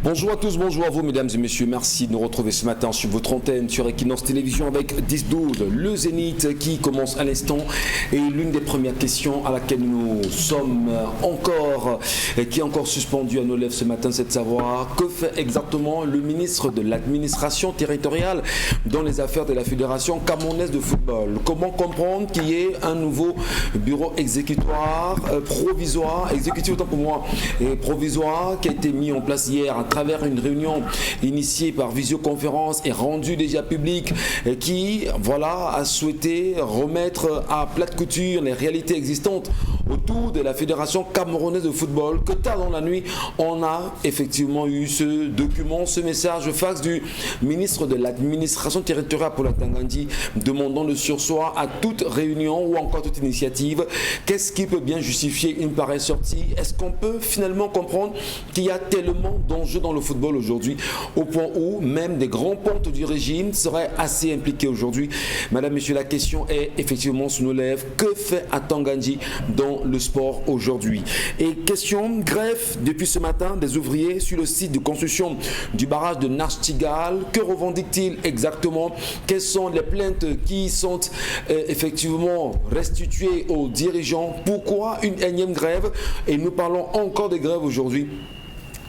Bonjour à tous, bonjour à vous mesdames et messieurs, merci de nous retrouver ce matin sur votre antenne, sur Equinox Télévision avec 10-12, le Zénith qui commence à l'instant et l'une des premières questions à laquelle nous sommes encore, qui est encore suspendue à nos lèvres ce matin, c'est de savoir que fait exactement le ministre de l'administration territoriale dans les affaires de la Fédération camerounaise de football. Comment comprendre qu'il y ait un nouveau bureau exécutoire, provisoire, exécutif autant pour moi, et provisoire qui a été mis en place hier à travers une réunion initiée par visioconférence et rendue déjà publique qui voilà, a souhaité remettre à plate couture les réalités existantes autour de la Fédération camerounaise de football. Que tard dans la nuit, on a effectivement eu ce document, ce message fax du ministre de l'administration territoriale Paul Atangandi demandant le surseoir à toute réunion ou encore toute initiative. Qu'est-ce qui peut bien justifier une pareille sortie? Est-ce qu'on peut finalement comprendre qu'il y a tellement d'enjeux dans le football aujourd'hui au point où même des grands pontes du régime seraient assez impliqués aujourd'hui? Madame, Monsieur, la question est effectivement sous nos lèvres. Que fait Atangandi dans le sport aujourd'hui? Et question, grève depuis ce matin des ouvriers sur le site de construction du barrage de Nachtigal. Que revendiquent-ils exactement? Quelles sont les plaintes qui sont effectivement restituées aux dirigeants? Pourquoi une énième grève? Et nous parlons encore de grève aujourd'hui.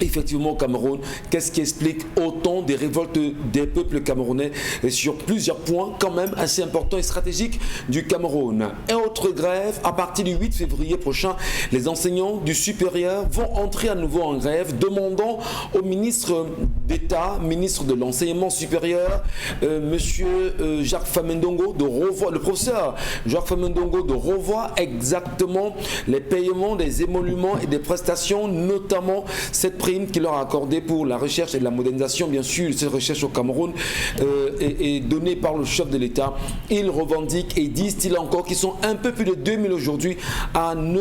Effectivement, au Cameroun, qu'est-ce qui explique autant des révoltes des peuples camerounais sur plusieurs points quand même assez importants et stratégiques du Cameroun? Et autre grève, à partir du 8 février prochain, les enseignants du supérieur vont entrer à nouveau en grève, demandant au ministre d'État, ministre de l'enseignement supérieur, monsieur Jacques Famendongo, de revoir, le professeur Jacques Famendongo, de revoir exactement les paiements des émoluments et des prestations, notamment cette prime qui leur a accordé pour la recherche et la modernisation, bien sûr, cette recherche au Cameroun est donnée par le chef de l'État. Ils revendiquent et disent-ils encore qu'ils sont un peu plus de 2000 aujourd'hui à ne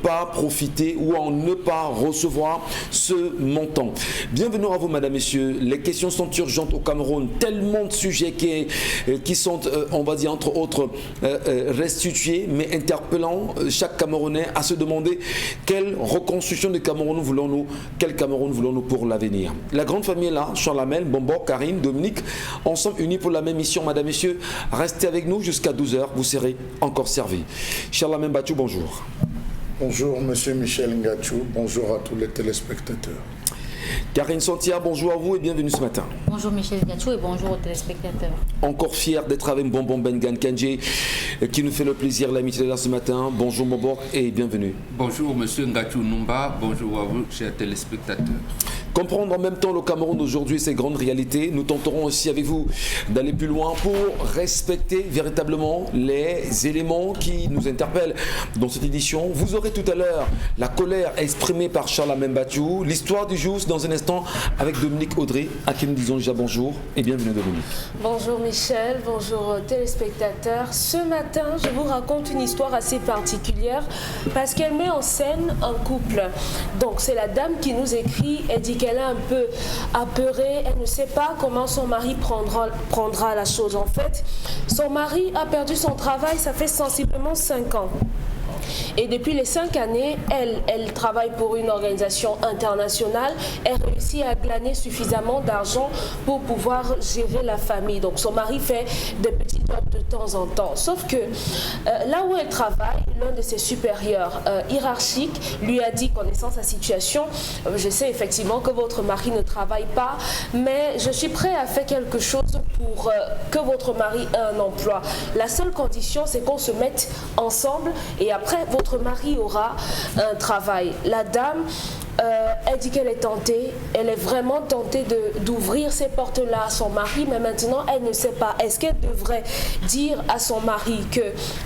pas profiter ou à ne pas recevoir ce montant. Bienvenue à vous, madame, messieurs. Les questions sont urgentes au Cameroun. Tellement de sujets qui sont, on va dire, entre autres, restitués, mais interpellant chaque Camerounais à se demander quelle reconstruction du Cameroun voulons-nous, quel Cameroun voulons-nous pour l'avenir. La grande famille est là, Charlamel, Bombo, Karine, Dominique, ensemble unis pour la même mission. Madame, messieurs, restez avec nous jusqu'à 12h, vous serez encore servis. Charlamel Bachou, bonjour. Bonjour, monsieur Michel Ngachou, bonjour à tous les téléspectateurs. Karine Santia, bonjour à vous et bienvenue ce matin. Bonjour Michel Gachou et bonjour aux téléspectateurs. Encore fier d'être avec Bonbon Bengan Kenji qui nous fait le plaisir, l'amitié de là ce matin. Bonjour Mobok et bienvenue. Bonjour monsieur Ngachou Numba, bonjour à vous chers téléspectateurs. Comprendre en même temps le Cameroun d'aujourd'hui, ses grandes réalités. Nous tenterons aussi avec vous d'aller plus loin pour respecter véritablement les éléments qui nous interpellent dans cette édition. Vous aurez tout à l'heure la colère exprimée par Charlamel Bachou, l'histoire du jour dans un instant avec Dominique Audrey, à qui nous disons déjà bonjour et bienvenue Dominique. Bonjour Michel, bonjour téléspectateurs. Ce matin, je vous raconte une histoire assez particulière parce qu'elle met en scène un couple. Donc c'est la dame qui nous écrit, elle dit qu'elle est un peu apeurée, elle ne sait pas comment son mari prendra la chose. En fait, son mari a perdu son travail, ça fait sensiblement 5 ans. Et depuis les 5 années, elle travaille pour une organisation internationale. Elle réussit à glaner suffisamment d'argent pour pouvoir gérer la famille. Donc son mari fait des petits jobs de temps en temps. Sauf que là où elle travaille, l'un de ses supérieurs hiérarchiques lui a dit, connaissant sa situation, je sais effectivement que votre mari ne travaille pas, mais je suis prêt à faire quelque chose pour que votre mari ait un emploi. La seule condition, c'est qu'on se mette ensemble et après, votre mari aura un travail. La dame, elle dit qu'elle est tentée, elle est vraiment tentée d'ouvrir ces portes-là à son mari, mais maintenant, elle ne sait pas. Est-ce qu'elle devrait dire à son mari que,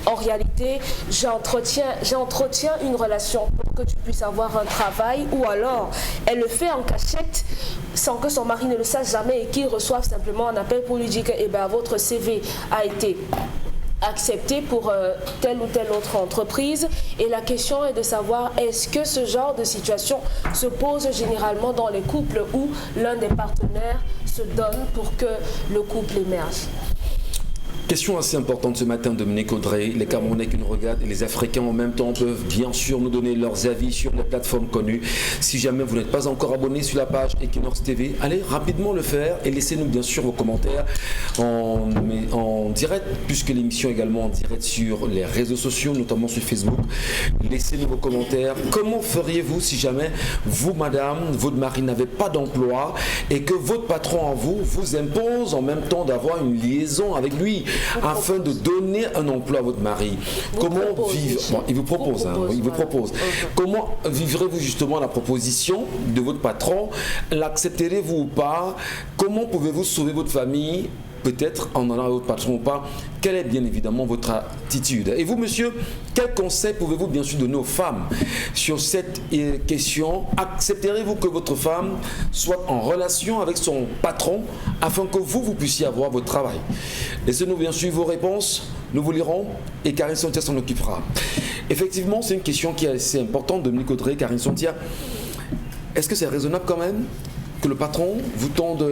en réalité, j'entretiens une relation pour que tu puisses avoir un travail, ou alors, elle le fait en cachette sans que son mari ne le sache jamais et qu'il reçoive simplement un appel pour lui dire que votre CV a été accepté pour telle ou telle autre entreprise. Et la question est de savoir, est-ce que ce genre de situation se pose généralement dans les couples où l'un des partenaires se donne pour que le couple émerge? Question assez importante ce matin, Dominique Audrey. Les Camerounais qui nous regardent et les Africains en même temps peuvent bien sûr nous donner leurs avis sur les plateformes connues. Si jamais vous n'êtes pas encore abonné sur la page Equinox TV, allez rapidement le faire et laissez-nous bien sûr vos commentaires en direct, puisque l'émission est également en direct sur les réseaux sociaux, notamment sur Facebook. Laissez-nous vos commentaires. Comment feriez-vous si jamais vous, madame, votre mari n'avait pas d'emploi et que votre patron en vous impose en même temps d'avoir une liaison avec lui afin de donner un emploi à votre mari? Comment vivre? Bon, il vous propose, Comment vivrez-vous justement la proposition de votre patron? L'accepterez-vous ou pas? Comment pouvez-vous sauver votre famille? Peut-être en allant à votre patron ou pas. Quelle est bien évidemment votre attitude? Et vous, monsieur, quel conseil pouvez-vous bien sûr donner aux femmes sur cette question? Accepterez-vous que votre femme soit en relation avec son patron afin que vous puissiez avoir votre travail? Laissez-nous bien sûr vos réponses, nous vous lirons et Karine Sontia s'en occupera. Effectivement, c'est une question qui est assez importante, Dominique Audrey, Karine Sontia. Est-ce que c'est raisonnable quand même que le patron vous tende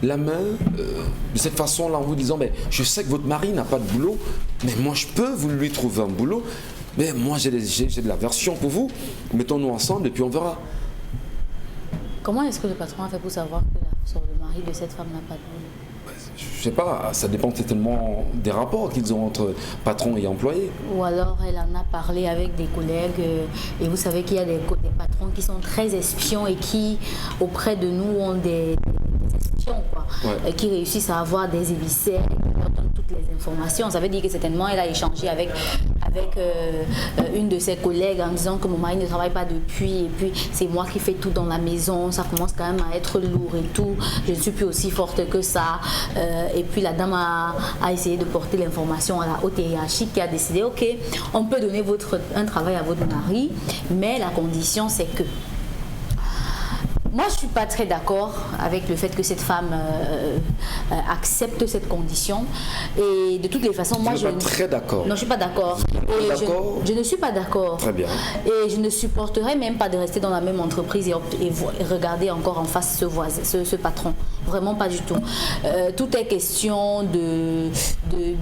la main de cette façon-là en vous disant mais je sais que votre mari n'a pas de boulot, mais moi je peux vous lui trouver un boulot, mais moi j'ai de l'aversion pour vous, mettons-nous ensemble et puis on verra. Comment est-ce que le patron a fait pour savoir que le mari de cette femme n'a pas de boulot? Je sais pas, ça dépend certainement des rapports qu'ils ont entre patron et employé. Ou alors elle en a parlé avec des collègues et vous savez qu'il y a des patrons qui sont très espions et qui auprès de nous ont des espions quoi, ouais. Qui réussissent à avoir des émissaires et qui leur donnent toutes les informations. Ça veut dire que certainement elle a échangé avec une de ses collègues en disant que mon mari ne travaille pas depuis et puis c'est moi qui fais tout dans la maison, ça commence quand même à être lourd et tout, je ne suis plus aussi forte que ça, et puis la dame a essayé de porter l'information à la haute hiérarchie qui a décidé ok, on peut donner un travail à votre mari, mais la condition c'est que moi, je ne suis pas très d'accord avec le fait que cette femme accepte cette condition. Et de toutes les façons, moi, je ne suis pas très d'accord. Non, je ne suis pas d'accord. Je ne suis pas d'accord. Très bien. Et je ne supporterais même pas de rester dans la même entreprise et regarder encore en face ce patron. Vraiment pas du tout. Tout est question de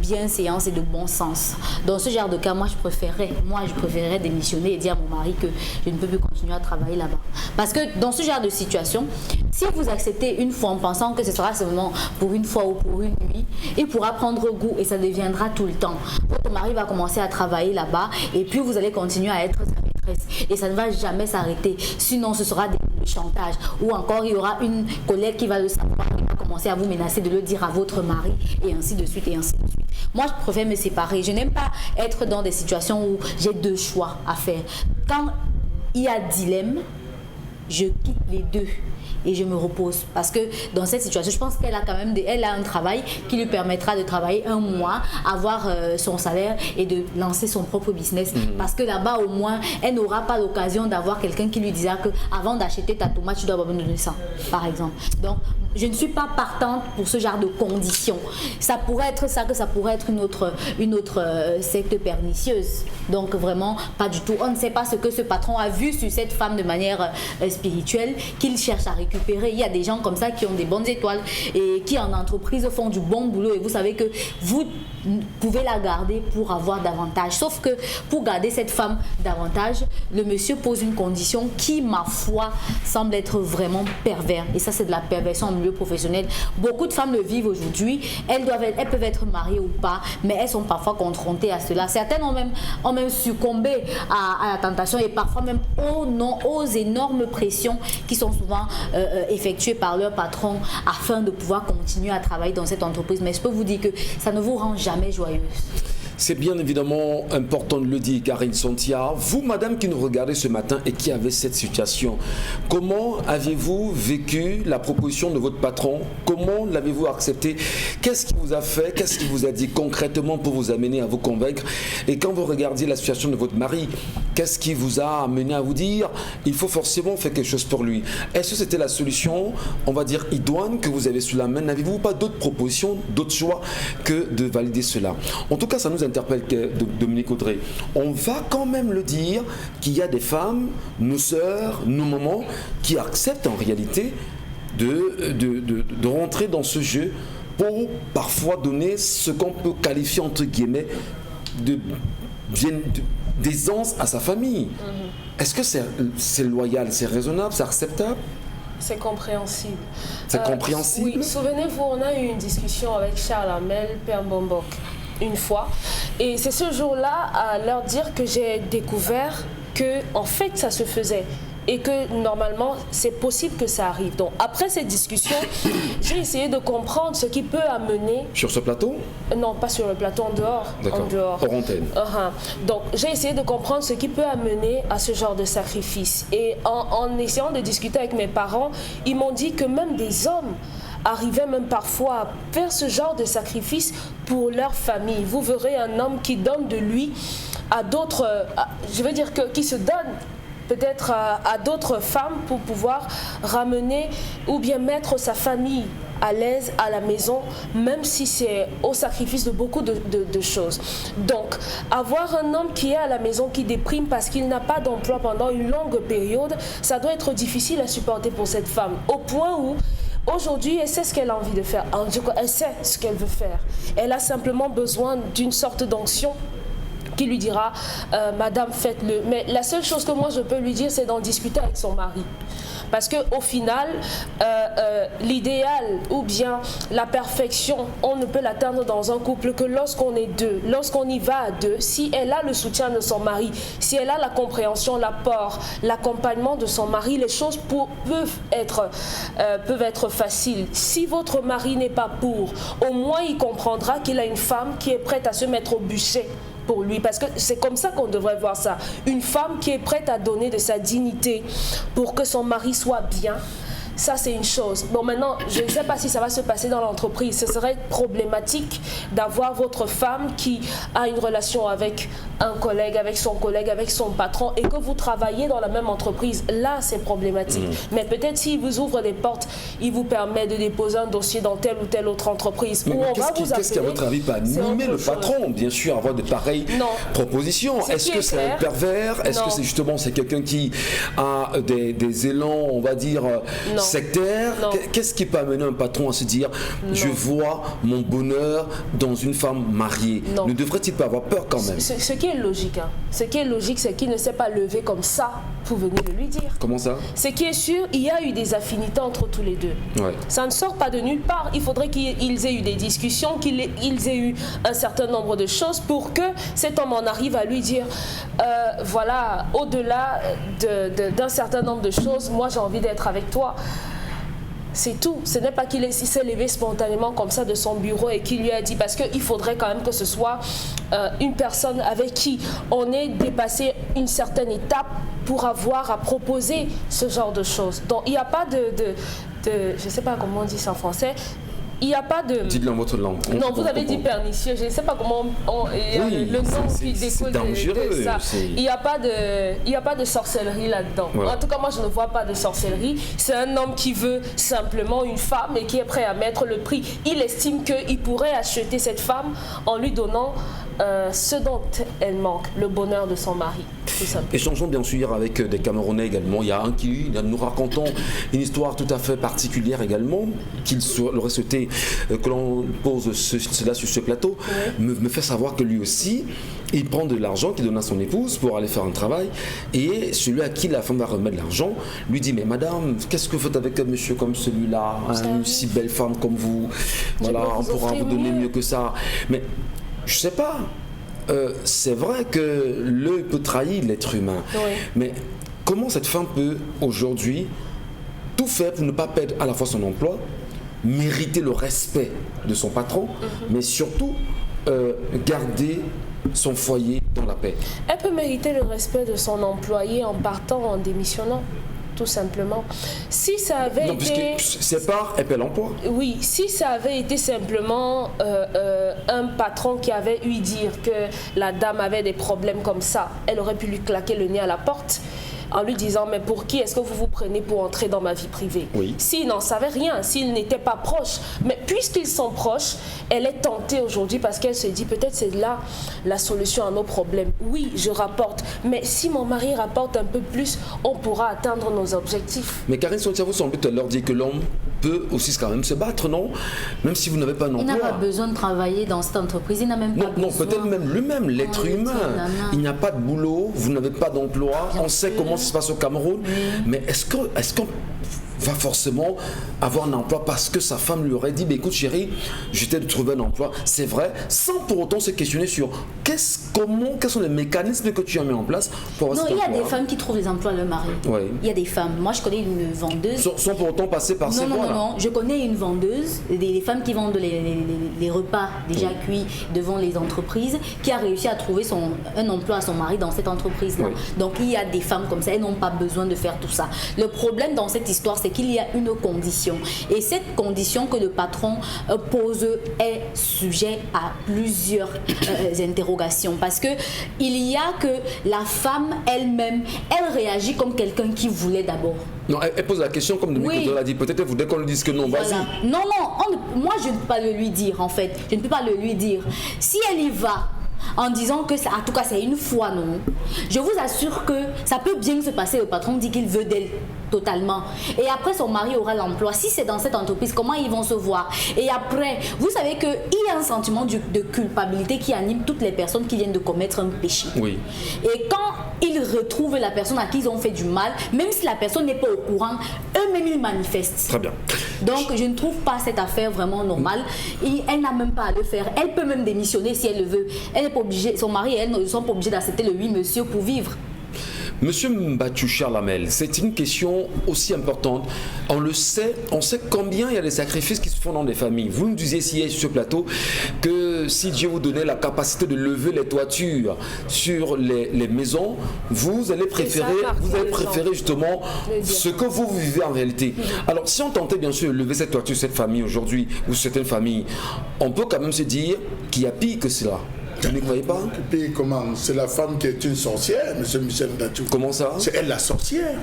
bienséance et de bon sens. Dans ce genre de cas, moi, je préférerais démissionner et dire à mon mari que je ne peux plus continuer à travailler là-bas. Parce que dans ce genre de situation, si vous acceptez une fois en pensant que ce sera seulement pour une fois ou pour une nuit, il pourra prendre goût et ça deviendra tout le temps. Votre mari va commencer à travailler là-bas et puis vous allez continuer à être sa maîtresse et ça ne va jamais s'arrêter. Sinon, ce sera des chantages ou encore il y aura une collègue qui va le savoir et va commencer à vous menacer de le dire à votre mari et ainsi de suite et ainsi de suite. Moi, je préfère me séparer. Je n'aime pas être dans des situations où j'ai deux choix à faire. Quand il y a dilemme, je quitte les deux et je me repose parce que dans cette situation, je pense qu'elle a quand même elle a un travail qui lui permettra de travailler un mois, avoir son salaire et de lancer son propre business parce que là-bas au moins elle n'aura pas l'occasion d'avoir quelqu'un qui lui dira que avant d'acheter ta tomate tu dois me donner ça par exemple. Donc je ne suis pas partante pour ce genre de conditions. Ça pourrait être ça, que ça pourrait être une autre secte pernicieuse. Donc vraiment pas du tout. On ne sait pas ce que ce patron a vu sur cette femme de manière spirituelle qu'il cherche à récupérer. Il y a des gens comme ça qui ont des bonnes étoiles et qui en entreprise font du bon boulot et vous savez que vous pouvez la garder pour avoir davantage. Sauf que pour garder cette femme davantage, le monsieur pose une condition qui, ma foi, semble être vraiment pervers. Et ça, c'est de la perversion en milieu professionnel. Beaucoup de femmes le vivent aujourd'hui. Elles peuvent être mariées ou pas, mais elles sont parfois confrontées à cela. Certaines ont même succombé à la tentation et parfois même aux énormes pressions qui sont souvent effectuées par leur patron afin de pouvoir continuer à travailler dans cette entreprise. Mais je peux vous dire que ça ne vous rend jamais joyeuse. C'est bien évidemment important de le dire, Karine Sontia. Vous, madame, qui nous regardez ce matin et qui avez cette situation, comment avez-vous vécu la proposition de votre patron? Comment l'avez-vous accepté? Qu'est-ce qui vous a fait? Qu'est-ce qui vous a dit concrètement pour vous amener à vous convaincre? Et quand vous regardiez la situation de votre mari, qu'est-ce qui vous a amené à vous dire il faut forcément faire quelque chose pour lui? Est-ce que c'était la solution, on va dire, idoine que vous avez sous la main? N'avez-vous pas d'autres propositions, d'autres choix que de valider cela? En tout cas, ça nous interpelle, Dominique Audrey. On va quand même le dire qu'il y a des femmes, nos sœurs, nos mamans, qui acceptent en réalité de rentrer dans ce jeu pour parfois donner ce qu'on peut qualifier entre guillemets d'aisance à sa famille. Est-ce que c'est loyal, c'est raisonnable, c'est acceptable? C'est compréhensible. C'est compréhensible? Oui, souvenez-vous, on a eu une discussion avec Charles Hamel, Père Bombok, une fois. Et c'est ce jour-là, à leur dire que j'ai découvert que, en fait, ça se faisait. Et que normalement, c'est possible que ça arrive. Donc, après cette discussion, j'ai essayé de comprendre ce qui peut amener... Sur ce plateau? Non, pas sur le plateau, en dehors. D'accord, hors antenne. Donc, j'ai essayé de comprendre ce qui peut amener à ce genre de sacrifice. Et en essayant de discuter avec mes parents, ils m'ont dit que même des hommes arrivaient même parfois à faire ce genre de sacrifice pour leur famille. Vous verrez un homme qui donne de lui à d'autres... Je veux dire qui se donne peut-être à d'autres femmes pour pouvoir ramener ou bien mettre sa famille à l'aise à la maison, même si c'est au sacrifice de beaucoup de choses. Donc, avoir un homme qui est à la maison, qui déprime parce qu'il n'a pas d'emploi pendant une longue période, ça doit être difficile à supporter pour cette femme, au point où aujourd'hui, elle sait ce qu'elle a envie de faire. Elle sait ce qu'elle veut faire. Elle a simplement besoin d'une sorte d'onction qui lui dira Madame, faites-le. Mais la seule chose que moi je peux lui dire, c'est d'en discuter avec son mari. Parce qu'au final, l'idéal ou bien la perfection, on ne peut l'atteindre dans un couple que lorsqu'on est deux, lorsqu'on y va à deux. Si elle a le soutien de son mari, si elle a la compréhension, l'apport, l'accompagnement de son mari, les choses peuvent être faciles. Si votre mari n'est pas pour, au moins il comprendra qu'il a une femme qui est prête à se mettre au bûcher pour lui, parce que c'est comme ça qu'on devrait voir ça. Une femme qui est prête à donner de sa dignité pour que son mari soit bien, ça c'est une chose. Bon, maintenant, je ne sais pas si ça va se passer dans l'entreprise. Ce serait problématique d'avoir votre femme qui a une relation avec un collègue, avec son patron, et que vous travaillez dans la même entreprise. Là, c'est problématique. Mais peut-être s'il vous ouvre des portes, il vous permet de déposer un dossier dans telle ou telle autre entreprise. Mais qu'est-ce qui, à votre avis, peut animer le patron, bien sûr, à avoir de pareilles propositions? Est-ce que c'est un pervers? Est-ce que c'est justement quelqu'un qui a des élans, on va dire, sectaires? Qu'est-ce qui peut amener un patron à se dire je vois mon bonheur dans une femme mariée? Ne devrait-il pas avoir peur quand même? Ce qui est logique, ce qui est logique, c'est qu'il ne s'est pas levé comme ça pour venir le lui dire. Comment ça? Ce qui est sûr, il y a eu des affinités entre tous les deux. Ouais. Ça ne sort pas de nulle part. Il faudrait qu'ils aient eu des discussions, qu'ils aient eu un certain nombre de choses pour que cet homme en arrive à lui dire voilà, au-delà d'un certain nombre de choses, moi j'ai envie d'être avec toi. C'est tout. Ce n'est pas qu'il s'est levé spontanément comme ça de son bureau et qu'il lui a dit, parce qu'il faudrait quand même que ce soit une personne avec qui on ait dépassé une certaine étape pour avoir à proposer ce genre de choses. Donc il n'y a pas je ne sais pas comment on dit ça en français. Il n'y a pas de... Dites-le en votre langue. Non, vous avez dit pernicieux. Je ne sais pas comment le nom qui découle de ça. Il n'y a pas de sorcellerie là-dedans. Ouais. En tout cas, moi, je ne vois pas de sorcellerie. C'est un homme qui veut simplement une femme et qui est prêt à mettre le prix. Il estime qu'il pourrait acheter cette femme en lui donnant ce dont elle manque, le bonheur de son mari. Échangeons bien sûr avec des Camerounais également. Il y a un qui nous racontant une histoire tout à fait particulière également, qu'il aurait souhaité que l'on pose cela sur ce plateau, me fait savoir que lui aussi, il prend de l'argent qu'il donne à son épouse pour aller faire un travail, et celui à qui la femme va remettre l'argent lui dit: mais madame, qu'est-ce que vous faites avec un monsieur comme celui-là, une si belle femme comme vous, voilà, on pourra vous donner mieux que ça. Mais je sais pas. C'est vrai que l'œil peut trahir l'être humain, mais comment cette femme peut aujourd'hui tout faire pour ne pas perdre à la fois son emploi, mériter le respect de son patron, mais surtout garder son foyer dans la paix? Elle peut mériter le respect de son employé en partant, en démissionnant. Tout simplement. Si ça avait été... C'est par épée l'emploi. Oui, si ça avait été simplement un patron qui avait eu dire que la dame avait des problèmes comme ça, elle aurait pu lui claquer le nez à la porte en lui disant: mais pour qui est-ce que vous vous prenez pour entrer dans ma vie privée? S'il n'en savait rien, s'ils n'étaient pas proches. Mais puisqu'ils sont proches, elle est tentée aujourd'hui parce qu'elle se dit: peut-être c'est là la solution à nos problèmes. Oui, je rapporte, mais si mon mari rapporte un peu plus, on pourra atteindre nos objectifs. Mais Karine Sontia, vous semblez tout à l'heure dire que l'homme peut aussi quand même se battre, non? Même si vous n'avez pas un emploi. Il n'a pas besoin de travailler dans cette entreprise, il n'a même pas besoin. Non, peut-être même lui-même, l'être humain. Il n'y a pas de boulot, vous n'avez pas d'emploi, on sait comment ça se passe au Cameroun, mais est-ce qu'on va forcément avoir un emploi parce que sa femme lui aurait dit écoute chérie, je t'ai de trouver un emploi, c'est vrai, sans pour autant se questionner sur quels sont les mécanismes que tu as mis en place pour avoir Non, cet il y a emploi. des femmes qui trouvent des emplois à leur mari. Oui. Il y a des femmes. Moi, je connais une vendeuse. Sans pour autant passer par ces voies-là. Non. Je connais une vendeuse, des femmes qui vendent les repas déjà cuits devant les entreprises, qui a réussi à trouver un emploi à son mari dans cette entreprise-là. Oui. Donc, il y a des femmes comme ça, elles n'ont pas besoin de faire tout ça. Le problème dans cette histoire, c'est qu'il y a une condition. Et cette condition que le patron pose est sujet à plusieurs interrogations. Parce que il y a que la femme elle-même, elle réagit comme quelqu'un qui voulait d'abord. Non, elle pose la question comme Dominique Odor l'a dit. Peut-être elle voudrait qu'on lui dise que non, Voilà. vas-y. Non, moi je ne peux pas le lui dire en fait. Je ne peux pas le lui dire. Si elle y va en disant que, en tout cas c'est une fois, non, je vous assure que ça peut bien se passer. Le patron dit qu'il veut d'elle totalement. Et après, son mari aura l'emploi. Si c'est dans cette entreprise, comment ils vont se voir? Et après, vous savez qu'il y a un sentiment de culpabilité qui anime toutes les personnes qui viennent de commettre un péché. Oui. Et quand ils retrouvent la personne à qui ils ont fait du mal, même si la personne n'est pas au courant, eux-mêmes ils manifestent. Très bien. Donc je ne trouve pas cette affaire vraiment normale. Et elle n'a même pas à le faire. Elle peut même démissionner si elle le veut. Elle n'est pas obligée, son mari et elle ne sont pas obligés d'accepter le oui monsieur pour vivre. Monsieur Mbathiou Charlamel, c'est une question aussi importante. On le sait, on sait combien il y a des sacrifices qui se font dans des familles. Vous nous disiez ici sur ce plateau que si Dieu vous donnait la capacité de lever les toitures sur les maisons, vous allez préférer justement ce que vous vivez en réalité. Alors si on tentait bien sûr de lever cette toiture, cette famille aujourd'hui, ou certaines familles, on peut quand même se dire qu'il y a pire que cela. Vous ne croyez pas? Puis comment? C'est la femme qui est une sorcière, monsieur Michel Ngachou. Comment ça? C'est elle la sorcière.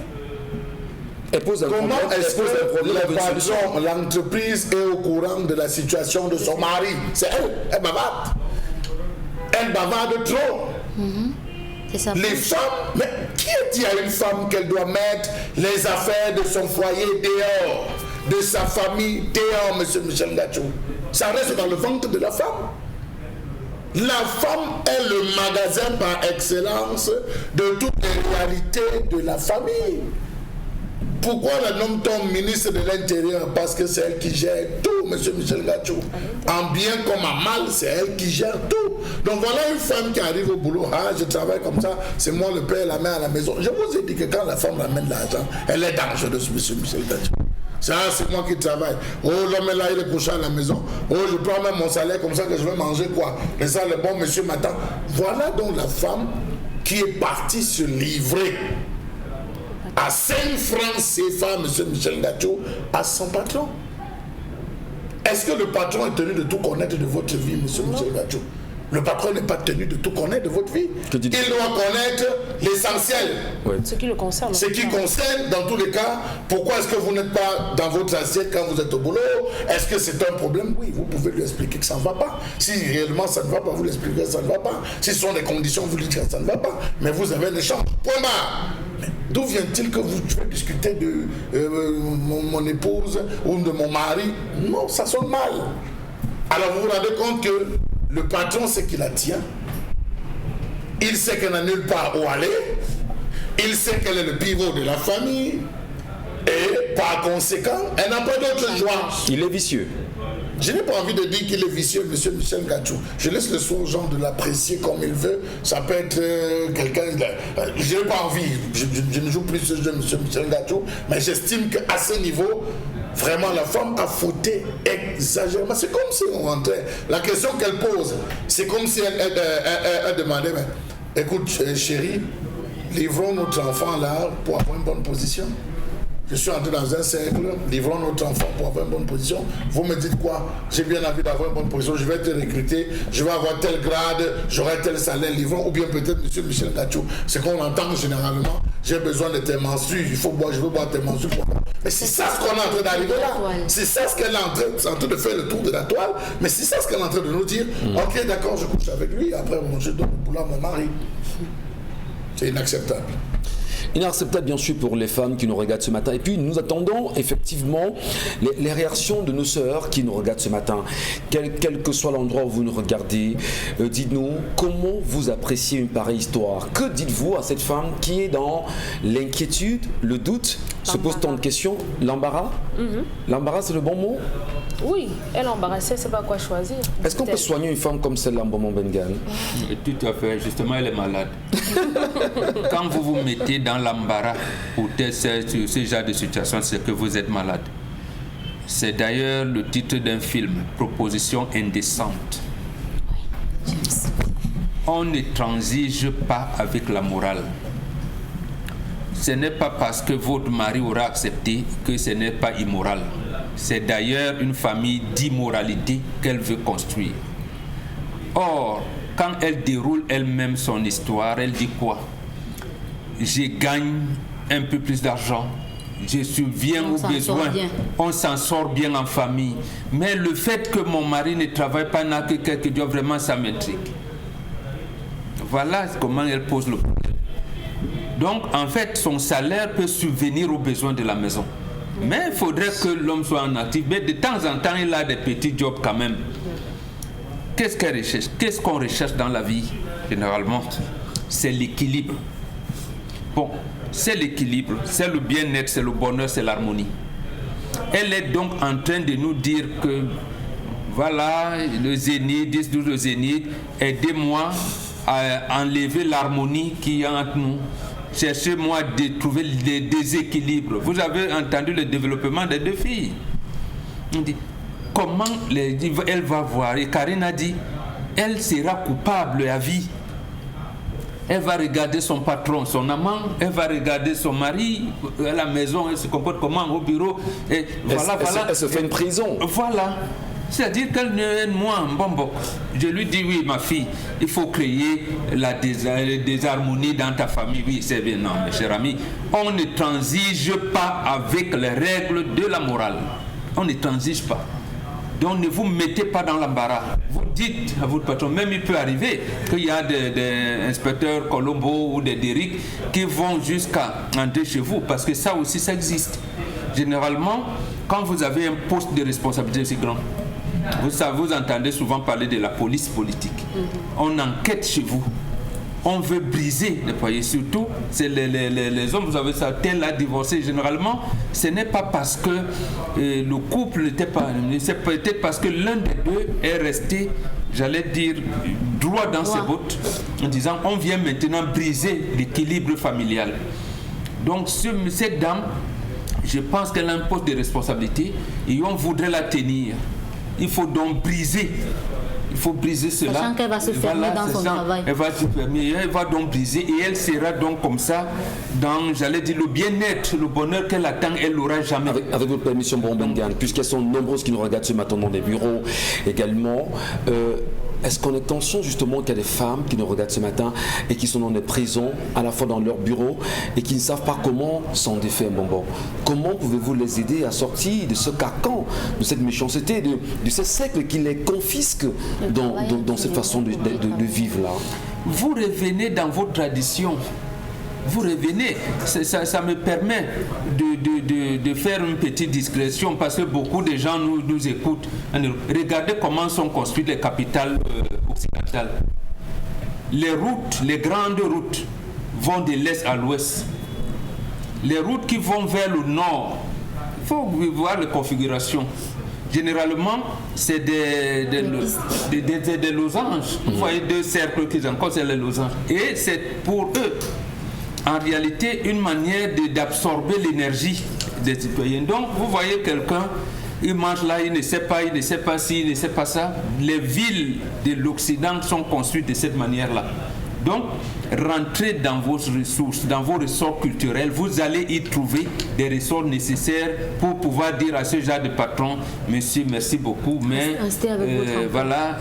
Elle pose un Comment problème, est-ce que le patron, l'entreprise est au courant de la situation de son mari? C'est elle bavarde. Elle bavarde trop. C'est ça. Les femmes, mais qui a dit à une femme qu'elle doit mettre les affaires de son foyer dehors, de sa famille dehors, monsieur Michel Ngachou? Ça reste dans le ventre de la femme. La femme est le magasin par excellence de toutes les réalités de la famille. Pourquoi la nomme-t-on ministre de l'Intérieur? Parce que c'est elle qui gère tout, monsieur Michel Ngachou. En bien comme en mal, c'est elle qui gère tout. Donc voilà une femme qui arrive au boulot. Ah, je travaille comme ça, c'est moi le père, la mère à la maison. Je vous ai dit que quand la femme ramène l'argent, elle est dangereuse, monsieur Michel Ngachou. Ça, c'est moi qui travaille. Oh, l'homme est là, il est couché à la maison. Oh, je prends même mon salaire comme ça que je vais manger quoi. Mais ça, le bon monsieur m'attend. Voilà donc la femme qui est partie se livrer à 5 francs CFA, monsieur Michel Ngachou, à son patron. Est-ce que le patron est tenu de tout connaître de votre vie, monsieur Michel Ngachou? Le patron n'est pas tenu de tout connaître de votre vie. Il doit connaître l'essentiel. Ouais. Ce qui le concerne. Ce qui concerne, dans tous les cas, pourquoi est-ce que vous n'êtes pas dans votre assiette quand vous êtes au boulot? Est-ce que c'est un problème? Oui, vous pouvez lui expliquer que ça ne va pas. Si réellement ça ne va pas, vous lui expliquez que ça ne va pas. Si ce sont des conditions, vous lui dites que ça ne va pas. Mais vous avez un échange. Point barre. D'où vient-il que vous faites discuter de mon épouse ou de mon mari? Non, ça sonne mal. Alors vous vous rendez compte que le patron sait qu'il la tient. Il sait qu'elle n'a nulle part où aller. Il sait qu'elle est le pivot de la famille. Et par conséquent, elle n'a pas d'autre joie. Il est vicieux. Je n'ai pas envie de dire qu'il est vicieux, monsieur Michel Ngachou. Je laisse le soin aux gens de l'apprécier comme il veut. Ça peut être quelqu'un... Je n'ai pas envie. Je ne joue plus ce jeu, monsieur Michel Ngachou. Mais j'estime qu'à ce niveau, vraiment, la femme a fauté exagérément. C'est comme si on rentrait. La question qu'elle pose, c'est comme si elle demandait, mais, écoute, chérie, livrons notre enfant là pour avoir une bonne position. Je suis entré dans un cercle, livrons notre enfant pour avoir une bonne position. Vous me dites quoi? J'ai bien envie d'avoir une bonne position, je vais te recruter, je vais avoir tel grade, j'aurai tel salaire, livrons, ou bien peut-être monsieur Michel Ngachou. C'est qu'on entend généralement, j'ai besoin de tes menstrues, il faut boire, je veux boire tes menstrues. Mais c'est ça ce qu'on est en train d'arriver là. C'est ça ce qu'elle est en train de faire le tour de la toile, mais c'est ça ce qu'elle est en train de nous dire. Ok, d'accord, je couche avec lui, après bon, je donne le boulot à mon mari. C'est inacceptable. Inacceptable bien sûr pour les femmes qui nous regardent ce matin. Et puis nous attendons effectivement les réactions de nos sœurs qui nous regardent ce matin. Quel que soit l'endroit où vous nous regardez, dites-nous comment vous appréciez une pareille histoire. Que dites-vous à cette femme qui est dans l'inquiétude, le doute, se pose tant de questions, l'embarras? L'embarras, c'est le bon mot? Oui, elle est embarrassée, elle ne sait pas quoi choisir. Est-ce qu'on peut soigner une femme comme celle-là, Mbombo Mbengue? Tout à fait, justement, elle est malade. Quand vous vous mettez dans l'embarras pour ce genre de situation, c'est que vous êtes malade. C'est d'ailleurs le titre d'un film, Proposition indécente. On ne transige pas avec la morale. Ce n'est pas parce que votre mari aura accepté que ce n'est pas immoral. C'est d'ailleurs une famille d'immoralité qu'elle veut construire. Or, quand elle déroule elle-même son histoire, elle dit quoi? Je gagne un peu plus d'argent, je subviens aux besoins, on s'en sort bien en famille. Mais le fait que mon mari ne travaille pas n'a que quelques jours, vraiment ça m'intrigue. Voilà comment elle pose le problème. Donc, en fait, son salaire peut subvenir aux besoins de la maison. Mais il faudrait que l'homme soit en actif. Mais de temps en temps, il a des petits jobs quand même. Qu'est-ce qu'elle recherche? Qu'est-ce qu'on recherche dans la vie, généralement? C'est l'équilibre. Bon, c'est l'équilibre, c'est le bien-être, c'est le bonheur, c'est l'harmonie. Elle est donc en train de nous dire que, voilà, le zénith, 10-12 le zénith, aidez-moi à enlever l'harmonie qu'il y a entre nous. Cherchez-moi de trouver les déséquilibres. Vous avez entendu le développement des deux filles. On dit, comment elle va voir? Et Karine a dit, elle sera coupable à vie. Elle va regarder son patron, son amant, elle va regarder son mari à la maison, elle se comporte comment au bureau. Et voilà, elle se fait une prison. Voilà. C'est-à-dire qu'elle ne moi bon. Je lui dis, oui, ma fille, il faut créer la désharmonie dans ta famille. Oui, c'est bien, non, mes chers amis. On ne transige pas avec les règles de la morale. On ne transige pas. Donc ne vous mettez pas dans l'embarras. Vous dites à votre patron, même il peut arriver qu'il y a des inspecteurs Colombo ou des Derrick qui vont jusqu'à entrer chez vous, parce que ça aussi, ça existe. Généralement, quand vous avez un poste de responsabilité aussi grand, vous entendez souvent parler de la police politique. On enquête chez vous. On veut briser les foyers. Surtout, c'est les hommes, vous avez ça, tel a divorcé. Généralement, ce n'est pas parce que le couple n'était pas... C'est peut-être parce que l'un des deux est resté, j'allais dire, droit dans ses bottes, en disant, on vient maintenant briser l'équilibre familial. Donc, cette dame, je pense qu'elle a un poste de responsabilité et on voudrait la tenir. Il faut donc briser. Il faut briser cela. Sachant qu'elle va se fermer dans son travail. Elle va se fermer, elle va donc briser et elle sera donc comme ça dans, j'allais dire, le bien-être, le bonheur qu'elle attend, elle l'aura jamais. Avec votre permission, Mbombo Mbengue, puisqu'elles sont nombreuses qui nous regardent ce matin dans des bureaux également, est-ce qu'on est conscient justement qu'il y a des femmes qui nous regardent ce matin et qui sont dans des prisons, à la fois dans leur bureau, et qui ne savent pas comment s'en défaire, Mbombo? Comment pouvez-vous les aider à sortir de ce carcan, de cette méchanceté, de ce cercle qui les confisque dans cette façon de vivre là? Vous revenez dans vos traditions. Vous revenez, ça me permet de faire une petite discrétion parce que beaucoup de gens nous écoutent. Regardez comment sont construites les capitales occidentales. Les routes, les grandes routes vont de l'est à l'ouest. Les routes qui vont vers le nord, il faut voir les configurations. Généralement, c'est des losanges. Vous voyez deux cercles qui encore, c'est les losanges. Et c'est pour eux, en réalité, une manière d'absorber l'énergie des citoyens. Donc, vous voyez quelqu'un, il mange là, il ne sait pas ci, il ne sait pas ça. Les villes de l'Occident sont construites de cette manière-là. Donc, rentrez dans vos ressources, dans vos ressorts culturels, vous allez y trouver des ressorts nécessaires pour pouvoir dire à ce genre de patron, monsieur, merci beaucoup, mais voilà,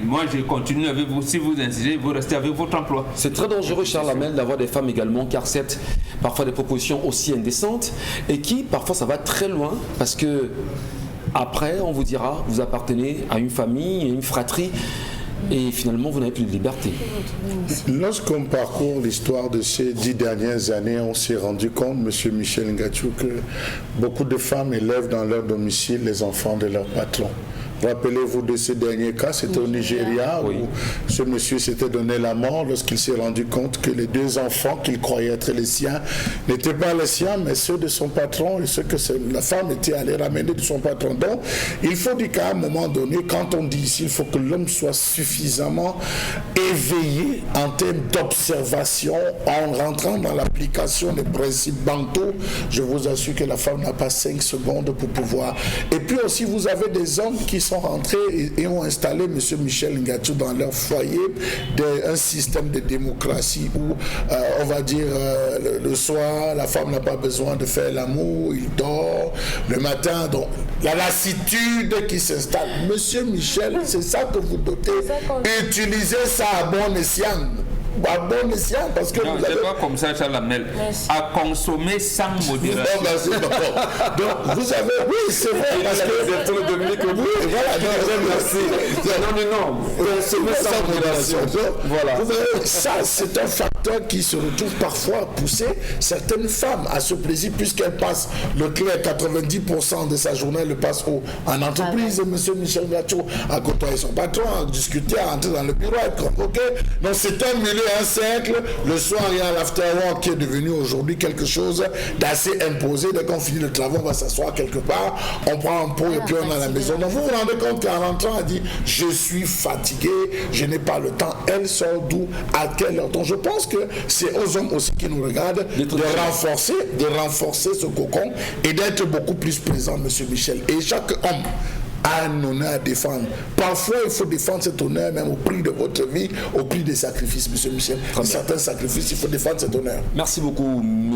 moi je continue avec vous. Si vous insistez, vous restez avec votre emploi. C'est très dangereux, Charles Hamel, d'avoir des femmes également qui acceptent parfois des propositions aussi indécentes et qui, parfois, ça va très loin parce que après, on vous dira, vous appartenez à une famille, à une fratrie. et finalement vous n'avez plus de liberté. Lorsqu'on parcourt l'histoire de ces 10 dernières années, on s'est rendu compte, M. Michel Ngachou, que beaucoup de femmes élèvent dans leur domicile les enfants de leur patron. Rappelez-vous de ce dernier cas, c'était au Nigeria, oui, où ce monsieur s'était donné la mort lorsqu'il s'est rendu compte que les 2 enfants qu'il croyait être les siens n'étaient pas les siens, mais ceux de son patron et ceux que la femme était allée ramener de son patron. Donc, il faut dire qu'à un moment donné, quand on dit ici, il faut que l'homme soit suffisamment éveillé en termes d'observation, en rentrant dans l'application des principes bantous. Je vous assure que la femme n'a pas 5 secondes pour pouvoir. Et puis aussi, vous avez des hommes qui sont rentrés et ont installé M. Michel Ngachou dans leur foyer un système de démocratie où, on va dire, le soir, la femme n'a pas besoin de faire l'amour, il dort. Le matin, donc, la lassitude qui s'installe. M. Michel, c'est ça que vous dotez. Utilisez ça à bon escient. À bon escient, parce que non, vous avez... pas comme ça, Chalamel. À consommer sans modération. Donc, vous avez... Oui, c'est vrai, parce que... Voilà, consommer sans modération. Voilà. Vous voyez, ça, c'est un facteur qui se retrouve parfois à pousser certaines femmes à ce plaisir, puisqu'elles passent le clair, 90% de sa journée le passe en entreprise. M. Michel Ngachou a côtoyé son patron, a discuté, a entré dans le bureau, a été convoqué. Donc, c'est un milieu, un cercle. Le soir, il y a l'afterwork qui est devenu aujourd'hui quelque chose d'assez imposé. Dès qu'on finit le travail, on va s'asseoir quelque part, on prend un pot et puis on est à la maison. Donc, vous vous rendez compte qu'en rentrant, elle dit « Je suis fatigué, je n'ai pas le temps. » Elle sort d'où? À quelle heure? Donc, je pense que c'est aux hommes aussi qui nous regardent de renforcer ce cocon et d'être beaucoup plus présent, M. Michel. Et chaque homme a un honneur à défendre. Parfois, il faut défendre cet honneur même au prix de votre vie, au prix des sacrifices, M. Michel. Certains sacrifices, il faut défendre cet honneur. Merci beaucoup, M.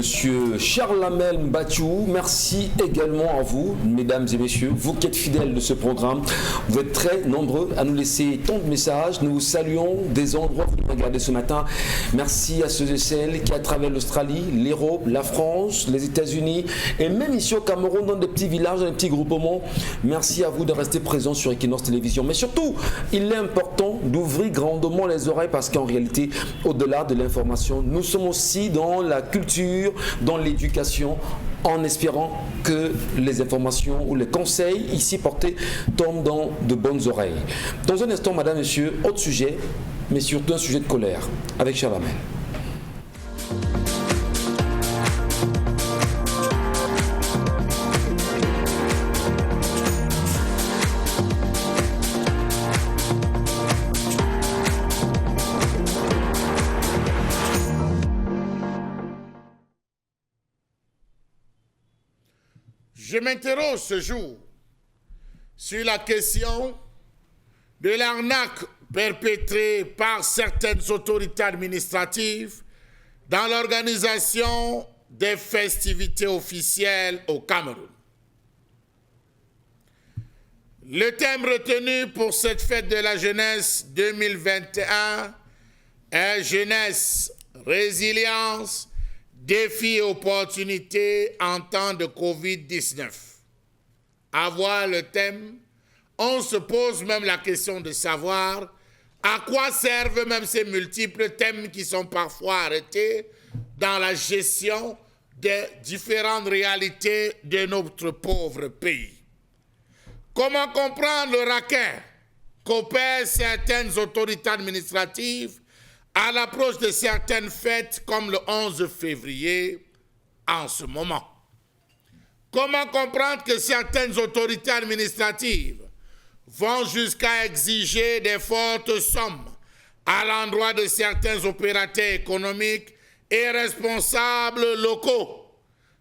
Charlamel Mbachou. Merci également à vous, mesdames et messieurs, vous qui êtes fidèles de ce programme. Vous êtes très nombreux à nous laisser tant de messages. Nous vous saluons des endroits où vous nous regardez ce matin. Merci à ceux et celles qui, à travers l'Australie, l'Europe, la France, les États-Unis et même ici au Cameroun, dans des petits villages, dans des petits groupements. Merci à vous de rester présent sur Equinox Télévision. Mais surtout, il est important d'ouvrir grandement les oreilles parce qu'en réalité, au-delà de l'information, nous sommes aussi dans la culture, dans l'éducation, en espérant que les informations ou les conseils ici portés tombent dans de bonnes oreilles. Dans un instant, madame, monsieur, autre sujet, mais surtout un sujet de colère, avec Charlamel. Je m'interroge ce jour sur la question de l'arnaque perpétrée par certaines autorités administratives dans l'organisation des festivités officielles au Cameroun. Le thème retenu pour cette fête de la jeunesse 2021 est jeunesse, résilience, défis et opportunités en temps de Covid-19. À voir le thème, on se pose même la question de savoir à quoi servent même ces multiples thèmes qui sont parfois arrêtés dans la gestion des différentes réalités de notre pauvre pays. Comment comprendre le racket qu'opèrent certaines autorités administratives à l'approche de certaines fêtes comme le 11 février en ce moment? Comment comprendre que certaines autorités administratives vont jusqu'à exiger des fortes sommes à l'endroit de certains opérateurs économiques et responsables locaux?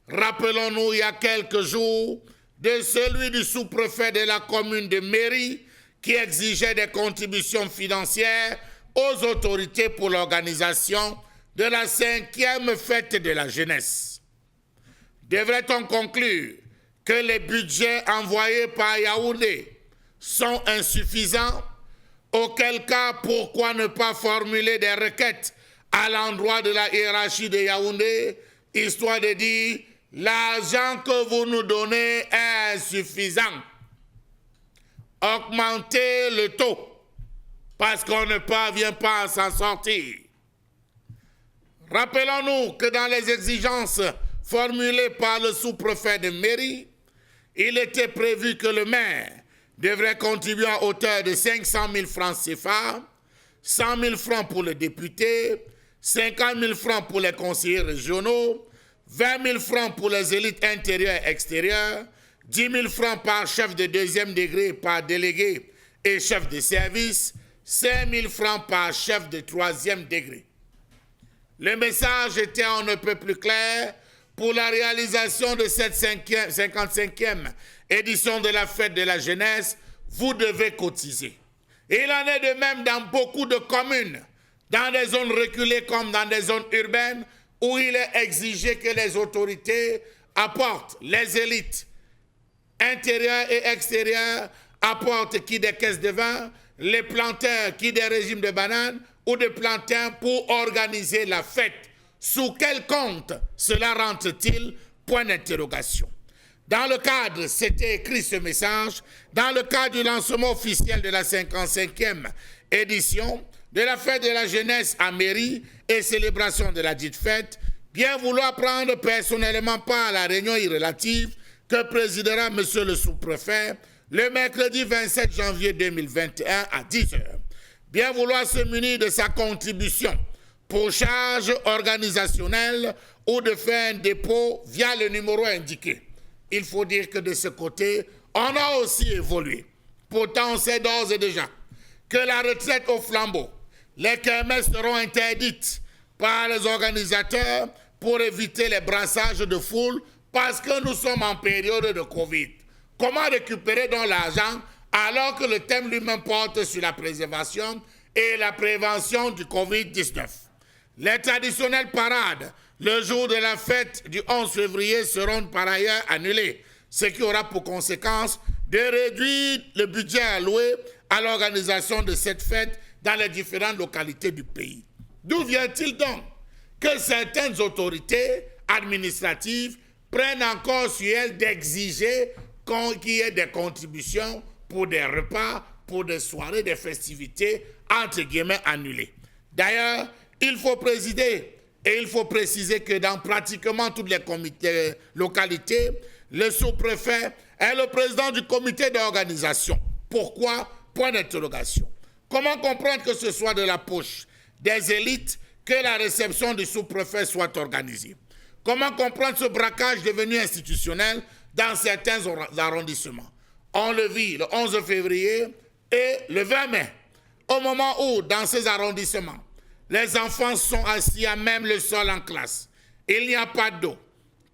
Rappelons-nous il y a quelques jours de celui du sous-préfet de la commune de Méry qui exigeait des contributions financières aux autorités pour l'organisation de la 5e fête de la jeunesse. Devrait-on conclure que les budgets envoyés par Yaoundé sont insuffisants? Auquel cas, pourquoi ne pas formuler des requêtes à l'endroit de la hiérarchie de Yaoundé, histoire de dire « l'argent que vous nous donnez est insuffisant ». Augmenter le taux parce qu'on ne parvient pas à s'en sortir. Rappelons-nous que dans les exigences formulées par le sous-préfet de mairie, il était prévu que le maire devrait contribuer à hauteur de 500 000 francs CFA, 100 000 francs pour les députés, 50 000 francs pour les conseillers régionaux, 20 000 francs pour les élites intérieures et extérieures, 10 000 francs par chef de deuxième degré, par délégué et chef de service, 5 000 francs par chef de troisième degré. Le message était on ne peut plus clair. Pour la réalisation de cette 55e édition de la fête de la jeunesse, vous devez cotiser. Et il en est de même dans beaucoup de communes, dans des zones reculées comme dans des zones urbaines, où il est exigé que les autorités apportent, les élites intérieures et extérieures apportent qui des caisses de vin, les planteurs qui des régimes de bananes ou de plantains pour organiser la fête. Sous quel compte cela rentre-t-il? Point d'interrogation. Dans le cadre, c'était écrit ce message, dans le cadre du lancement officiel de la 55e édition de la fête de la jeunesse à mairie et célébration de la dite fête, bien vouloir prendre personnellement part à la réunion irrélative que présidera M. le sous-préfet le mercredi 27 janvier 2021 à 10h. Bien vouloir se munir de sa contribution pour charge organisationnelle ou de faire un dépôt via le numéro indiqué. Il faut dire que de ce côté, on a aussi évolué. Pourtant, on sait d'ores et déjà que la retraite au flambeau, les kermesses seront interdites par les organisateurs pour éviter les brassages de foule parce que nous sommes en période de Covid. Comment récupérer donc l'argent alors que le thème lui-même porte sur la préservation et la prévention du Covid-19? Les traditionnelles parades, le jour de la fête du 11 février, seront par ailleurs annulées, ce qui aura pour conséquence de réduire le budget alloué à l'organisation de cette fête dans les différentes localités du pays. D'où vient-il donc que certaines autorités administratives prennent encore sur elles d'exiger qu'il y ait des contributions pour des repas, pour des soirées, des festivités, entre guillemets, annulées? D'ailleurs, il faut préciser que dans pratiquement toutes les localités, le sous-préfet est le président du comité d'organisation. Pourquoi? Point d'interrogation. Comment comprendre que ce soit de la poche des élites que la réception du sous-préfet soit organisée? Comment comprendre ce braquage devenu institutionnel dans certains arrondissements? On le vit le 11 février et le 20 mai, au moment où, dans ces arrondissements, les enfants sont assis à même le sol en classe. Il n'y a pas d'eau,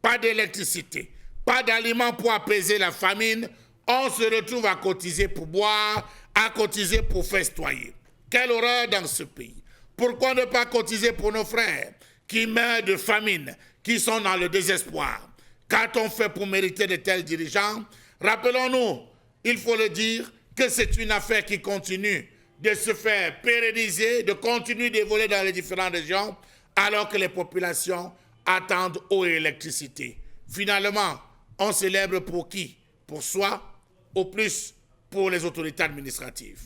pas d'électricité, pas d'aliments pour apaiser la famine. On se retrouve à cotiser pour boire, à cotiser pour festoyer. Quelle horreur dans ce pays. Pourquoi ne pas cotiser pour nos frères qui meurent de famine, qui sont dans le désespoir? Qu'a-t-on fait pour mériter de tels dirigeants? Rappelons-nous, il faut le dire, que c'est une affaire qui continue de se faire pérenniser, de continuer d'évoluer dans les différentes régions, alors que les populations attendent eau et électricité. Finalement, on célèbre pour qui? Pour soi, au plus pour les autorités administratives.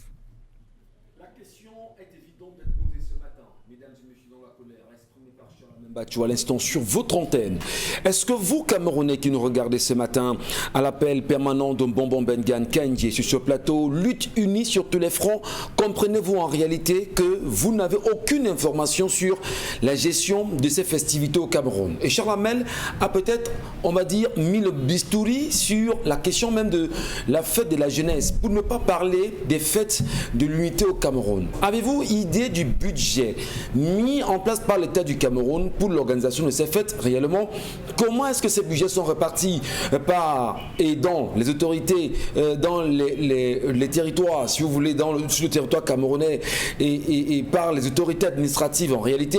La question est évidente d'être posée ce matin, mesdames et messieurs, dans la colère exprimée par Charles Mbachou à l'instant sur votre antenne. Est-ce que vous, Camerounais qui nous regardez ce matin, à l'appel permanent de Bonbon Bengan Kandji sur ce plateau, lutte unie sur tous les fronts, comprenez-vous en réalité que vous n'avez aucune information sur la gestion de ces festivités au Cameroun? Et Charles Hamel a peut-être, on va dire, mis le bistouri sur la question même de la fête de la jeunesse, pour ne pas parler des fêtes de l'unité au Cameroun. Avez-vous idée du budget mis en place par l'État du Cameroun pour l'organisation de ces fêtes réellement? Comment est-ce que ces budgets sont répartis par et dans les autorités, dans les territoires, si vous voulez, sur le territoire camerounais et par les autorités administratives en réalité?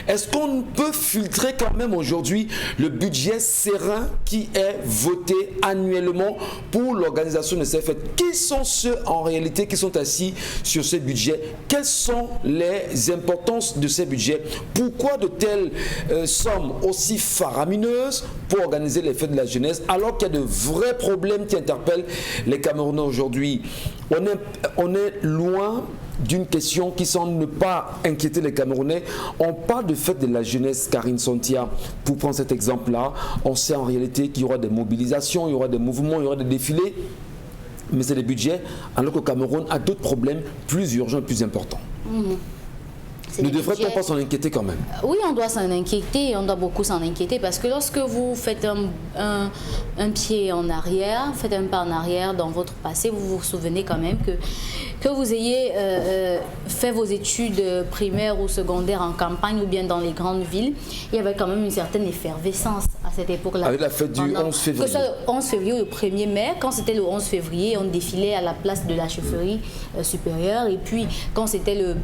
Est-ce qu'on peut filtrer quand même aujourd'hui le budget serein qui est voté annuellement pour l'organisation de ces fêtes? Qui sont ceux en réalité qui sont assis sur ces budgets? Quelles sont les importances de ces budgets? Pourquoi de telles sommes aussi faramineuses pour organiser les fêtes de la jeunesse alors qu'il y a de vrais problèmes qui interpellent les Camerounais aujourd'hui? On est loin d'une question qui semble ne pas inquiéter les Camerounais. On parle de fête de la jeunesse, Karine Santia. Pour prendre cet exemple-là, on sait en réalité qu'il y aura des mobilisations, il y aura des mouvements, il y aura des défilés, mais c'est le budget, alors que le Cameroun a d'autres problèmes plus urgents et plus importants. Ne devrait-on pas s'en inquiéter quand même? Oui, on doit s'en inquiéter, on doit beaucoup s'en inquiéter parce que lorsque vous faites un pied en arrière, faites un pas en arrière dans votre passé, vous vous souvenez quand même que vous ayez fait vos études primaires ou secondaires en campagne ou bien dans les grandes villes, il y avait quand même une certaine effervescence à cette époque-là. Avec la fête du 11 février. Que ce soit le 11 février ou le 1er mai, quand c'était le 11 février, on défilait à la place de la chefferie supérieure et puis quand c'était le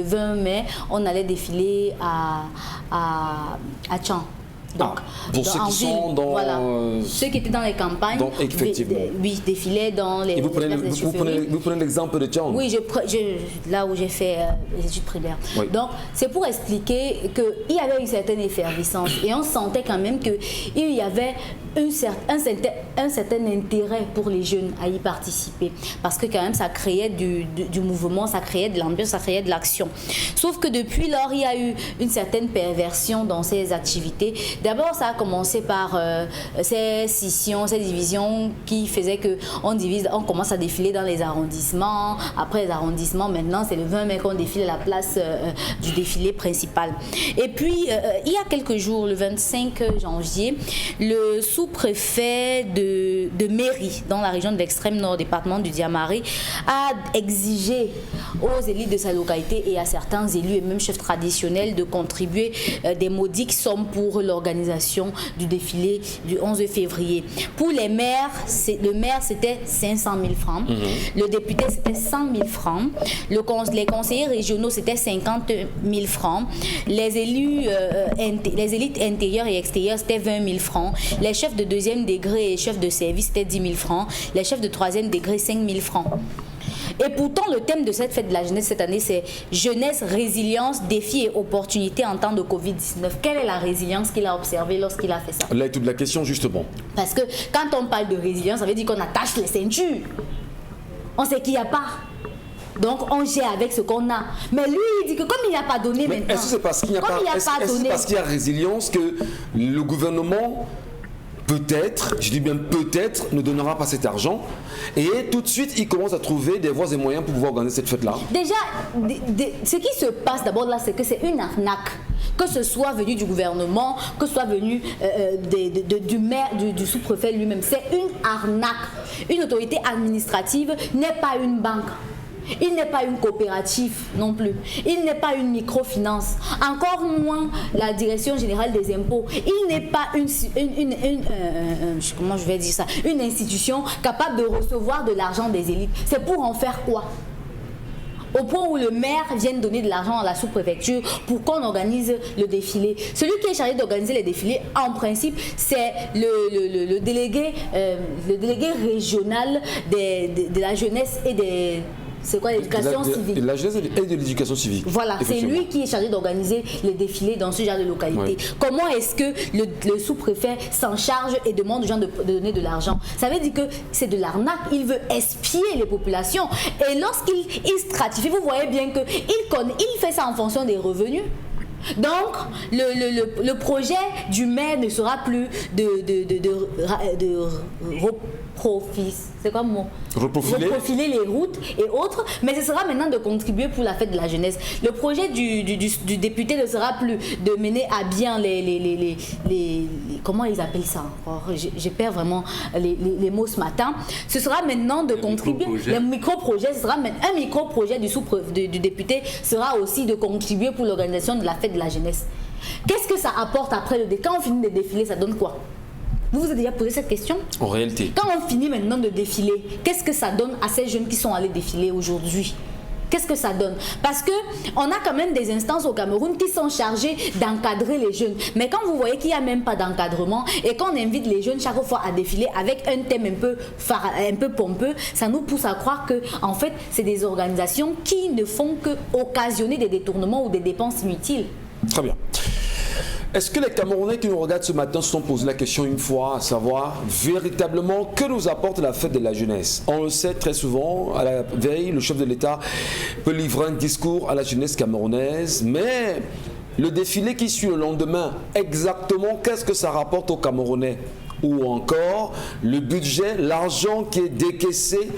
20 mai, on allait défiler à Tchan. Donc, pour ceux qui sont dans... Voilà. Ceux qui étaient dans les campagnes, effectivement. Oui, défilaient dans les... Et vous prenez l'exemple de Tchan? Oui, là où j'ai fait les études primaires. Oui. Donc, c'est pour expliquer qu'il y avait une certaine effervescence et on sentait quand même qu'il y avait un certain intérêt pour les jeunes à y participer. Parce que quand même, ça créait du mouvement, ça créait de l'ambiance, ça créait de l'action. Sauf que depuis lors, il y a eu une certaine perversion dans ces activités. D'abord, ça a commencé par ces scissions, ces divisions qui faisaient qu'on commence à défiler dans les arrondissements. Après les arrondissements, maintenant, c'est le 20 mai qu'on défile à la place du défilé principal. Et puis, il y a quelques jours, le 25 janvier, le sous-préfet de Mairie, dans la région de l'extrême nord, département du Diamaré, a exigé aux élites de sa localité et à certains élus et même chefs traditionnels de contribuer des modiques sommes pour l'organisation du défilé du 11 février. Pour les maires, le maire c'était 500 000 francs, le député c'était 100 000 francs, les conseillers régionaux c'était 50 000 francs, les élus, les élites intérieures et extérieures c'était 20 000 francs, les chefs de deuxième degré et chefs de service c'était 10 000 francs, les chefs de troisième degré 5 000 francs. Et pourtant, le thème de cette fête de la jeunesse cette année, c'est jeunesse, résilience, défis et opportunités en temps de Covid-19. Quelle est la résilience qu'il a observée lorsqu'il a fait ça? Là est toute la question, justement. Parce que quand on parle de résilience, ça veut dire qu'on attache les ceintures. On sait qu'il n'y a pas. Donc on gère avec ce qu'on a. Mais lui, il dit que comme il n'y a pas donné maintenant... Est-ce que c'est parce qu'il n'y a pas, est-ce parce qu'il y a résilience que le gouvernement... peut-être, je dis bien peut-être, ne donnera pas cet argent et tout de suite il commence à trouver des voies et moyens pour pouvoir organiser cette fête-là? Déjà, ce qui se passe d'abord là, c'est que c'est une arnaque. Que ce soit venu du gouvernement, que ce soit venu du maire, du sous-préfet lui-même, c'est une arnaque. Une autorité administrative n'est pas une banque. Il n'est pas une coopérative non plus. Il n'est pas une microfinance. Encore moins la direction générale des impôts. Il n'est pas comment je vais dire ça, une institution capable de recevoir de l'argent des élites. C'est pour en faire quoi? Au point où le maire vient donner de l'argent à la sous-préfecture pour qu'on organise le défilé. Celui qui est chargé d'organiser les défilés, en principe, c'est le délégué régional de la jeunesse et des... C'est quoi l'éducation civique? De la jeunesse et de l'éducation civique. Voilà, c'est lui qui est chargé d'organiser les défilés dans ce genre de localité. Ouais. Comment est-ce que le sous-préfet s'en charge et demande aux gens de donner de l'argent? Ça veut dire que c'est de l'arnaque, il veut espier les populations. Et lorsqu'il stratifie, vous voyez bien qu'il fait ça en fonction des revenus. Donc, le projet du maire ne sera plus reprofiler les routes et autres, mais ce sera maintenant de contribuer pour la fête de la jeunesse. Le projet du député ne sera plus de mener à bien les comment ils appellent ça encore? Je perds vraiment les mots ce matin. Ce sera maintenant de contribuer. Les micro-projets, ce sera un micro-projet du député sera aussi de contribuer pour l'organisation de la fête de la jeunesse. Qu'est-ce que ça apporte après le défilé? Quand on finit de défiler, ça donne quoi? Vous vous êtes déjà posé cette question? En réalité. Quand on finit maintenant de défiler, qu'est-ce que ça donne à ces jeunes qui sont allés défiler aujourd'hui? Qu'est-ce que ça donne? Parce qu'on a quand même des instances au Cameroun qui sont chargées d'encadrer les jeunes. Mais quand vous voyez qu'il n'y a même pas d'encadrement et qu'on invite les jeunes chaque fois à défiler avec un thème un peu pompeux, ça nous pousse à croire que en fait, c'est des organisations qui ne font que occasionner des détournements ou des dépenses inutiles. Très bien. Est-ce que les Camerounais qui nous regardent ce matin se sont posé la question une fois, à savoir véritablement que nous apporte la fête de la jeunesse? On le sait très souvent, à la veille, le chef de l'État peut livrer un discours à la jeunesse camerounaise, mais le défilé qui suit le lendemain, exactement qu'est-ce que ça rapporte aux Camerounais? Ou encore le budget, l'argent qui est décaissé,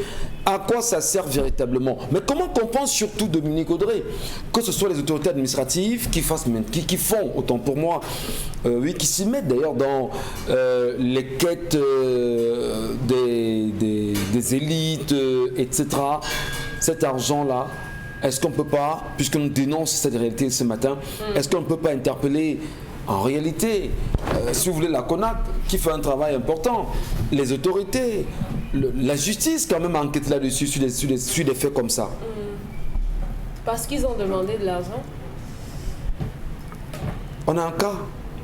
à quoi ça sert véritablement? Mais comment comprendre surtout, Dominique Audrey, que ce soit les autorités administratives qui font, autant pour moi, qui s'y mettent d'ailleurs dans les quêtes des élites, etc. Cet argent-là, est-ce qu'on ne peut pas, puisque nous dénonçons cette réalité ce matin, est-ce qu'on ne peut pas interpeller en réalité, si vous voulez, la CONAC, qui fait un travail important, les autorités, la justice quand même enquête là-dessus, sur des faits comme ça? Parce qu'ils ont demandé de l'argent. On a un cas,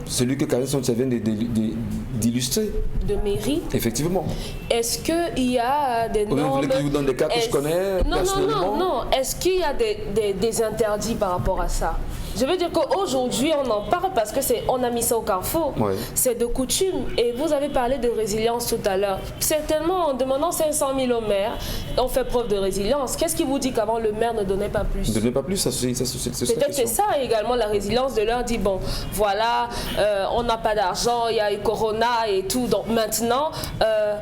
celui que Karen Sonsa vient d'illustrer. De mairie. Effectivement. Est-ce qu'il y a des normes... Vous voulez que je vous donne des cas que je connais personnellement? Non. Est-ce qu'il y a des interdits par rapport à ça? Je veux dire qu'aujourd'hui, on en parle parce qu'on a mis ça au carrefour. Ouais. C'est de coutume. Et vous avez parlé de résilience tout à l'heure. Certainement, en demandant 500 000 au maire, on fait preuve de résilience. Qu'est-ce qui vous dit qu'avant, le maire ne donnait pas plus? Ne donnait pas plus, ça c'est peut-être c'est ça également, la résilience de leur dire, bon, voilà, on n'a pas d'argent, il y a eu Corona et tout. Donc maintenant,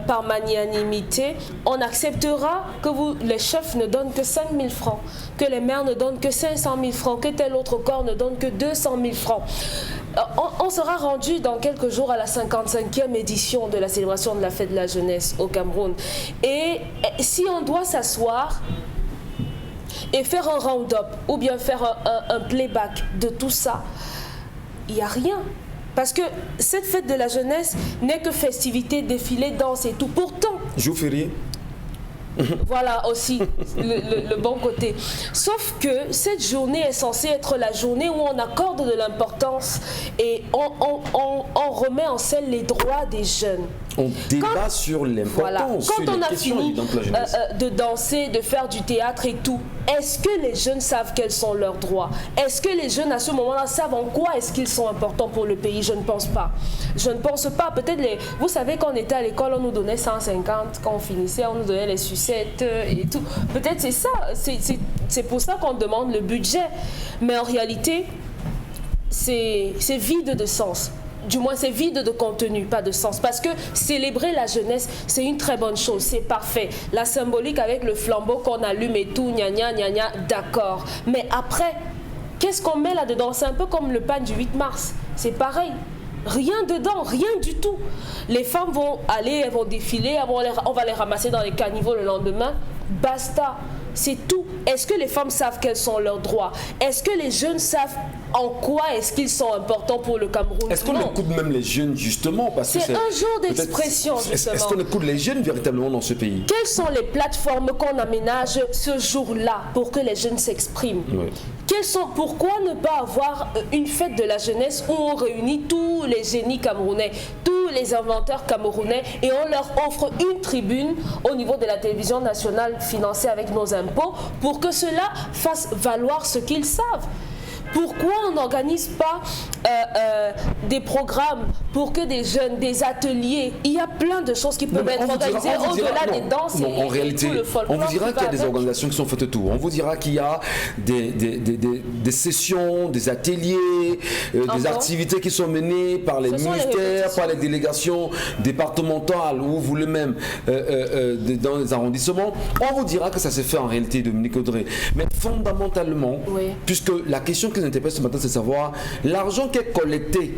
par magnanimité, on acceptera que les chefs ne donnent que 5 000 francs, que les maires ne donnent que 500 000 francs, que tel autre corps ne donne que 200 000 francs. On sera rendu dans quelques jours à la 55e édition de la célébration de la fête de la jeunesse au Cameroun. Et si on doit s'asseoir et faire un round-up ou bien faire un playback de tout ça, il n'y a rien. Parce que cette fête de la jeunesse n'est que festivité, défilé, danse et tout. Pourtant... Jour férié. Voilà aussi le bon côté. Sauf que cette journée est censée être la journée où on accorde de l'importance et on remet en scène les droits des jeunes. On débat sur l'importance. Quand on a fini de danser, de faire du théâtre et tout, est-ce que les jeunes savent quels sont leurs droits? Est-ce que les jeunes à ce moment-là savent en quoi est-ce qu'ils sont importants pour le pays? Je ne pense pas. Je ne pense pas. Peut-être vous savez, quand on était à l'école, on nous donnait 150. Quand on finissait, on nous donnait les sucettes et tout. Peut-être c'est ça. C'est pour ça qu'on demande le budget. Mais en réalité, c'est vide de sens. Du moins, c'est vide de contenu, pas de sens. Parce que célébrer la jeunesse, c'est une très bonne chose, c'est parfait. La symbolique avec le flambeau qu'on allume et tout, gna gna gna gna, d'accord. Mais après, qu'est-ce qu'on met là-dedans? C'est un peu comme le pain du 8 mars. C'est pareil. Rien dedans, rien du tout. Les femmes vont aller, elles vont défiler, on va les ramasser dans les caniveaux le lendemain. Basta. C'est tout. Est-ce que les femmes savent quels sont leurs droits? Est-ce que les jeunes savent en quoi est-ce qu'ils sont importants pour le Cameroun? Est-ce qu'on écoute même les jeunes justement? C'est un jour d'expression justement. Est-ce qu'on écoute les jeunes véritablement dans ce pays? Quelles sont les plateformes qu'on aménage ce jour-là pour que les jeunes s'expriment? Oui. Pourquoi ne pas avoir une fête de la jeunesse où on réunit tous les génies camerounais, tous les inventeurs camerounais et on leur offre une tribune au niveau de la télévision nationale financée avec nos impôts pour que cela fasse valoir ce qu'ils savent? Pourquoi on n'organise pas des programmes pour que des jeunes, des ateliers, il y a plein de choses qui peuvent être organisées au-delà des danses en réalité, tout le folklore. On vous dira qu'il y a des organisations qui sont faites tout. On vous dira qu'il y a des sessions, des ateliers, des activités qui sont menées par les ministères, par les délégations départementales ou vous même dans les arrondissements. On vous dira que ça se fait en réalité, Dominique Audrey. Mais fondamentalement, oui, puisque la question qui nous intéresse ce matin, c'est de savoir l'argent qui est collecté.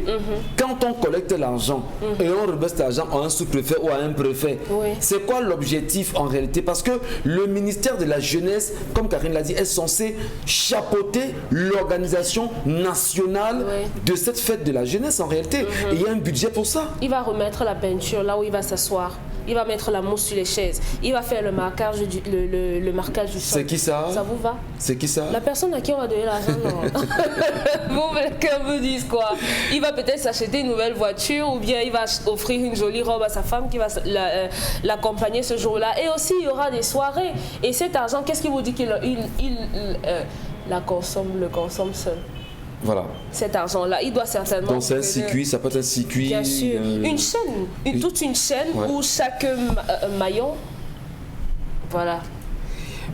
Quand on collecte l'argent et on reverse l'argent à un sous-préfet ou à un préfet, oui, c'est quoi l'objectif en réalité? Parce que le ministère de la jeunesse, comme Karine l'a dit, est censé chapeauter l'organisation nationale, oui, de cette fête de la jeunesse en réalité. Et il y a un budget pour ça. Il va remettre la peinture là où il va s'asseoir. Il va mettre la mousse sur les chaises. Il va faire le marquage le marquage du sol. C'est qui ça? Ça vous va? C'est qui ça? La personne à qui on va donner l'argent, non. Vous voulez qu'on vous dise quoi? Il va peut-être s'acheter une nouvelle voiture ou bien il va offrir une jolie robe à sa femme qui va l'accompagner ce jour-là. Et aussi, il y aura des soirées. Et cet argent, qu'est-ce qui vous dit qu'il le consomme seul? Voilà. Cet argent-là, il doit certainement... Donc c'est un circuit, ça peut être un circuit... Bien sûr, une chaîne, toute une chaîne où chaque maillon... Voilà.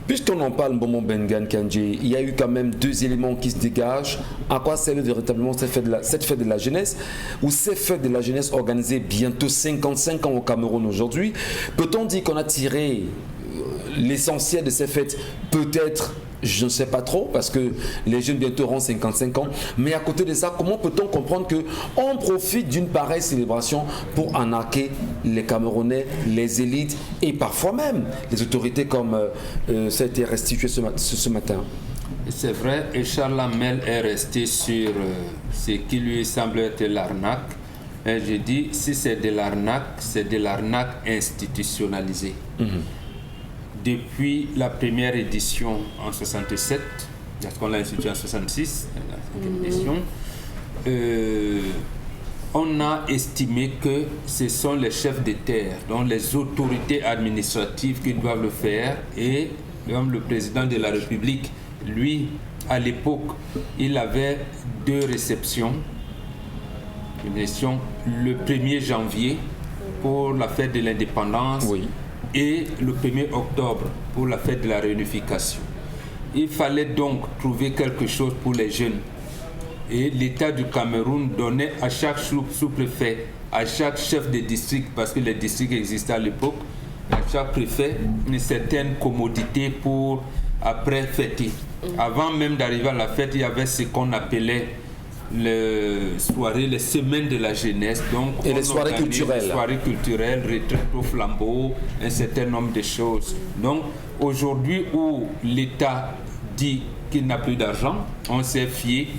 Puisqu'on en parle, Bomo Bengan Kandji, il y a eu quand même 2 éléments qui se dégagent. À quoi sert véritablement cette fête de la jeunesse, ou cette fête de la jeunesse organisée bientôt 55 ans au Cameroun aujourd'hui? Peut-on dire qu'on a tiré l'essentiel de ces fêtes? Peut-être, je ne sais pas trop, parce que les jeunes bientôt auront 55 ans. Mais à côté de ça, comment peut-on comprendre qu'on profite d'une pareille célébration pour arnaquer les Camerounais, les élites et parfois même les autorités, comme ça a été restitué ce matin? C'est vrai, et Charles Hamel est resté sur ce qui lui semble être l'arnaque. Et je dis, si c'est de l'arnaque institutionnalisée. Depuis la première édition en 67, parce qu'on l'a institué en 66, la 5e édition, on a estimé que ce sont les chefs de terre, donc les autorités administratives qui doivent le faire, et même le président de la République, lui, à l'époque, il avait 2 réceptions. Une réception le 1er janvier pour la fête de l'indépendance, et le 1er octobre pour la fête de la réunification. Il fallait donc trouver quelque chose pour les jeunes. Et l'État du Cameroun donnait à chaque sous-préfet, à chaque chef de district, parce que les districts existaient à l'époque, à chaque préfet, une certaine commodité pour après fêter. Avant même d'arriver à la fête, il y avait ce qu'on appelait les soirées, les semaines de la jeunesse, donc et les soirées culturelles. Les soirées culturelles, retraite au flambeau, un certain nombre de choses. Donc aujourd'hui où l'État dit qu'il n'a plus d'argent, on s'est fié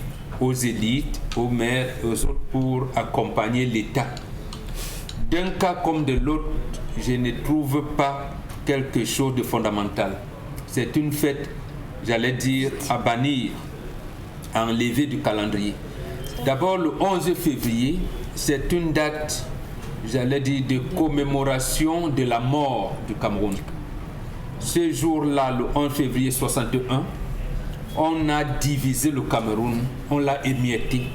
aux élites, aux maires, aux autres pour accompagner l'État. D'un cas comme de l'autre, je ne trouve pas quelque chose de fondamental. C'est une fête, j'allais dire, à bannir, à enlever du calendrier. D'abord, le 11 février, c'est une date, j'allais dire, de commémoration de la mort du Cameroun. Ce jour-là, le 11 février 61, on a divisé le Cameroun, on l'a émietté.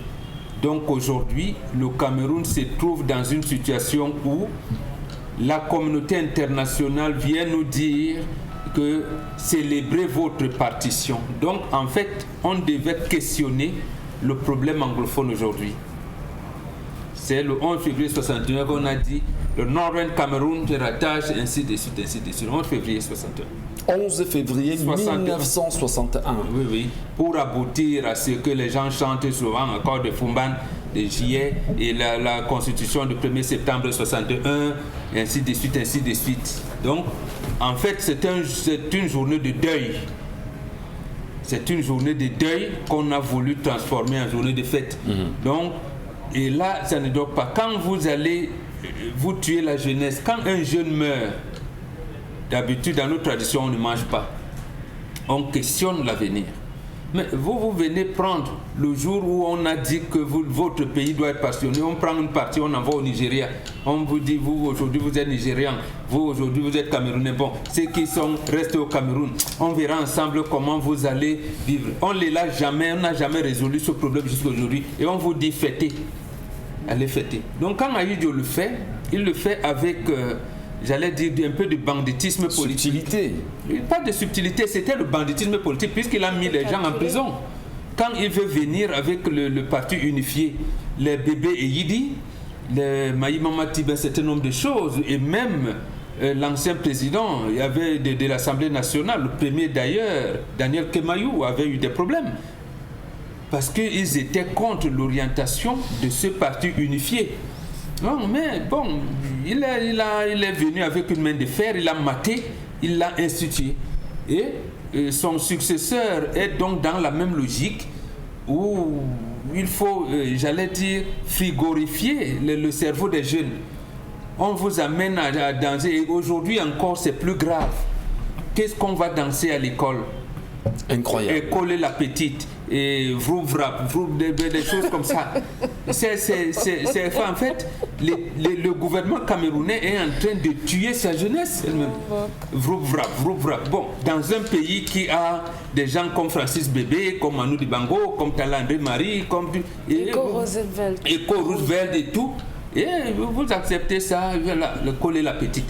Donc aujourd'hui, le Cameroun se trouve dans une situation où la communauté internationale vient nous dire que célébrez votre partition. Donc en fait, on devait questionner le problème anglophone aujourd'hui. C'est le 11 février 61 qu'on a dit le Northern Cameroun se rattache, ainsi de suite, ainsi de suite. 11 février 61. 11 février 1961. Oui, oui. Pour aboutir à ce que les gens chantent souvent, encore de Fumban, de Juillet, et la constitution du 1er septembre 61, ainsi de suite, ainsi de suite. Donc, en fait, c'est une journée de deuil. C'est une journée de deuil qu'on a voulu transformer en journée de fête. Donc, et là, ça ne doit pas. Quand vous allez, vous tuez la jeunesse, quand un jeune meurt, d'habitude, dans nos traditions, on ne mange pas. On questionne l'avenir. Mais vous venez prendre le jour où on a dit que votre pays doit être passionné. On prend une partie, on envoie au Nigeria. On vous dit, vous aujourd'hui vous êtes Nigérian, vous aujourd'hui vous êtes Camerounais. Bon, ceux qui sont restés au Cameroun, on verra ensemble comment vous allez vivre. On ne l'a jamais, on n'a jamais résolu ce problème jusqu'à aujourd'hui. Et on vous dit fêtez. Allez fêter. Donc quand Aïdio le fait, il le fait avec, j'allais dire, un peu de banditisme politique. Subtilité. Pas de subtilité, c'était le banditisme politique puisqu'il a mis les gens en prison. Quand il veut venir avec le parti unifié, les bébés et Yidi, les Maïmama Tibé, un certain nombre de choses, et même l'ancien président, il y avait de l'Assemblée nationale, le premier d'ailleurs, Daniel Kemayou, avait eu des problèmes. Parce qu'ils étaient contre l'orientation de ce parti unifié. Non, mais bon, il est venu avec une main de fer, il a maté, il l'a institué. Et son successeur est donc dans la même logique où il faut, j'allais dire, frigorifier le cerveau des jeunes. On vous amène à danser et aujourd'hui encore c'est plus grave. Qu'est-ce qu'on va danser à l'école? Incroyable. Et coller la petite, et vrou-vrap, des choses comme ça. En fait, le gouvernement camerounais est en train de tuer sa jeunesse elle-même. Vrou-vrap, vrou-vrap. Bon, dans un pays qui a des gens comme Francis Bébé, comme Manu Dibango, comme Talandré Marie, comme Eco Roosevelt et tout, et vous acceptez ça, voilà, le coller la petite.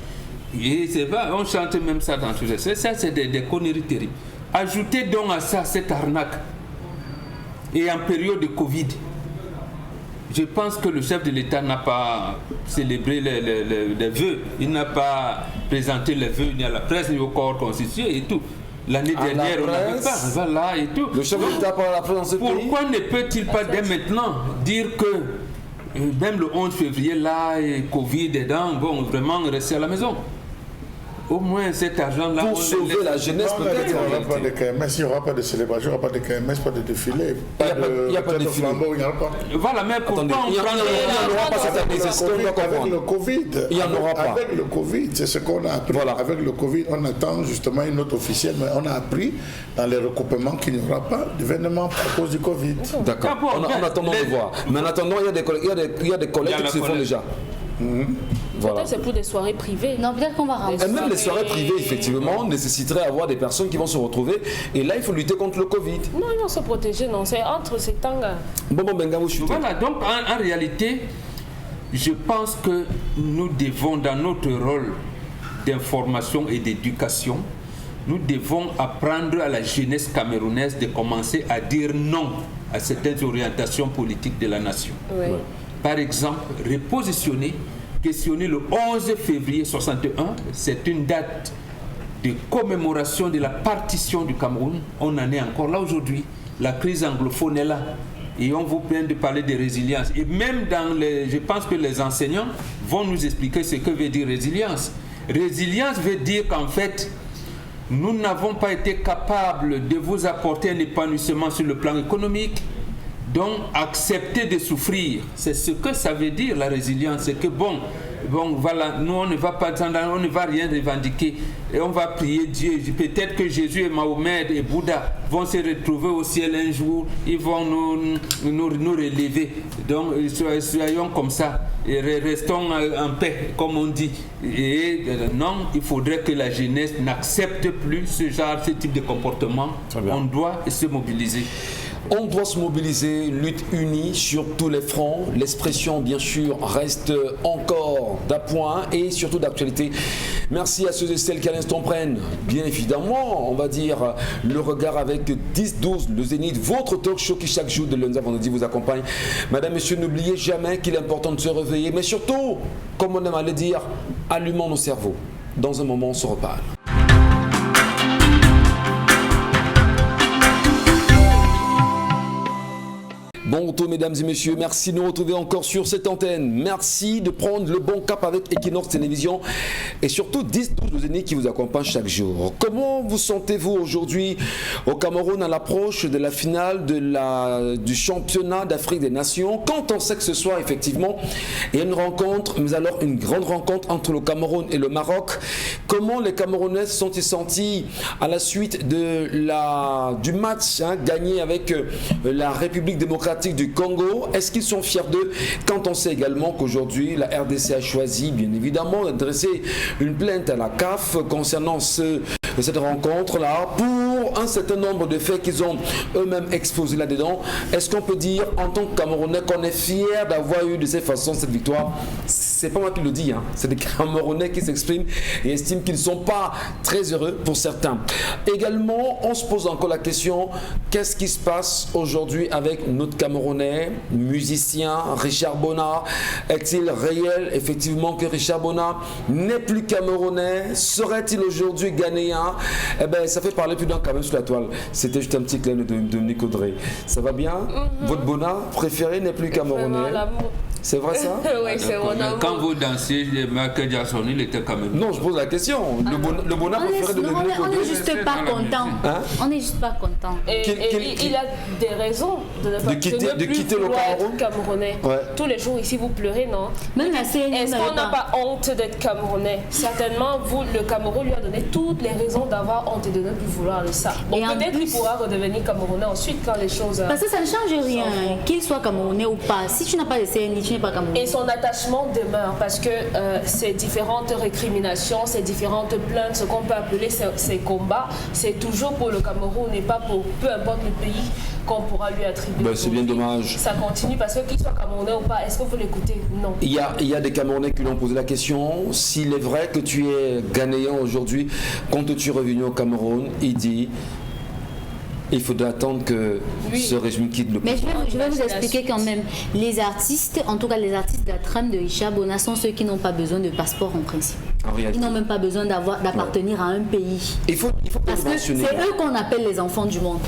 Et c'est vrai, on chante même ça dans tout ça. Ça, c'est des conneries terribles. Ajoutez donc à ça cette arnaque. Et en période de Covid, je pense que le chef de l'État n'a pas célébré les vœux. Il n'a pas présenté les vœux ni à la presse, ni au corps constitué et tout. L'année dernière, on n'avait pas. Voilà et tout. Le chef de l'État parle à la presse dans ce pays. Pourquoi ne peut-il pas dès maintenant dire que même le 11 février, là, et Covid dedans, bon, vraiment rester à la maison? Au moins cet argent-là... Pour sauver la jeunesse, peut-être. Il n'y aura pas de KMS, il n'y aura pas de célébration, il n'y aura pas de KMS, pas de défilé. Il n'y a pas de défilé. Il n'y aura pas. Voilà, mais pourquoi on il n'y aura pas cette année, c'est ce qu'on doit comprendre. Avec le Covid, il n'y en aura pas. Avec le Covid, c'est ce qu'on a appris. Voilà. Avec le Covid, on attend justement une note officielle, mais on a appris dans les recoupements qu'il n'y aura pas d'événement à cause du Covid. D'accord, on attend de voir. Mais en attendant, il y a des collectes qui se font déjà. Voilà. Peut-être c'est pour des soirées privées. Non, peut-être qu'on va rentrer. Et même les soirées privées, effectivement, nécessiteraient d'avoir des personnes qui vont se retrouver. Et là, il faut lutter contre le Covid. Non, ils vont se protéger, non. C'est entre ces temps-là. Voilà, donc en réalité, je pense que nous devons, dans notre rôle d'information et d'éducation, nous devons apprendre à la jeunesse camerounaise de commencer à dire non à certaines orientations politiques de la nation. Oui. Par exemple, questionner le 11 février 61, c'est une date de commémoration de la partition du Cameroun. On en est encore là aujourd'hui. La crise anglophone est là. Et on vous plaint de parler de résilience. Et même je pense que les enseignants vont nous expliquer ce que veut dire résilience. Résilience veut dire qu'en fait, nous n'avons pas été capables de vous apporter un épanouissement sur le plan économique. Donc, accepter de souffrir, c'est ce que ça veut dire la résilience. C'est que bon, voilà, nous on ne va pas, on ne va rien revendiquer et on va prier Dieu. Peut-être que Jésus et Mahomet et Bouddha vont se retrouver au ciel un jour, ils vont nous relever. Donc, soyons comme ça et restons en paix, comme on dit. Et non, il faudrait que la jeunesse n'accepte plus ce type de comportement. On doit se mobiliser. On doit se mobiliser, lutte unie sur tous les fronts. L'expression, bien sûr, reste encore d'appoint et surtout d'actualité. Merci à ceux et celles qui, à l'instant, prennent, bien évidemment, on va dire, le regard avec 10-12, le Zénith, votre talk show qui, chaque jour de lundi à vendredi, vous accompagne. Madame, Monsieur, n'oubliez jamais qu'il est important de se réveiller, mais surtout, comme on aime à le dire, allumons nos cerveaux. Dans un moment, on se reparle. Bon retour mesdames et messieurs, merci de nous retrouver encore sur cette antenne. Merci de prendre le bon cap avec Equinox Télévision et surtout 10-12 Zénith qui vous accompagnent chaque jour. Comment vous sentez-vous aujourd'hui au Cameroun à l'approche de la finale du championnat d'Afrique des Nations? Quand on sait que ce soir effectivement il y a une rencontre, mais alors une grande rencontre entre le Cameroun et le Maroc. Comment les Camerounais se sont-ils sentis à la suite du match gagné avec la République démocratique du Congo? Est-ce qu'ils sont fiers d'eux quand on sait également qu'aujourd'hui la RDC a choisi bien évidemment d'adresser une plainte à la CAF concernant cette rencontre-là pour un certain nombre de faits qu'ils ont eux-mêmes exposés là-dedans? Est-ce qu'on peut dire en tant que Camerounais qu'on est fier d'avoir eu de cette façon cette victoire? C'est pas moi qui le dis, c'est des Camerounais qui s'expriment et estiment qu'ils ne sont pas très heureux pour certains. Également, on se pose encore la question, qu'est-ce qui se passe aujourd'hui avec notre Camerounais, musicien Richard Bona? Est-il réel effectivement que Richard Bona n'est plus Camerounais? Serait-il aujourd'hui ghanéen? Eh bien, ça fait parler plus d'un quand même sur la toile. C'était juste un petit clin de Dominique Audrey. Ça va bien? Votre Bona préféré n'est plus Camerounais? C'est vrai ça? Oui, c'est mon amour. Quand vous dansiez, Michael Jackson, il était quand même... Non, je pose la question. Le bonheur préféré de devenir on n'est juste pas content. On n'est juste pas content. Et il a des raisons de ne pas quitter le Cameroun. Camerounais. Ouais. Tous les jours ici, vous pleurez, non? Même la CNI Est-ce qu'on n'a pas honte d'être Camerounais? Certainement, le Cameroun lui a donné toutes les raisons d'avoir honte et de ne plus vouloir de ça. Bon, peut-être qu'il pourra redevenir Camerounais ensuite quand les choses... Parce que ça ne change rien, qu'il soit Camerounais ou pas. Si tu n'as pas de CNI, tu n'es pas Camerounais. Et son attachement demeure parce que ces différentes récriminations, ces différentes plaintes, ce qu'on peut appeler ces combats, c'est toujours pour le Cameroun et pas pour peu importe le pays qu'on pourra lui attribuer. C'est bien dommage. Ça continue parce que qu'il soit Camerounais ou pas, est-ce que vous l'écoutez? Non. Il y a des Camerounais qui lui ont posé la question, s'il est vrai que tu es Ghanéen aujourd'hui, quand tu es revenu au Cameroun, il dit... Il faudra attendre que ce régime quitte le pouvoir. Mais je vais vous expliquer quand même. Les artistes, en tout cas les artistes de la trame de Richard Bona, sont ceux qui n'ont pas besoin de passeport en principe. Ils n'ont même pas besoin d'appartenir à un pays. Il faut parce que c'est eux qu'on appelle les enfants du monde.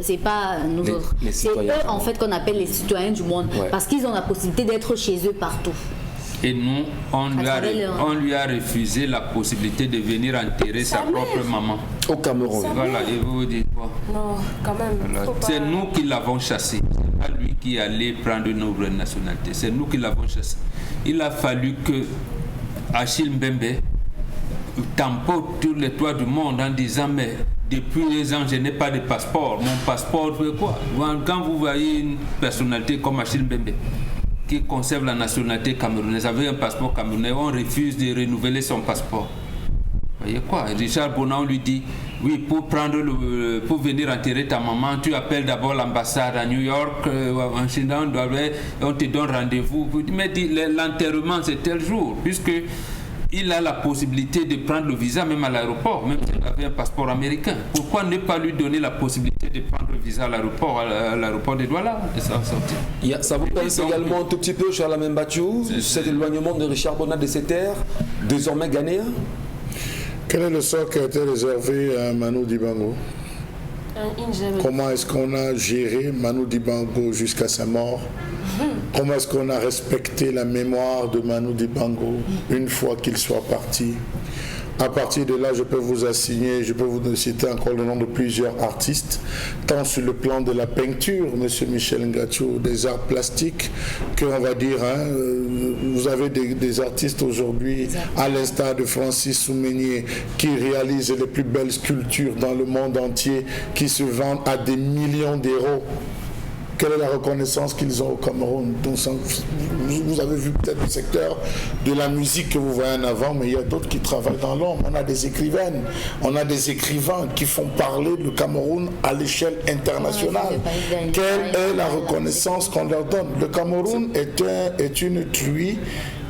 C'est pas nous autres. C'est eux en fait qu'on appelle les citoyens du monde. Ouais. Parce qu'ils ont la possibilité d'être chez eux partout. Et nous, on lui a refusé la possibilité de venir enterrer sa propre maman. Au Cameroun. Voilà, et vous dites quoi? Non, quand même. Voilà. C'est nous qui l'avons chassé. C'est pas lui qui allait prendre nos vraies nationalités. C'est nous qui l'avons chassé. Il a fallu que Achille Mbembe tampote tous les toits du monde en disant mais depuis les ans je n'ai pas de passeport. Mon passeport fait quoi? Quand vous voyez une personnalité comme Achille Mbembe qui conserve la nationalité camerounaise, avec un passeport camerounais, on refuse de renouveler son passeport. Vous voyez quoi? Richard Bona, on lui dit, oui, pour venir enterrer ta maman, tu appelles d'abord l'ambassade à New York, à Washington, on te donne rendez-vous. Mais l'enterrement, c'est tel jour, puisque il a la possibilité de prendre le visa même à l'aéroport, même s'il avait un passeport américain. Pourquoi ne pas lui donner la possibilité de prendre le visa à l'aéroport de Douala et ça va sortir? Ça vous pense également un tout petit peu, Charles Mbachou, cet éloignement de Richard Bona de ses terres, désormais ghanéen? Quel est le sort qui a été réservé à Manu Dibango? Comment est-ce qu'on a géré Manu Dibango jusqu'à sa mort? Comment est-ce qu'on a respecté la mémoire de Manu Dibango une fois qu'il soit parti? À partir de là, je peux vous assigner, je peux vous citer encore le nom de plusieurs artistes, tant sur le plan de la peinture, M. Michel Ngachou, des arts plastiques, qu'on va dire, vous avez des artistes aujourd'hui, à l'instar de Francis Soumenier, qui réalisent les plus belles sculptures dans le monde entier, qui se vendent à des millions d'euros. Quelle est la reconnaissance qu'ils ont au Cameroun? Donc, vous avez vu peut-être le secteur de la musique que vous voyez en avant, mais il y a d'autres qui travaillent dans l'ombre. On a des écrivaines, on a des écrivains qui font parler le Cameroun à l'échelle internationale. Quelle est la reconnaissance qu'on leur donne? Le Cameroun est une truie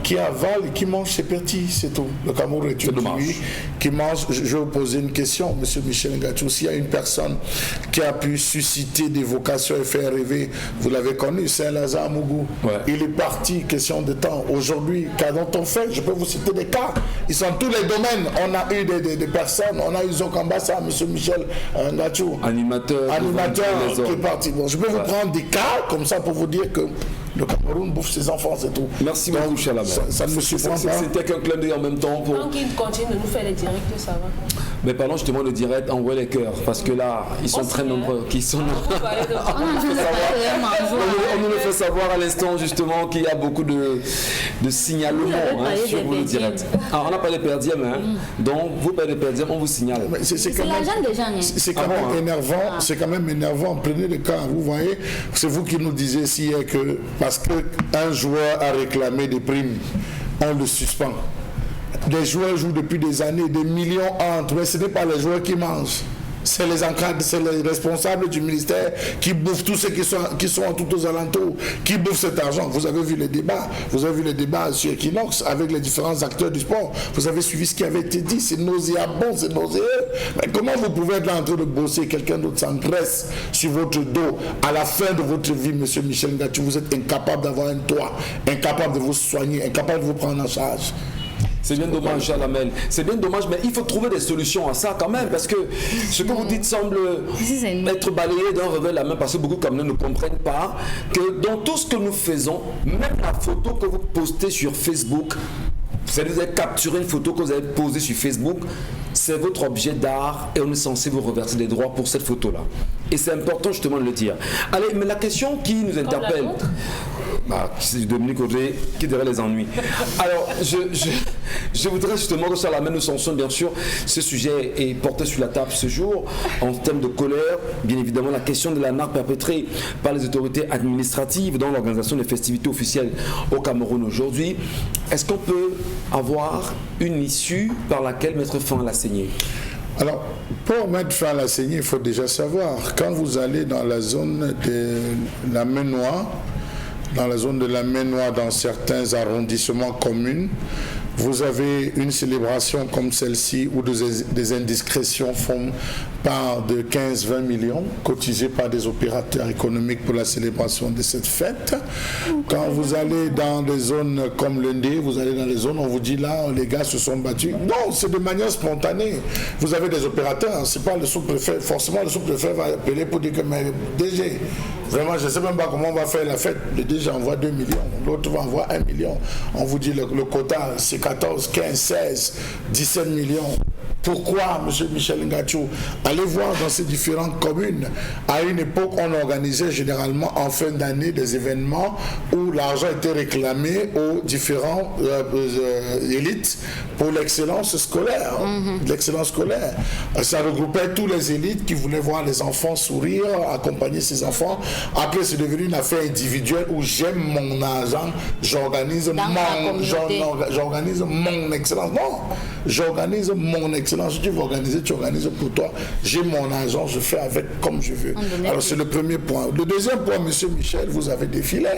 qui avale et qui mange ses petits, c'est tout. Le Cameroun est une truie qui mange. Je vais vous poser une question, M. Michel Ngachou. S'il y a une personne qui a pu susciter des vocations et faire rêver, vous l'avez connu, Saint-Lazare Mougou. Ouais. Il est parti, question de temps. Aujourd'hui, qu'a-t-on fait? Je peux vous citer des cas. Ils sont tous les domaines. On a eu des personnes, on a eu Zokambassa, M. Michel Ngachou. Animateur qui est parti. Bon, je peux vous prendre des cas comme ça pour vous dire que le Cameroun bouffe ses enfants, c'est tout. Merci beaucoup, Chalamel. Ça ne me surprend pas. C'était qu'un clin d'œil en même temps. Tant qu'ils continuent de nous faire les directs, ça va. Mais parlons justement de direct en les cœurs, parce que là, ils sont très nombreux. On nous le fait savoir à l'instant justement qu'il y a beaucoup de signalements sur le direct. Alors on n'a pas de perdièmes, donc vous payez des perdièmes, on vous signale. C'est l'argent des gens. C'est quand même énervant. C'est quand même énervant. Prenez le cas, vous voyez, c'est vous qui nous disiez si que parce qu'un joueur a réclamé des primes, on le suspend. Des joueurs jouent depuis des années, des millions entrent, mais ce n'est pas les joueurs qui mangent. C'est les encadres, c'est les responsables du ministère qui bouffent tous ceux qui sont tout aux alentours, qui bouffent cet argent. Vous avez vu les débats sur Equinox avec les différents acteurs du sport. Vous avez suivi ce qui avait été dit, c'est nauséabond, c'est nauséeux. Mais comment vous pouvez être là en train de bosser, quelqu'un d'autre s'engraisse sur votre dos à la fin de votre vie, M. Michel Ngachou, vous êtes incapable d'avoir un toit, incapable de vous soigner, incapable de vous prendre en charge. C'est bien dommage, Chalamel. C'est bien dommage, mais il faut trouver des solutions à ça quand même, parce que ce que vous dites semble être balayé d'un revers de la main, parce que beaucoup comme nous ne comprennent pas que dans tout ce que nous faisons, même la photo que vous postez sur Facebook, vous allez capturer une photo que vous avez posée sur Facebook, c'est votre objet d'art et on est censé vous reverser des droits pour cette photo-là. Et c'est important justement de le dire. Allez, mais la question qui nous interpelle, c'est Dominique Audrey qui dirait les ennuis. Alors, je voudrais justement que ça l'amène nous sanctionne, bien sûr. Ce sujet est porté sur la table ce jour en termes de colère. Bien évidemment, la question de la narque perpétrée par les autorités administratives dans l'organisation des festivités officielles au Cameroun aujourd'hui. Est-ce qu'on peut avoir une issue par laquelle mettre fin à la saignée? Alors, pour mettre fin à la saignée, il faut déjà savoir, quand vous allez dans la zone de la Ménois, dans certains arrondissements communs, vous avez une célébration comme celle-ci où des indiscrétions font part de 15-20 millions cotisés par des opérateurs économiques pour la célébration de cette fête. Quand vous allez dans des zones comme l'Indé, vous allez dans les zones où on vous dit là, les gars se sont battus. Non, c'est de manière spontanée. Vous avez des opérateurs, c'est pas le sous-préfet. Forcément, le sous-préfet va appeler pour dire que mais DG, vraiment, je ne sais même pas comment on va faire la fête. Le DG envoie 2 millions, l'autre va envoyer 1 million. On vous dit le quota, c'est 14, 15, 16, 17 millions. Pourquoi, M. Michel Ngachou? Allez voir dans ces différentes communes. À une époque, on organisait généralement en fin d'année des événements où l'argent était réclamé aux différents élites pour l'excellence scolaire. L'excellence scolaire. Ça regroupait tous les élites qui voulaient voir les enfants sourire, accompagner ces enfants. Après, c'est devenu une affaire individuelle où j'aime mon argent, j'organise mon excellence. Non, j'organise mon excellence. Si tu veux organiser, tu organises pour toi. J'ai mon argent, je fais avec comme je veux. Alors c'est le premier point. Le deuxième point, M. Michel, vous avez défilé.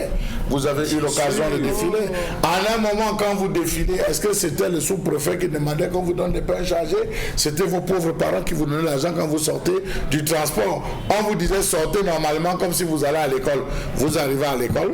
Vous avez eu l'occasion de défiler. À un moment, quand vous défilez, est-ce que c'était le sous-préfet qui demandait qu'on vous donne des pains chargés? C'était vos pauvres parents qui vous donnaient l'argent quand vous sortez du transport. On vous disait sortez normalement comme si vous allez à l'école. Vous arrivez à l'école.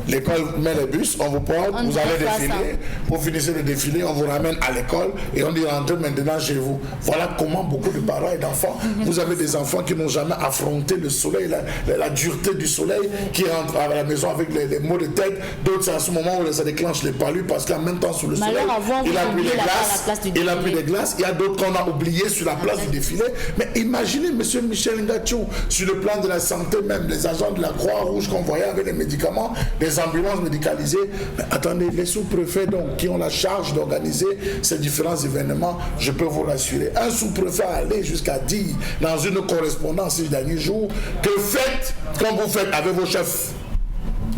L'école met les bus, on vous porte, vous allez défiler, vous finissez de défiler, on vous ramène à l'école et on dit rentrez maintenant chez vous. Voilà comment beaucoup de parents et d'enfants, vous avez des enfants qui n'ont jamais affronté le soleil, la dureté du soleil, qui rentrent à la maison avec les maux de tête. D'autres, c'est à ce moment où ça déclenche les palus parce qu'en même temps sous le soleil, il a pris des glaces, il y a d'autres qu'on a oubliés sur la place du défilé. Mais imaginez, M. Michel Ngachou, sur le plan de la santé même, les agents de la Croix-Rouge qu'on voyait avec les médicaments, les ambulances médicalisées. Mais attendez, les sous-préfets donc, qui ont la charge d'organiser ces différents événements, je peux vous rassurer. Un sous-préfet allait jusqu'à dire dans une correspondance ces derniers jours que faites comme vous faites avec vos chefs.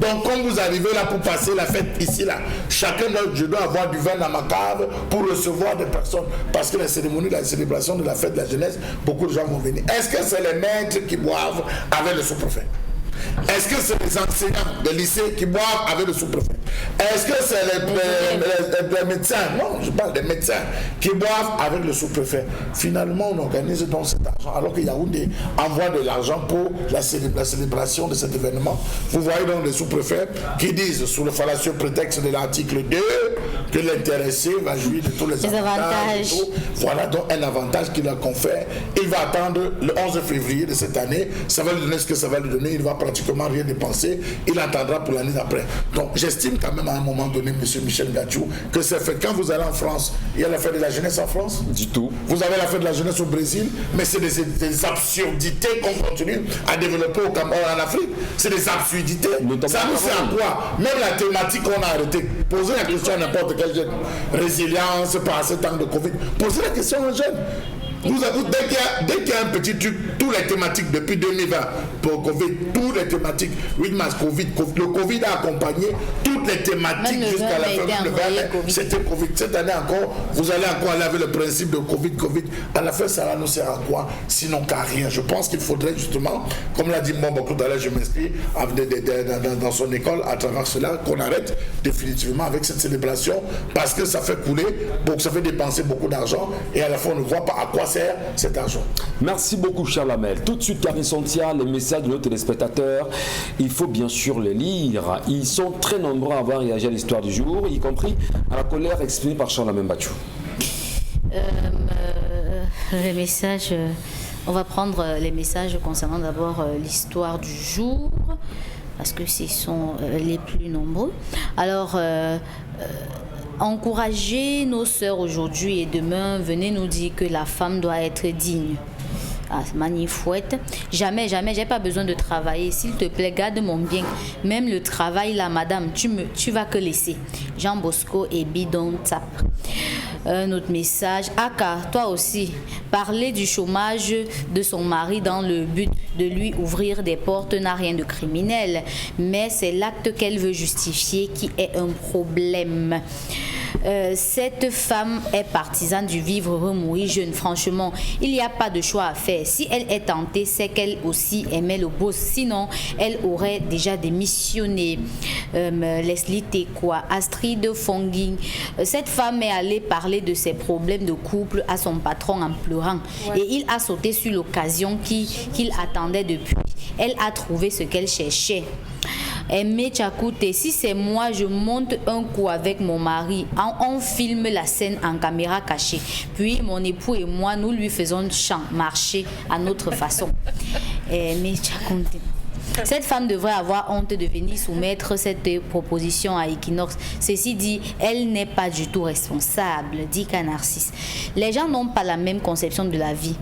Donc quand vous arrivez là pour passer la fête ici là, chacun je dois avoir du vin dans ma cave pour recevoir des personnes. Parce que la cérémonie, la célébration de la fête de la jeunesse, beaucoup de gens vont venir. Est-ce que c'est les maîtres qui boivent avec le sous-préfet? Est-ce que c'est les enseignants des lycées qui boivent avec le sous-préfet? Est-ce que c'est les médecins? Non, je parle des médecins qui boivent avec le sous-préfet. Finalement, on organise donc cet argent, alors que Yaoundé envoie de l'argent pour la célébration de cet événement. Vous voyez donc les sous-préfets qui disent, sous le fallacieux prétexte de l'article 2, que l'intéressé va jouir de tous les avantages. Voilà donc un avantage qu'il leur confère. Il va attendre le 11 février de cette année. Ça va lui donner ce que ça va lui donner. Il va pratiquement rien dépenser. Il attendra pour l'année d'après. Donc j'estime quand même à un moment donné, M. Michel Ngachou, que c'est fait. Quand vous allez en France, il y a la fête de la jeunesse en France. Du tout. Vous avez la fête de la jeunesse au Brésil, mais c'est des absurdités qu'on continue à développer au Cameroun, en Afrique. C'est des absurdités. Ça nous sert à quoi? Même la thématique qu'on a arrêtée. Posez la question à n'importe quel jeune. Résilience par ce temps de Covid. Posez la question aux jeunes. Dès qu'il y a un petit truc, toutes les thématiques depuis 2020 pour Covid, toutes les thématiques, 8 mars, Covid, le Covid a accompagné toutes les thématiques jusqu'à la fin de 2020. C'était Covid. Cette année encore, vous allez encore aller avec le principe de Covid. À la fin, ça nous sert à quoi? Sinon qu'à rien. Je pense qu'il faudrait justement, comme l'a dit Mombo tout à l'heure, je m'inscris dans son école, à travers cela, qu'on arrête définitivement avec cette célébration parce que ça fait couler, ça fait dépenser beaucoup d'argent et à la fin, on ne voit pas à quoi sert cet argent. Merci beaucoup, cher Lamel. Tout de suite, Karine Santia, les messages de nos téléspectateurs, il faut bien sûr les lire. Ils sont très nombreux à avoir réagi à l'histoire du jour, y compris à la colère exprimée par Charles Lamel Bachou. Les messages, on va prendre les messages concernant d'abord l'histoire du jour, parce que ce sont les plus nombreux. Alors, encouragez nos sœurs aujourd'hui et demain, venez nous dire que la femme doit être digne. Ah, magnifique. Jamais, j'ai pas besoin de travailler. S'il te plaît, garde mon bien. Même le travail, là, madame, tu vas que laisser. Jean Bosco et Bidon Tap. Un autre message. Aka, toi aussi, parler du chômage de son mari dans le but de lui ouvrir des portes n'a rien de criminel, mais c'est l'acte qu'elle veut justifier qui est un problème. Cette femme est partisane du vivre remourir jeune. Franchement, il n'y a pas de choix à faire. Si elle est tentée, c'est qu'elle aussi aimait le boss. Sinon, elle aurait déjà démissionné. Leslie Tekwa, Astrid Fonguing. Cette femme est allée parler de ses problèmes de couple à son patron en pleurant. Ouais. Et il a sauté sur l'occasion qu'il attendait depuis. Elle a trouvé ce qu'elle cherchait. Aimé Tchakoute, si c'est moi, je monte un coup avec mon mari. On filme la scène en caméra cachée. Puis mon époux et moi, nous lui faisons marcher à notre façon. Aimé Tchakoute. Cette femme devrait avoir honte de venir soumettre cette proposition à Equinox. Ceci dit, elle n'est pas du tout responsable, dit Canarcis. Les gens n'ont pas la même conception de la vie.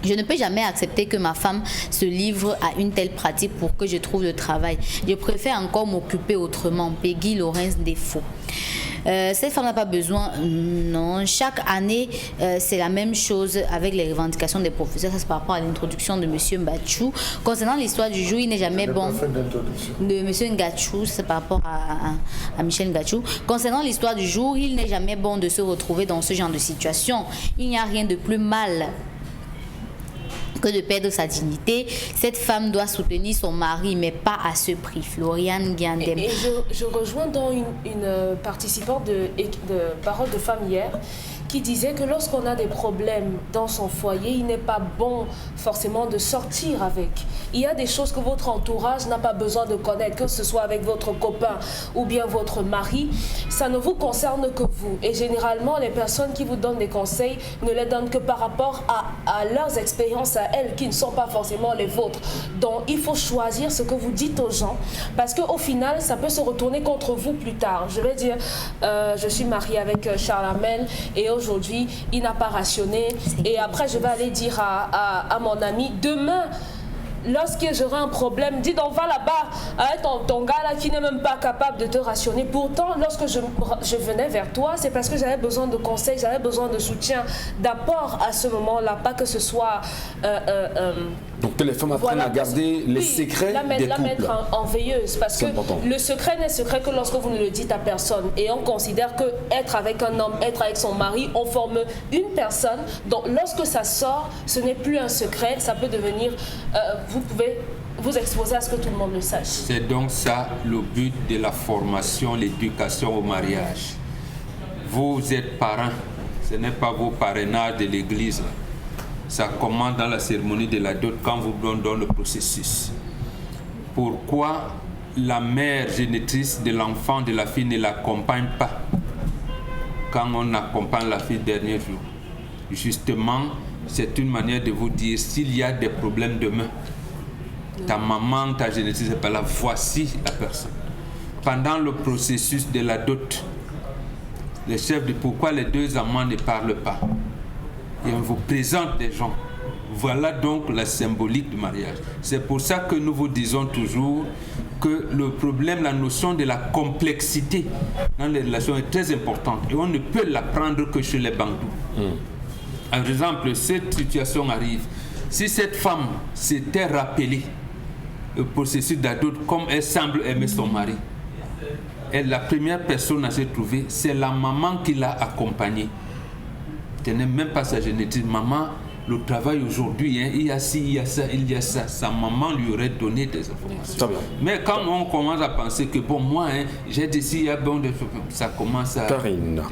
Je ne peux jamais accepter que ma femme se livre à une telle pratique pour que je trouve le travail. Je préfère encore m'occuper autrement. Peggy Laurence Défaut. Cette femme n'a pas besoin, non. Chaque année, c'est la même chose avec les revendications des professeurs. Ça, c'est par rapport à l'introduction de M. Bachou. Concernant l'histoire du jour, il n'est jamais bon. De M. Ngachou, c'est par rapport à Michel Ngachou. Concernant l'histoire du jour, il n'est jamais bon de se retrouver dans ce genre de situation. Il n'y a rien de plus mal que de perdre sa dignité. Cette femme doit soutenir son mari, mais pas à ce prix. Floriane Guiandem. Et je rejoins dans une participante de Parole de Femme hier, qui disait que lorsqu'on a des problèmes dans son foyer, il n'est pas bon forcément de sortir avec. Il y a des choses que votre entourage n'a pas besoin de connaître, que ce soit avec votre copain ou bien votre mari. Ça ne vous concerne que vous. Et généralement, les personnes qui vous donnent des conseils ne les donnent que par rapport à leurs expériences à elles, qui ne sont pas forcément les vôtres. Donc, il faut choisir ce que vous dites aux gens, parce qu'au final, ça peut se retourner contre vous plus tard. Je vais dire, je suis mariée avec Charles Lamel et aujourd'hui, il n'a pas rationné. Et après, je vais aller dire à mon ami, demain, lorsque j'aurai un problème, dis donc, va là-bas, ton gars là qui n'est même pas capable de te rationner. Pourtant, lorsque je venais vers toi, c'est parce que j'avais besoin de conseils, j'avais besoin de soutien, d'apport à ce moment-là, pas que ce soit... Donc que les femmes apprennent à garder les secrets des couples. La mettre en veilleuse, parce que le secret n'est secret que lorsque vous ne le dites à personne. Et on considère que être avec un homme, être avec son mari, on forme une personne. Donc lorsque ça sort, ce n'est plus un secret, ça peut devenir... vous pouvez vous exposer à ce que tout le monde le sache. C'est donc ça le but de la formation, l'éducation au mariage. Vous êtes parents, ce n'est pas vos parrainages de l'église. Ça commence dans la cérémonie de la dot quand vous donnez le processus. Pourquoi la mère génitrice de l'enfant, de la fille, ne l'accompagne pas quand on accompagne la fille le dernier jour? Justement, c'est une manière de vous dire, s'il y a des problèmes demain, ta maman, ta génitrice n'est pas là, voici la personne. Pendant le processus de la dot, le chef dit pourquoi les deux amants ne parlent pas. Et on vous présente des gens. Voilà donc la symbolique du mariage. C'est pour ça que nous vous disons toujours que le problème, la notion de la complexité dans les relations est très importante. Et on ne peut l'apprendre que chez les bandous. Par exemple, cette situation arrive. Si cette femme s'était rappelée le processus d'adot comme elle semble aimer son mari, et la première personne à se trouver, c'est la maman qui l'a accompagnée. Ce n'est même pas sa génétique. Maman, le travail aujourd'hui, hein, il y a ci, il y a ça, il y a ça. Sa maman lui aurait donné des informations. Mais quand on commence à penser que, bon, moi, hein, j'ai dit s'il y a bon, ça commence à... Karine.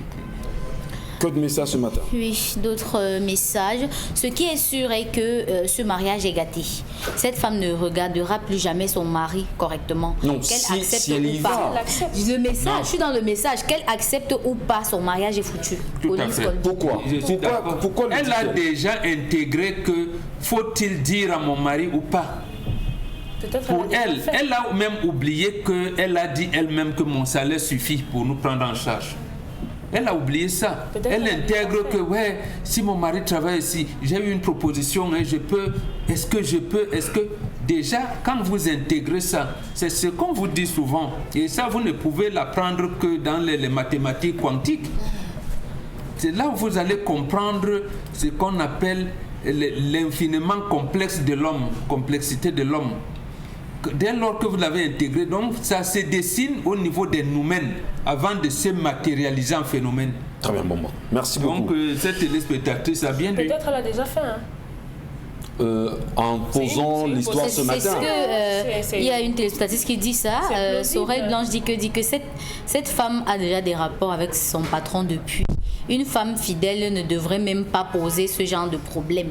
Que de messages ce matin? Oui, d'autres messages. Ce qui est sûr est que ce mariage est gâté. Cette femme ne regardera plus jamais son mari correctement. Non, qu'elle si accepte elle y ou pas. va. Le message, je suis dans le message. Qu'elle accepte ou pas, son mariage est foutu. Tout à fait. Pourquoi? Je suis d'accord. Pourquoi le Elle a dit-on? déjà intégré que faut-il dire à mon mari ou pas. Peut-être Pour elle a même oublié qu'elle a dit elle-même que mon salaire suffit pour nous prendre en charge. Elle a oublié ça. Elle intègre que ouais, si mon mari travaille ici, j'ai eu une proposition, hein, est-ce que déjà quand vous intégrez ça, c'est ce qu'on vous dit souvent, et ça vous ne pouvez l'apprendre que dans les mathématiques quantiques. C'est là où vous allez comprendre ce qu'on appelle l'infiniment complexe de l'homme, complexité de l'homme. Dès lors que vous l'avez intégré, donc ça se dessine au niveau des noumènes avant de se matérialiser en phénomène. Très bien, bon. Merci beaucoup. Donc cette téléspectatrice a bien dit. Peut-être elle a déjà fait. En posant l'histoire ce matin. Il y a une téléspectatrice qui dit ça. Sorel Blanche dit que cette femme a déjà des rapports avec son patron depuis. Une femme fidèle ne devrait même pas poser ce genre de problème.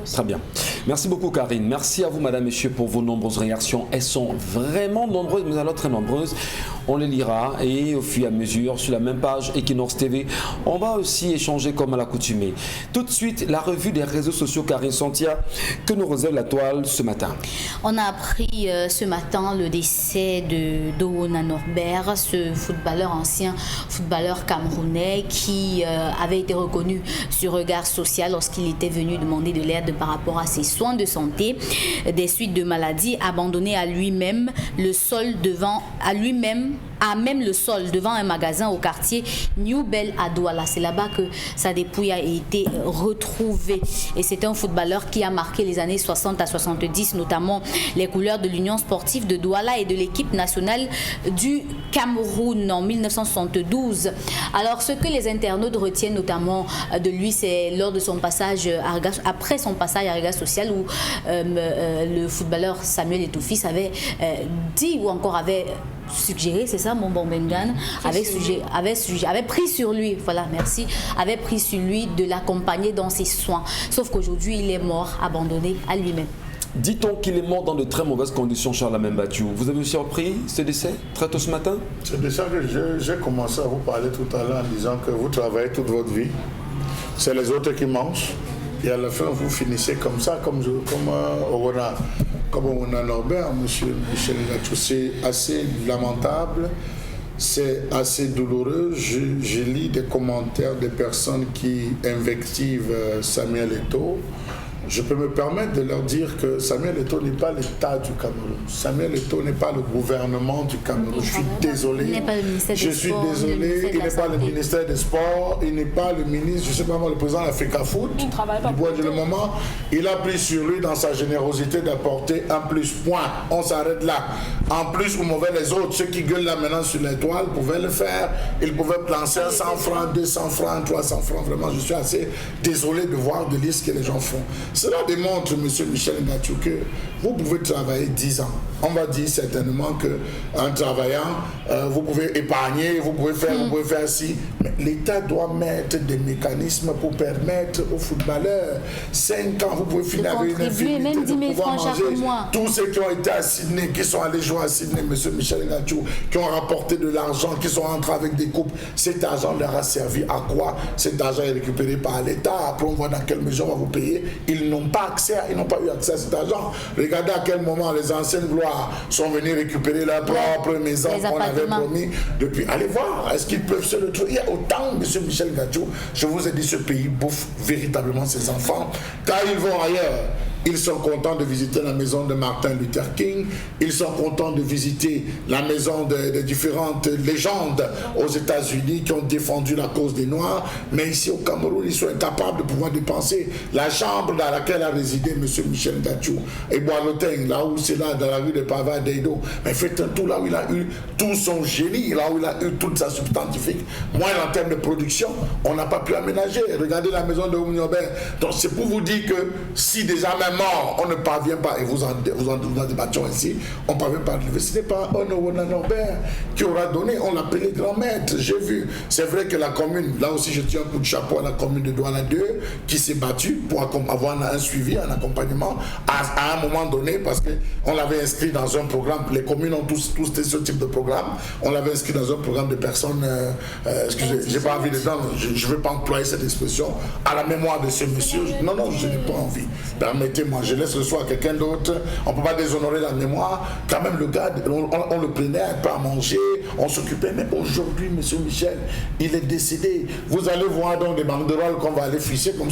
Très bien. Merci beaucoup Karine. Merci à vous madame, messieurs pour vos nombreuses réactions. Elles sont vraiment nombreuses, mais alors très nombreuses. On les lira et au fur et à mesure sur la même page Equinox TV, on va aussi échanger comme à l'accoutumée. Tout de suite, la revue des réseaux sociaux Karine Santia que nous réserve la toile ce matin. On a appris ce matin le décès de Dona Norbert, ce footballeur, ancien footballeur camerounais qui avait été reconnu sur Regard Social lorsqu'il était venu demander de l'aide par rapport à ses soins de santé, des suites de maladies, abandonné à lui-même le sol devant le sol devant un magasin au quartier New Bell à Douala. C'est là-bas que sa dépouille a été retrouvée. Et c'est un footballeur qui a marqué les années 60 à 70, notamment les couleurs de l'Union sportive de Douala et de l'équipe nationale du Cameroun en 1972. Alors, ce que les internautes retiennent notamment de lui, c'est lors de son passage après son passage à Regard Social où le footballeur Samuel Eto'o-Fils avait dit ou encore avait suggéré, c'est ça mon bon Bengan, avait pris sur lui, voilà, merci, avait pris sur lui de l'accompagner dans ses soins. Sauf qu'aujourd'hui, il est mort, abandonné à lui-même. Dit-on qu'il est mort dans de très mauvaises conditions, Charles Amembatou. Vous avez surpris ce décès très tôt ce matin? C'est de ça que j'ai commencé à vous parler tout à l'heure en disant que vous travaillez toute votre vie. C'est les autres qui mangent. Et à la fin, vous finissez comme ça, comme on a Norbert, M. Michel Ngatou. C'est assez lamentable, c'est assez douloureux. Je lis des commentaires des personnes qui invectivent Samuel Eto'o. Je peux me permettre de leur dire que Samuel Eto'o n'est pas l'État du Cameroun. Samuel Eto'o n'est pas le gouvernement du Cameroun. Je suis désolé. Il n'est pas le ministère des Sports. Je suis désolé. Il n'est pas le ministère des Sports. Il n'est pas le ministre, je ne sais pas moi, le président de l'Africa Foot. Il ne travaille pas. Du bois du moment. Il a pris sur lui dans sa générosité d'apporter un plus. Point. On s'arrête là. En plus, vous mauvais les autres. Ceux qui gueulent là maintenant sur l'étoile pouvaient le faire. Ils pouvaient lancer 100 francs, 200 francs, 300 francs. Vraiment, je suis assez désolé de voir de lire ce que les gens font. Cela démontre, M. Michel Ngatou, que vous pouvez travailler 10 ans. On va dire certainement qu'en travaillant, vous pouvez épargner, vous pouvez faire ci. Mais l'État doit mettre des mécanismes pour permettre aux footballeurs, 5 ans, vous pouvez finir avec une infinité même 10 000 de pouvoir francs manger. chaque mois. Tous ceux qui ont été à Sydney, qui sont allés jouer à Sydney, M. Michel Ngatou, qui ont rapporté de l'argent, qui sont rentrés avec des coupes, cet argent leur a servi à quoi? Cet argent est récupéré par l'État. Après, on voit dans quelle mesure on va vous payer. Ils n'ont pas eu accès à cet argent. Regardez à quel moment les anciennes gloires sont venus récupérer leur propre maison qu'on avait promis depuis. Allez voir, est-ce qu'ils peuvent se le trouver? Il y a autant, M. Michel Ngatou, je vous ai dit, ce pays bouffe véritablement ses enfants. Quand ils vont ailleurs, ils sont contents de visiter la maison de Martin Luther King. Ils sont contents de visiter la maison de différentes légendes aux États-Unis qui ont défendu la cause des Noirs. Mais ici au Cameroun, ils sont incapables de pouvoir dépenser la chambre dans laquelle a résidé M. Michel Ngatou et Boislotin, là où c'est là, dans la rue de Pava d'Eido. Mais faites un tour là où il a eu tout son génie, là où il a eu toute sa substantifique. Moi, en termes de production, on n'a pas pu aménager. Regardez la maison de Oumniobert. Donc c'est pour vous dire que si déjà même vraiment, on ne parvient pas, et vous en débattions ici, on ne parvient pas à lever. Ce n'est pas Onowona Norbert qui aura donné, on l'appelait grand maître, j'ai vu. C'est vrai que la commune, là aussi je tiens un coup de chapeau à la commune de Douala 2 qui s'est battue pour avoir un suivi, un accompagnement à un moment donné, parce qu'on l'avait inscrit dans un programme, les communes ont tous ce type de programme, on l'avait inscrit dans un programme de personnes, excusez, j'ai pas envie de dire, je ne veux pas employer cette expression, à la mémoire de ce monsieur. Non, je n'ai pas envie. Permettez-moi, je laisse le soin à quelqu'un d'autre. On ne peut pas déshonorer la mémoire. Quand même, le gars, on le prenait un peu à manger, on s'occupait. Mais aujourd'hui, monsieur Michel, il est décédé. Vous allez voir dans des banderoles qu'on va aller ficher comme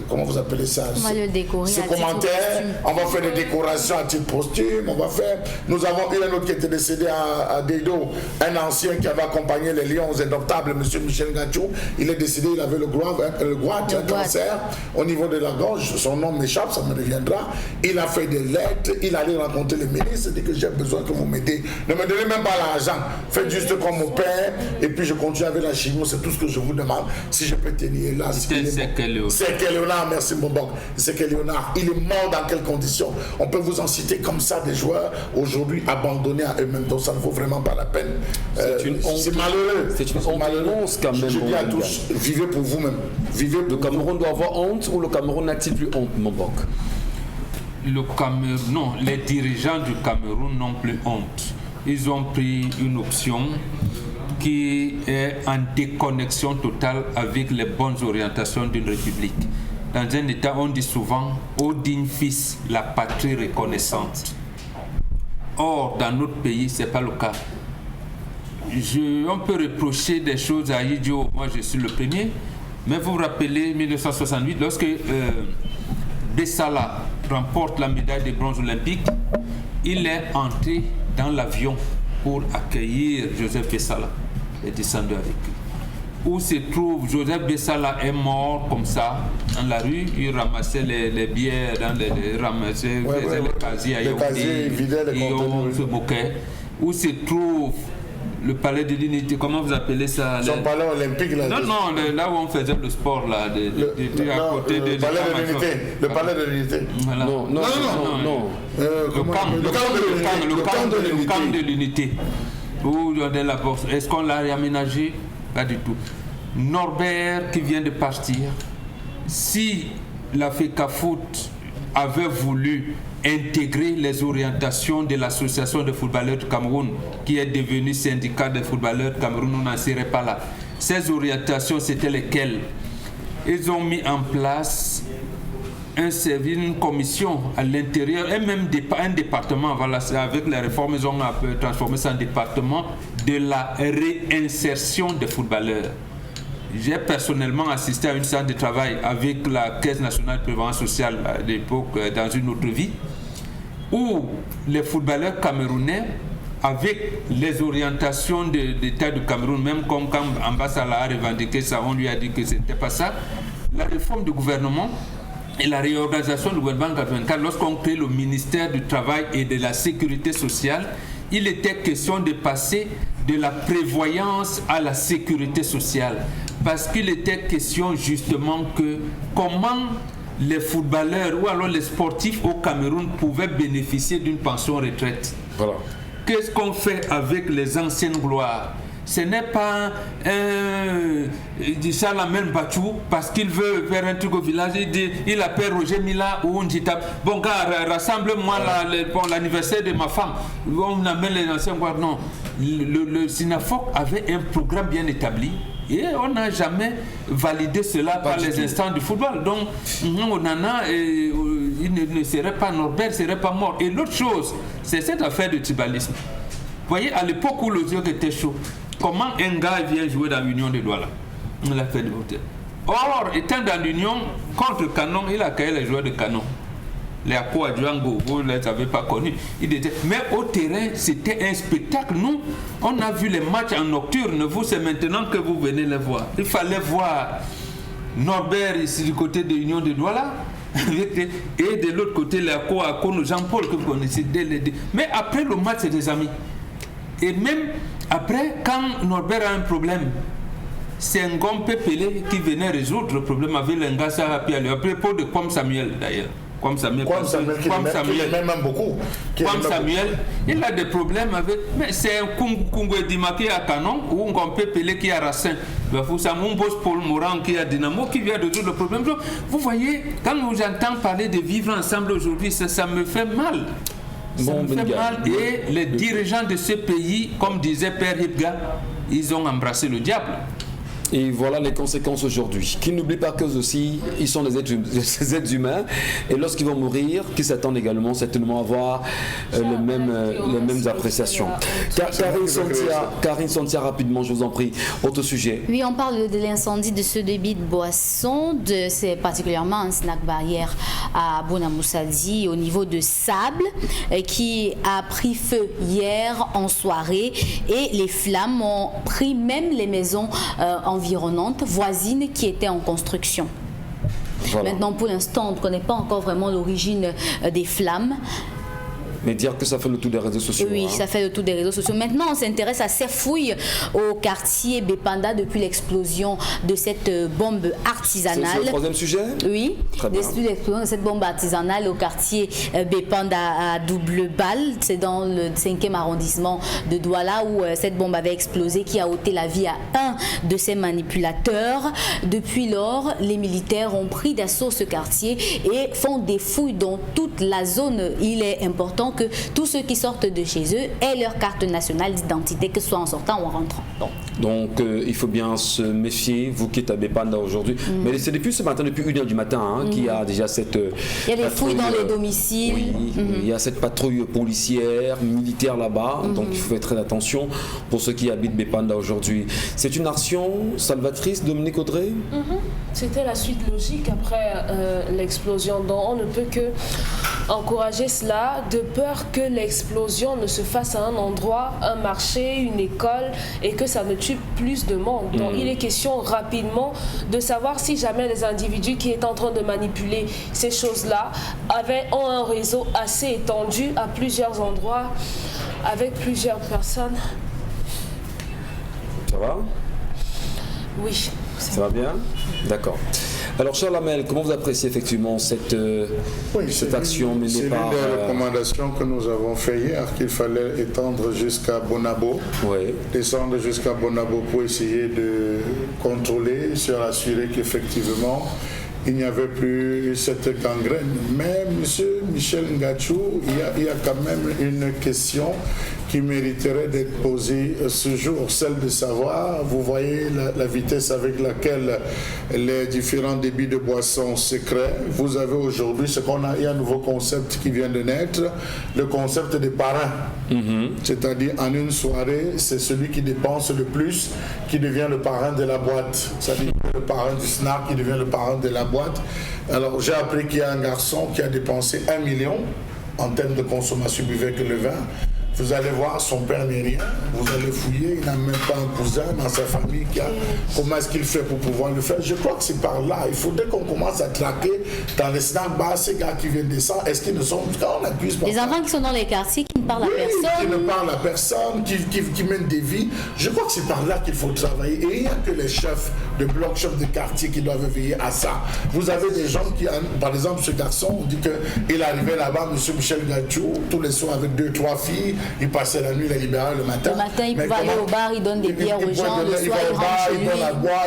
comment vous appelez ça? On va le décorer. Ce commentaire, on va faire des décorations à titre posthume, on va faire. Nous avons eu un autre qui était décédé à Dedo, un ancien qui avait accompagné les Lions indoptables, monsieur Michel Gachou. Il est décédé, il avait le goitre, un cancer au niveau de la gorge. Son nom m'échappe, ça me reviendra. Il a fait des lettres, il allait rencontrer les ministres, il dit que j'ai besoin que vous m'aidez. Ne me donnez même pas l'argent, faites juste comme mon père, et puis je continue avec la chimie, c'est tout ce que je vous demande. Si je peux tenir là. C'est que Léonard, merci Mbonbok. C'est que Léonard, il est mort dans quelles conditions? On peut vous en citer comme ça des joueurs aujourd'hui abandonnés à eux-mêmes, donc ça ne vaut vraiment pas la peine. C'est malheureux. C'est une honte quand même. Je dis à tous, vivez pour vous-même. Le Cameroun doit avoir honte ou le Cameroun n'a-t-il plus honte, Mbonbok? Le Cameroun, non, les dirigeants du Cameroun n'ont plus honte. Ils ont pris une option qui est en déconnexion totale avec les bonnes orientations d'une république. Dans un État, on dit souvent « Ô digne fils, la patrie reconnaissante ». Or, dans notre pays, ce n'est pas le cas. On peut reprocher des choses à Idio, moi je suis le premier, mais vous vous rappelez 1968, lorsque Bessala remporte la médaille de bronze olympique, il est entré dans l'avion pour accueillir Joseph Bessala et descendu avec lui. Où se trouve Joseph Bessala est mort comme ça dans la rue, il ramassait les bières dans les casiers à Yaoundé, on se moquait. Où se trouve le palais de l'unité, comment vous appelez ça? Son palais olympique là. Non, là où on faisait le sport là, à côté de palais de l'unité. Le palais de l'unité. Voilà. Non. Le camp de l'unité. Où il y a la bourse. Est-ce qu'on l'a réaménagé? Pas du tout. Norbert qui vient de partir, si la FECAFOOT avait voulu intégrer les orientations de l'association des footballeurs du Cameroun, qui est devenue syndicat des footballeurs du Cameroun, on n'en serait pas là. Ces orientations, c'était lesquelles? Ils ont mis en place une commission à l'intérieur, et même un département, voilà, avec les réformes, ils ont transformé ça en département de la réinsertion des footballeurs. J'ai personnellement assisté à une séance de travail avec la Caisse nationale de prévoyance sociale à l'époque, dans une autre vie, où les footballeurs camerounais, avec les orientations de l'État du Cameroun, même comme quand Ambassala a revendiqué ça, on lui a dit que ce n'était pas ça, la réforme du gouvernement et la réorganisation du gouvernement en 1984, lorsqu'on crée le ministère du Travail et de la Sécurité sociale, il était question de passer de la prévoyance à la sécurité sociale. Parce qu'il était question justement que comment les footballeurs ou alors les sportifs au Cameroun pouvaient bénéficier d'une pension retraite. Voilà. Qu'est-ce qu'on fait avec les anciennes gloires? Ce n'est pas Salamène Bachou parce qu'il veut faire un truc au village. Il appelle Roger Mila ou Ndjita. Bon gars, rassemble-moi l'anniversaire de ma femme. On amène les anciens gloires. Non. Le SINAFOC avait un programme bien établi. Et on n'a jamais validé cela par les instances du football. Donc, on en a, il ne serait pas Norbert, il ne serait pas mort. Et l'autre chose, c'est cette affaire de tribalisme. Vous voyez, à l'époque où le jeu était chaud, comment un gars vient jouer dans l'Union de Douala? On l'a fait de voter. Or, étant dans l'Union, contre Canon, il a accueilli les joueurs de Canon. Les Akwa Django, vous ne les avez pas connus. Mais au terrain, c'était un spectacle. Nous, on a vu les matchs en nocturne. Vous, c'est maintenant que vous venez les voir. Il fallait voir Norbert ici du côté de l'Union de Douala. Et de l'autre côté, les Akwa Jean-Paul que vous connaissez. Mais après le match, c'est des amis. Et même après, quand Norbert a un problème, c'est un Ngom Pépélé qui venait résoudre le problème avec l'Engassa Happy à propos de Kwame Samuel d'ailleurs. Kwame Samuel, beaucoup. Kwame Samuel, il a des problèmes avec. Mais c'est un Kungu Edima qui est à Canon ou un Ngom Pépélé qui est à Racine. Mumbos Paul Moran qui est à Dynamo qui vient de résoudre le problème. Donc, vous voyez, quand j'entends parler de vivre ensemble aujourd'hui, ça me fait mal. Ça me fait mal. Et les dirigeants de ce pays, comme disait Père Hibga, ils ont embrassé le diable. Et voilà les conséquences aujourd'hui. Qu'ils n'oublient pas qu'eux aussi, ils sont des êtres humains. Et lorsqu'ils vont mourir, qu'ils s'attendent également certainement à avoir les mêmes appréciations. Karine Santia, rapidement, je vous en prie. Autre sujet. Oui, on parle de l'incendie de ce débit de boisson. C'est particulièrement un snack barrière à Bonamoussadi au niveau de Sable qui a pris feu hier en soirée. Et les flammes ont pris même les maisons environnantes, voisines qui étaient en construction. Voilà. Maintenant, pour l'instant, on ne connaît pas encore vraiment l'origine des flammes. Mais dire que ça fait le tour des réseaux sociaux. Oui, ça fait le tour des réseaux sociaux. Maintenant, on s'intéresse à ces fouilles au quartier Bepanda depuis l'explosion de cette bombe artisanale. C'est le troisième sujet? Oui, depuis l'explosion de cette bombe artisanale au quartier Bepanda à double balle. C'est dans le 5e arrondissement de Douala où cette bombe avait explosé, qui a ôté la vie à un de ses manipulateurs. Depuis lors, les militaires ont pris d'assaut ce quartier et font des fouilles dans toute la zone. Il est important que tous ceux qui sortent de chez eux aient leur carte nationale d'identité, que ce soit en sortant ou en rentrant. Donc il faut bien se méfier, vous qui êtes à Bepanda aujourd'hui. Mais c'est depuis ce matin, depuis 1h du matin, qu'il y a déjà cette il y a des fouilles dans les domiciles. Oui, il y a cette patrouille policière, militaire là-bas. Donc il faut faire très attention pour ceux qui habitent Bepanda aujourd'hui. C'est une action salvatrice, Dominique Audrey? C'était la suite logique après l'explosion. Donc on ne peut que encourager cela, de peur que l'explosion ne se fasse à un endroit, un marché, une école, et que ça ne tue plus de monde. Donc il est question rapidement de savoir si jamais les individus qui sont en train de manipuler ces choses-là ont un réseau assez étendu à plusieurs endroits, avec plusieurs personnes. Ça va? Oui. Ça va bien? D'accord. Alors, Charles Hamel, comment vous appréciez effectivement cette action menée par... C'est une des recommandations que nous avons fait hier, qu'il fallait étendre jusqu'à Bonabo, descendre jusqu'à Bonabo pour essayer de contrôler, se rassurer qu'effectivement, il n'y avait plus cette gangrène. Mais M. Michel Ngachou, il y a quand même une question qui mériterait d'être posée ce jour, celle de savoir, vous voyez la vitesse avec laquelle les différents débits de boissons se créent. Vous avez aujourd'hui il y a un nouveau concept qui vient de naître, le concept des parrains. C'est-à-dire en une soirée, c'est celui qui dépense le plus qui devient le parrain de la boîte. C'est-à-dire le parrain du snack qui devient le parrain de la boîte. Alors j'ai appris qu'il y a un garçon qui a dépensé 1 million en termes de consommation, buvait que le vin. Vous allez voir, son père n'est rien. Vous allez fouiller, il n'a même pas un cousin dans sa famille. Comment est-ce qu'il fait pour pouvoir le faire? Je crois que c'est par là. Il faudrait qu'on commence à traquer dans les snack bars ces gars qui viennent descendre. Est-ce qu'ils ne sont pas? On accuse pas. Les enfants qui sont dans les quartiers, qui ne parlent à personne. Qui ne parlent à personne, qui mènent des vies. Je crois que c'est par là qu'il faut travailler. Et il n'y a que les chefs de bloc, chefs de quartier qui doivent veiller à ça. Vous avez des gens qui, par exemple, ce garçon, on dit qu'il arrivait là-bas, M. Michel Ngachou, tous les soirs avec 2-3 filles. Il passait la nuit, il est libéral le matin. Le matin, il pouvait aller au bar, il donne des bières aux gens. Le soir, il rentre chez lui.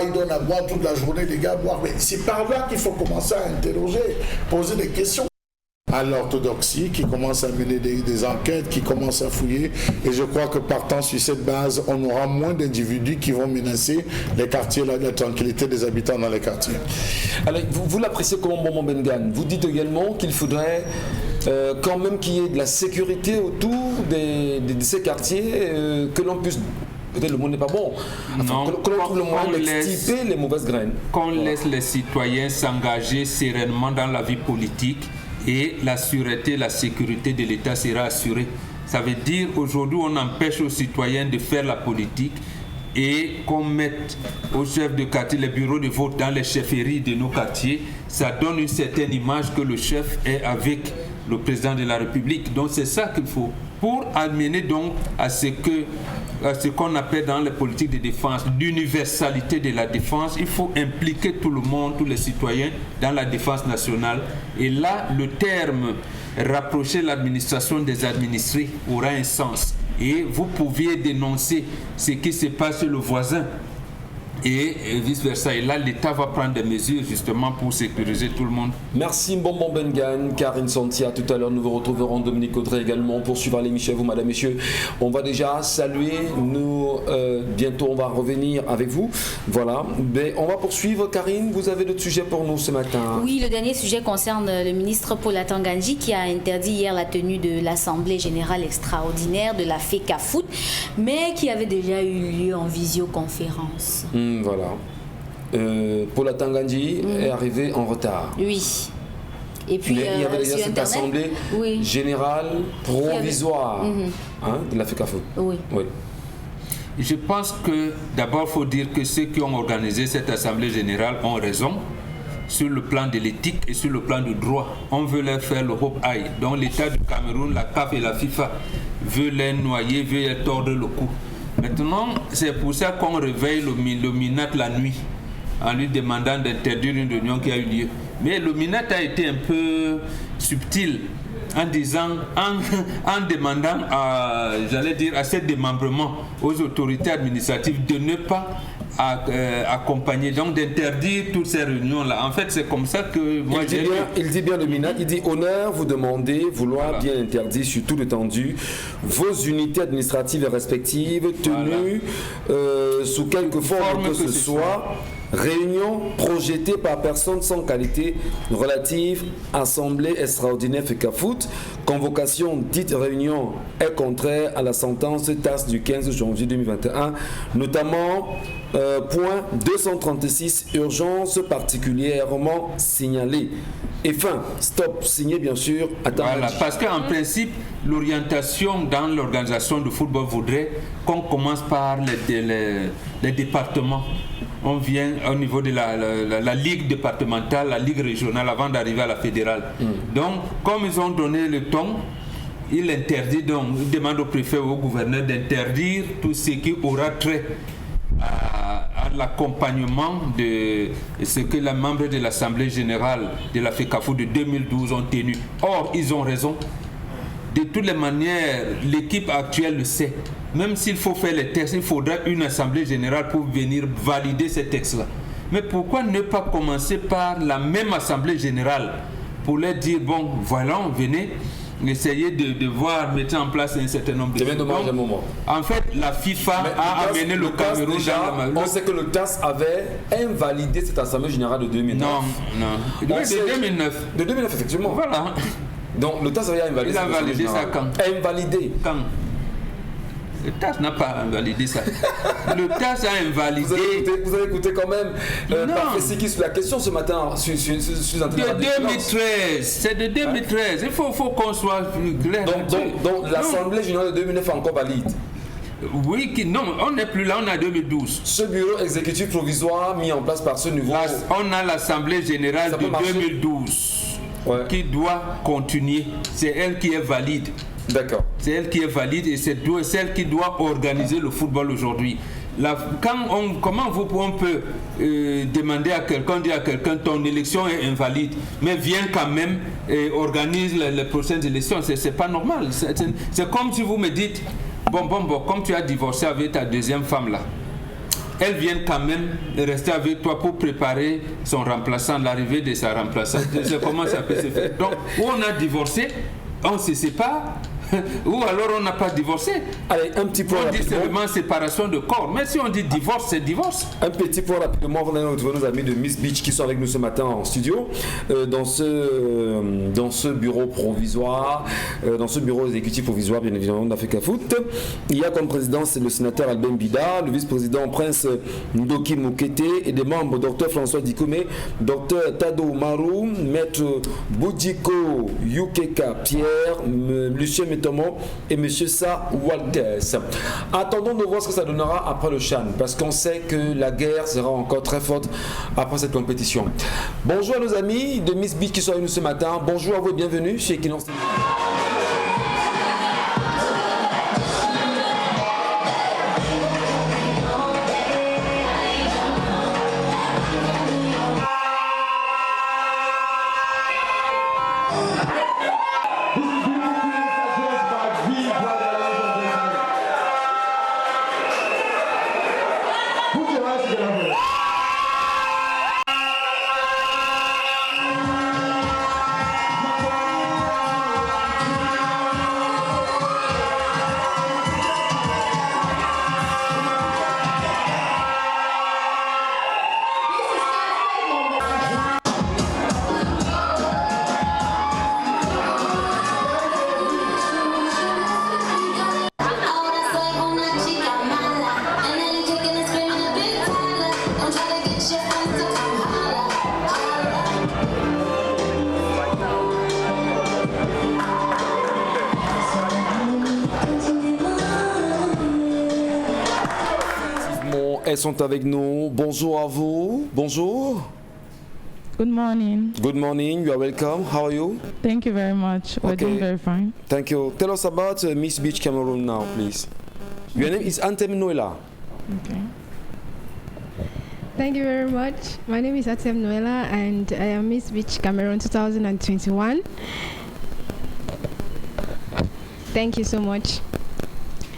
Il donne à boire toute la journée, les gars boivent. Mais c'est par là qu'il faut commencer à interroger, poser des questions à l'orthodoxie, qui commence à mener des enquêtes, qui commence à fouiller. Et je crois que partant sur cette base, on aura moins d'individus qui vont menacer les quartiers, la tranquillité des habitants dans les quartiers. Alors, vous l'appréciez comment, Bombon Bengan? Vous dites également qu'il faudrait quand même qu'il y ait de la sécurité autour de ces quartiers, que l'on puisse... Peut-être le mot n'est pas bon. Enfin, que l'on trouve le moyen d'extirper les mauvaises graines. Qu'on laisse les citoyens s'engager sereinement dans la vie politique et la sûreté, la sécurité de l'État sera assurée. Ça veut dire aujourd'hui on empêche aux citoyens de faire la politique et qu'on mette aux chefs de quartier les bureaux de vote dans les chefferies de nos quartiers. Ça donne une certaine image que le chef est avec le président de la République. Donc c'est ça qu'il faut pour amener donc à ce qu'on appelle dans les politiques de défense l'universalité de la défense. Il faut impliquer tout le monde, tous les citoyens dans la défense nationale. Et là, le terme rapprocher l'administration des administrés aura un sens. Et vous pouviez dénoncer ce qui se passe chez le voisin et vice-versa. Et là, l'État va prendre des mesures justement pour sécuriser tout le monde. Merci Mbombo Mbengan, Karine Santia. Tout à l'heure, nous vous retrouverons Dominique Audrey également pour suivre l'émission. Vous, madame, messieurs, on va déjà saluer. Nous, bientôt, on va revenir avec vous. Voilà. Mais on va poursuivre. Karine, vous avez d'autres sujets pour nous ce matin? Oui, le dernier sujet concerne le ministre Paul Atangandji qui a interdit hier la tenue de l'Assemblée générale extraordinaire de la FECAFOOT, mais qui avait déjà eu lieu en visioconférence. Voilà. Paul Atangandji est arrivé en retard. Oui. Et puis, mais il y avait déjà cette assemblée générale provisoire de la FECAFOOT. Oui. Je pense que d'abord, il faut dire que ceux qui ont organisé cette assemblée générale ont raison sur le plan de l'éthique et sur le plan du droit. On veut leur faire le Hope Eye. Donc l'État du Cameroun, la CAF et la FIFA veulent les noyer, veulent les tordre le cou. Maintenant, c'est pour ça qu'on réveille le MINAT la nuit en lui demandant d'interdire une réunion qui a eu lieu. Mais le MINAT a été un peu subtil en disant, en demandant à ces démembrements aux autorités administratives de ne pas accompagner, donc d'interdire toutes ces réunions-là. En fait, c'est comme ça que moi il dit bien le MINAT, il dit honneur, vous demandez, vouloir bien interdire sur tout l'étendue vos unités administratives respectives tenues sous quelque forme que ce soit. Réunion projetée par personne sans qualité relative, assemblée extraordinaire FECAFOOT. Convocation dite réunion est contraire à la sentence TAS du 15 janvier 2021, notamment point 236, urgence particulièrement signalée. Et fin, stop, signé bien sûr. Voilà, parce qu'en principe, l'orientation dans l'organisation du football voudrait qu'on commence par les départements. On vient au niveau de la ligue départementale, la ligue régionale, avant d'arriver à la fédérale. Donc, comme ils ont donné le ton, il demande au préfet ou au gouverneur d'interdire tout ce qui aura trait à l'accompagnement de ce que les membres de l'Assemblée générale de la FECAFOOT de 2012 ont tenu. Or, ils ont raison. De toutes les manières, l'équipe actuelle le sait. Même s'il faut faire les textes, il faudra une assemblée générale pour venir valider ces textes-là. Mais pourquoi ne pas commencer par la même assemblée générale pour leur dire, bon, voilà, venez, essayez de voir, mettre en place un certain nombre de choses. En fait, la FIFA a amené le Cameroun dans on sait que le TAS avait invalidé cette assemblée générale de 2009. Non. De 2009. De 2009, effectivement. Voilà. Donc le TAS avait invalidé. Il a validé ça quand? Invalidé. Quand? Le TAS n'a pas invalidé ça. Le TAS a invalidé. Vous avez écouté quand même Parfait sur la question ce matin sur de 2013. C'est de 2013. Il faut qu'on soit clair. Donc l'Assemblée générale de 2009 est encore valide. Oui, non, on n'est plus là, on est en 2012. Ce bureau exécutif provisoire mis en place par ce nouveau... On a l'Assemblée générale de 2012 qui doit continuer. C'est elle qui est valide. D'accord. C'est elle qui est valide et c'est celle qui doit organiser le football aujourd'hui. Comment on peut demander à quelqu'un, dire à quelqu'un ton élection est invalide, mais viens quand même et organise les prochaines élections. C'est pas normal. C'est comme si vous me dites, bon, comme tu as divorcé avec ta deuxième femme là, elle vient quand même rester avec toi pour préparer son remplaçant, l'arrivée de sa remplaçante. C'est comment ça peut se faire. Donc, où on a divorcé, on se sépare. Ou alors on n'a pas divorcé. Allez, un petit point. On dit seulement séparation de corps. Mais si on dit divorce, c'est divorce. Un petit point rapidement. On va retrouver nos amis de Miss Beach qui sont avec nous ce matin en studio. Dans ce bureau provisoire, dans ce bureau exécutif provisoire, bien évidemment, de la FECAFOOT, il y a comme président, c'est le sénateur Albin Bida, le vice-président Prince Ndoki Mokete et des membres Dr François Dikome, Dr Tado Marou, Maître Boudjiko Yukeka Pierre, Lucien Tomo et M. Sa Walters. Attendons de voir ce que ça donnera après le CHAN, parce qu'on sait que la guerre sera encore très forte après cette compétition. Bonjour à nos amis de Miss Beach qui sont avec nous ce matin. Bonjour à vous et bienvenue chez Equinox. elles sont avec nous. Bonjour à vous. Bonjour. Good morning. Good morning. You are welcome. How are you? Thank you very much. We're doing very fine. Thank you. Tell us about Miss Beach Cameroon now, please. Your name is Antem Noela. Okay. Thank you very much. My name is Atem Noela and I am Miss Beach Cameroon 2021. Thank you so much.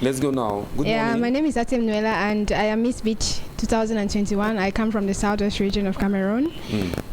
Let's go now. Good morning. My name is Atem Noela and I am Miss Beach 2021. I come from the southwest region of Cameroon.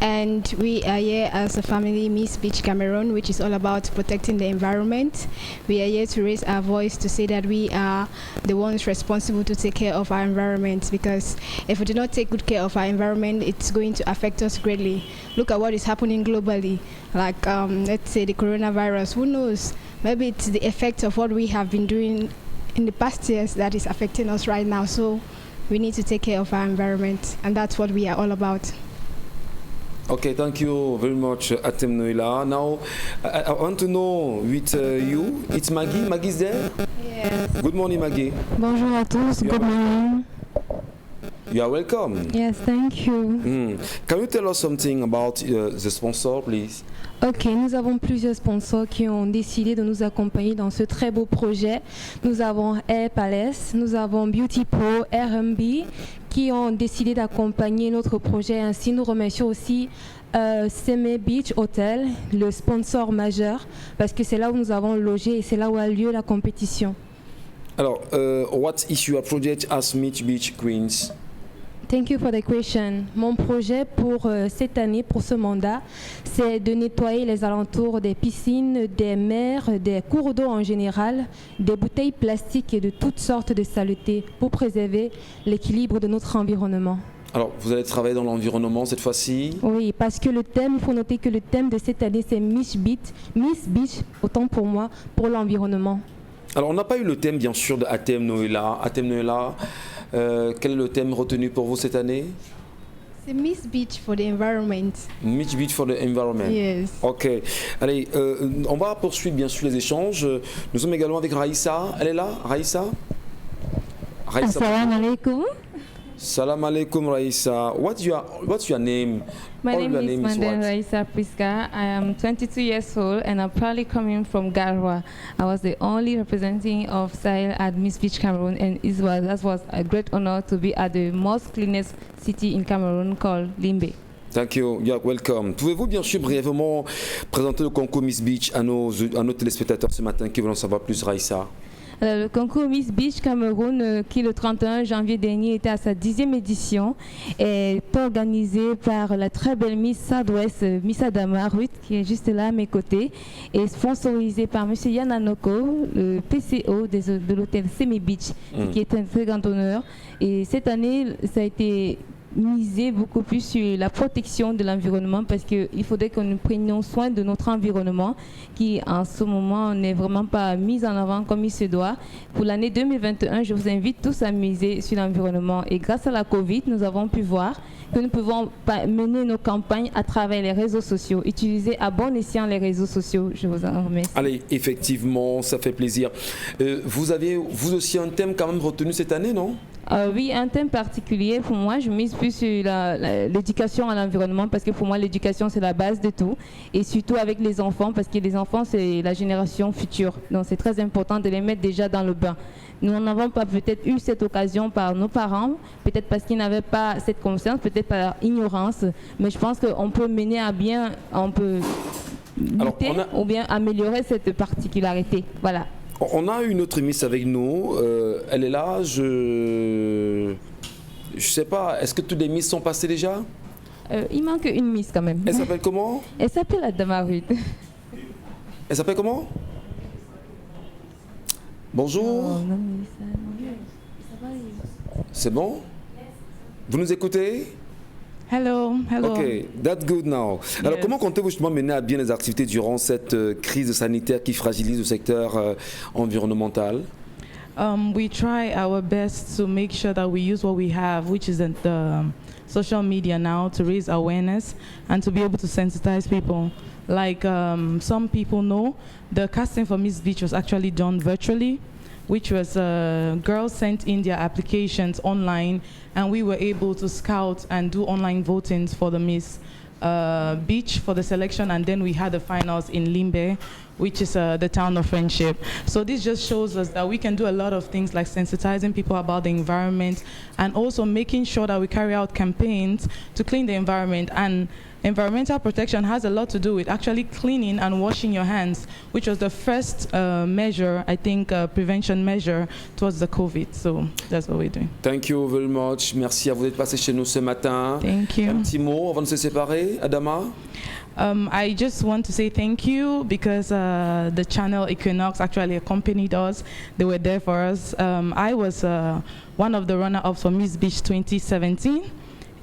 And we are here as a family, Miss Beach Cameroon, which is all about protecting the environment. We are here to raise our voice to say that we are the ones responsible to take care of our environment, because if we do not take good care of our environment, it's going to affect us greatly. Look at what is happening globally, like let's say the coronavirus. Who knows? Maybe it's the effect of what we have been doing in the past years that is affecting us right now. So we need to take care of our environment, and that's what we are all about. Okay, thank you very much, Atem Noela. Now, I want to know with you, it's Maggie. Maggie's there? Yes. Good morning, Maggie. Bonjour à tous. Good morning. You are welcome. Yes, thank you. Can you tell us something about the sponsor, please? Ok, nous avons plusieurs sponsors qui ont décidé de nous accompagner dans ce très beau projet. Nous avons Air Palace, nous avons Beauty Pro, R&B qui ont décidé d'accompagner notre projet. Ainsi, nous remercions aussi Seme Beach Hotel, le sponsor majeur, parce que c'est là où nous avons logé et c'est là où a lieu la compétition. Alors, what is your project as Miss Beach Queens? Thank you for the question. Mon projet pour cette année, pour ce mandat, c'est de nettoyer les alentours des piscines, des mers, des cours d'eau en général, des bouteilles plastiques et de toutes sortes de saletés pour préserver l'équilibre de notre environnement. Alors, vous allez travailler dans l'environnement cette fois-ci? Oui, parce que le thème, il faut noter que le thème de cette année, c'est Miss Beach, autant pour moi, pour l'environnement. Alors, on n'a pas eu le thème, bien sûr, de Atem Noela. Atem Noela, quel est le thème retenu pour vous cette année? C'est Miss Beach for the Environment. Miss Beach for the Environment. Yes. Ok. Allez, on va poursuivre bien sûr les échanges. Nous sommes également avec Raïssa. Elle est là, Raïssa? Assalamu alaikum. Salam alaikum, Raïssa. What's your name? My All name your is name is Manden what? Raisa Priska. I am 22 years old and I'm proudly coming from Garwa. I was the only representing of Sahel at Miss Beach Cameroon, and that was a great honor to be at the most cleanest city in Cameroon called Limbe. Thank you. You're welcome. Pouvez-vous bien sûr brièvement présenter le concours Miss Beach à nos téléspectateurs ce matin qui veulent en savoir plus, Raïssa? Le concours Miss Beach Cameroun, qui le 31 janvier dernier était à sa 10e édition, est organisé par la très belle Miss Southwest, Miss Adama Ruth, qui est juste là à mes côtés, et sponsorisé par M. Yananoko, le PCO de l'hôtel Seme Beach, qui est un très grand honneur. Et cette année, ça a été miser beaucoup plus sur la protection de l'environnement, parce qu'il faudrait que nous prenions soin de notre environnement qui en ce moment n'est vraiment pas mis en avant comme il se doit. Pour l'année 2021, je vous invite tous à miser sur l'environnement, et grâce à la Covid, nous avons pu voir que nous pouvons mener nos campagnes à travers les réseaux sociaux. Utiliser à bon escient les réseaux sociaux. Je vous en remercie. Allez, effectivement, ça fait plaisir. Vous avez vous aussi un thème quand même retenu cette année, non? Oui, un thème particulier. Pour moi, je mise plus sur l'éducation à l'environnement, parce que pour moi, l'éducation, c'est la base de tout. Et surtout avec les enfants, parce que les enfants, c'est la génération future. Donc, c'est très important de les mettre déjà dans le bain. Nous n'avons pas peut-être eu cette occasion par nos parents, peut-être parce qu'ils n'avaient pas cette conscience, peut-être par ignorance. Mais je pense qu'on peut mener à bien, on peut lutter ou bien améliorer cette particularité. Voilà. On a une autre Miss avec nous, elle est là, je sais pas, est-ce que toutes les Miss sont passées déjà? Il manque une Miss quand même. Elle s'appelle comment? Elle s'appelle Adama Ruth. Elle s'appelle comment? Bonjour. C'est bon? Vous nous écoutez? Hello. Ok, that's good now. Alors, comment comptez-vous justement mener à bien les activités durant cette crise sanitaire qui fragilise le secteur environnemental? We try our best to make sure that we use what we have, which is the social media now, to raise awareness and to be able to sensitize people. Like some people know, the casting for Miss Beach was actually done virtually. which was girls sent in their applications online, and we were able to scout and do online voting for the Miss Beach for the selection, and then we had the finals in Limbe, which is the town of friendship. So this just shows us that we can do a lot of things like sensitizing people about the environment, and also making sure that we carry out campaigns to clean the environment. And environmental protection has a lot to do with actually cleaning and washing your hands, which was the first measure, I think, prevention measure towards the COVID. So that's what we're doing. Thank you very much. Merci à vous d'être passé chez nous ce matin. Thank you. Un petit mot avant de se séparer, Adama? I just want to say thank you because the channel Equinox actually accompanied us. They were there for us. I was one of the runner-ups for Miss Beach 2017.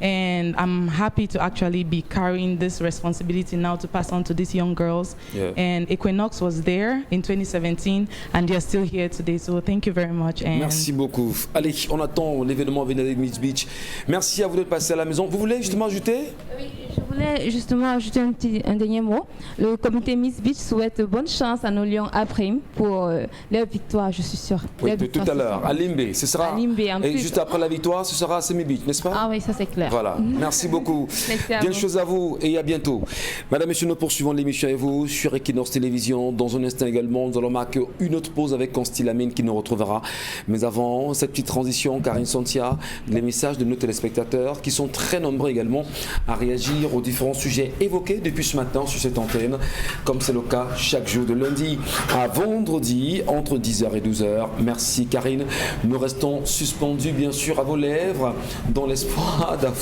And I'm happy to actually be carrying this responsibility now to pass on to these young girls. Yeah. And Equinox was there in 2017, and they're still here today. So thank you very much. And merci beaucoup. Allez, on attend l'événement à venir avec Miss Beach. Merci à vous d'être passé à la maison. Vous voulez justement ajouter? Oui, je voulais justement ajouter un dernier mot. Le comité Miss Beach souhaite bonne chance à nos lions après pour leur victoire, je suis sûre. Oui, de tout à l'heure, à Limbe. Ce sera, à Limbe, et juste après la victoire, ce sera à Semi Beach, n'est-ce pas? Ah oui, ça c'est clair. Voilà, merci beaucoup. Bien chose à vous et à bientôt. Madame, Messieurs, nous poursuivons l'émission avec vous sur Equinox Télévision. Dans un instant également, nous allons marquer une autre pause avec Consti Lamine qui nous retrouvera. Mais avant, cette petite transition, Karine Santia, les messages de nos téléspectateurs qui sont très nombreux également à réagir aux différents sujets évoqués depuis ce matin sur cette antenne, comme c'est le cas chaque jour de lundi à vendredi entre 10h et 12h. Merci Karine. Nous restons suspendus bien sûr à vos lèvres dans l'espoir d'avoir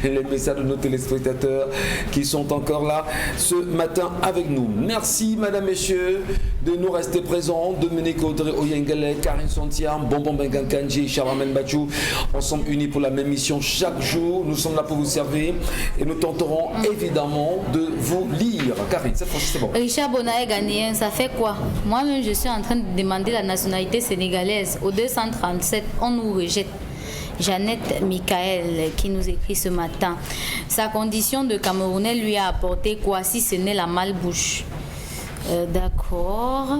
les messages de nos téléspectateurs qui sont encore là ce matin avec nous. Merci Madame, Messieurs de nous rester présents. Dominique Audrey Oyengele, Karine Santia, Bonbon Bengankanji, Charamaine Bachou, ensemble unis pour la même mission chaque jour. Nous sommes là pour vous servir et nous tenterons évidemment de vous lire. Karine, cette fois-ci c'est bon. Richard Bonaye ghanéen, ça fait quoi? Moi-même je suis en train de demander la nationalité sénégalaise. Au 237, on nous rejette. Jeannette Michael qui nous écrit ce matin. Sa condition de Camerounais lui a apporté quoi si ce n'est la malbouche? D'accord.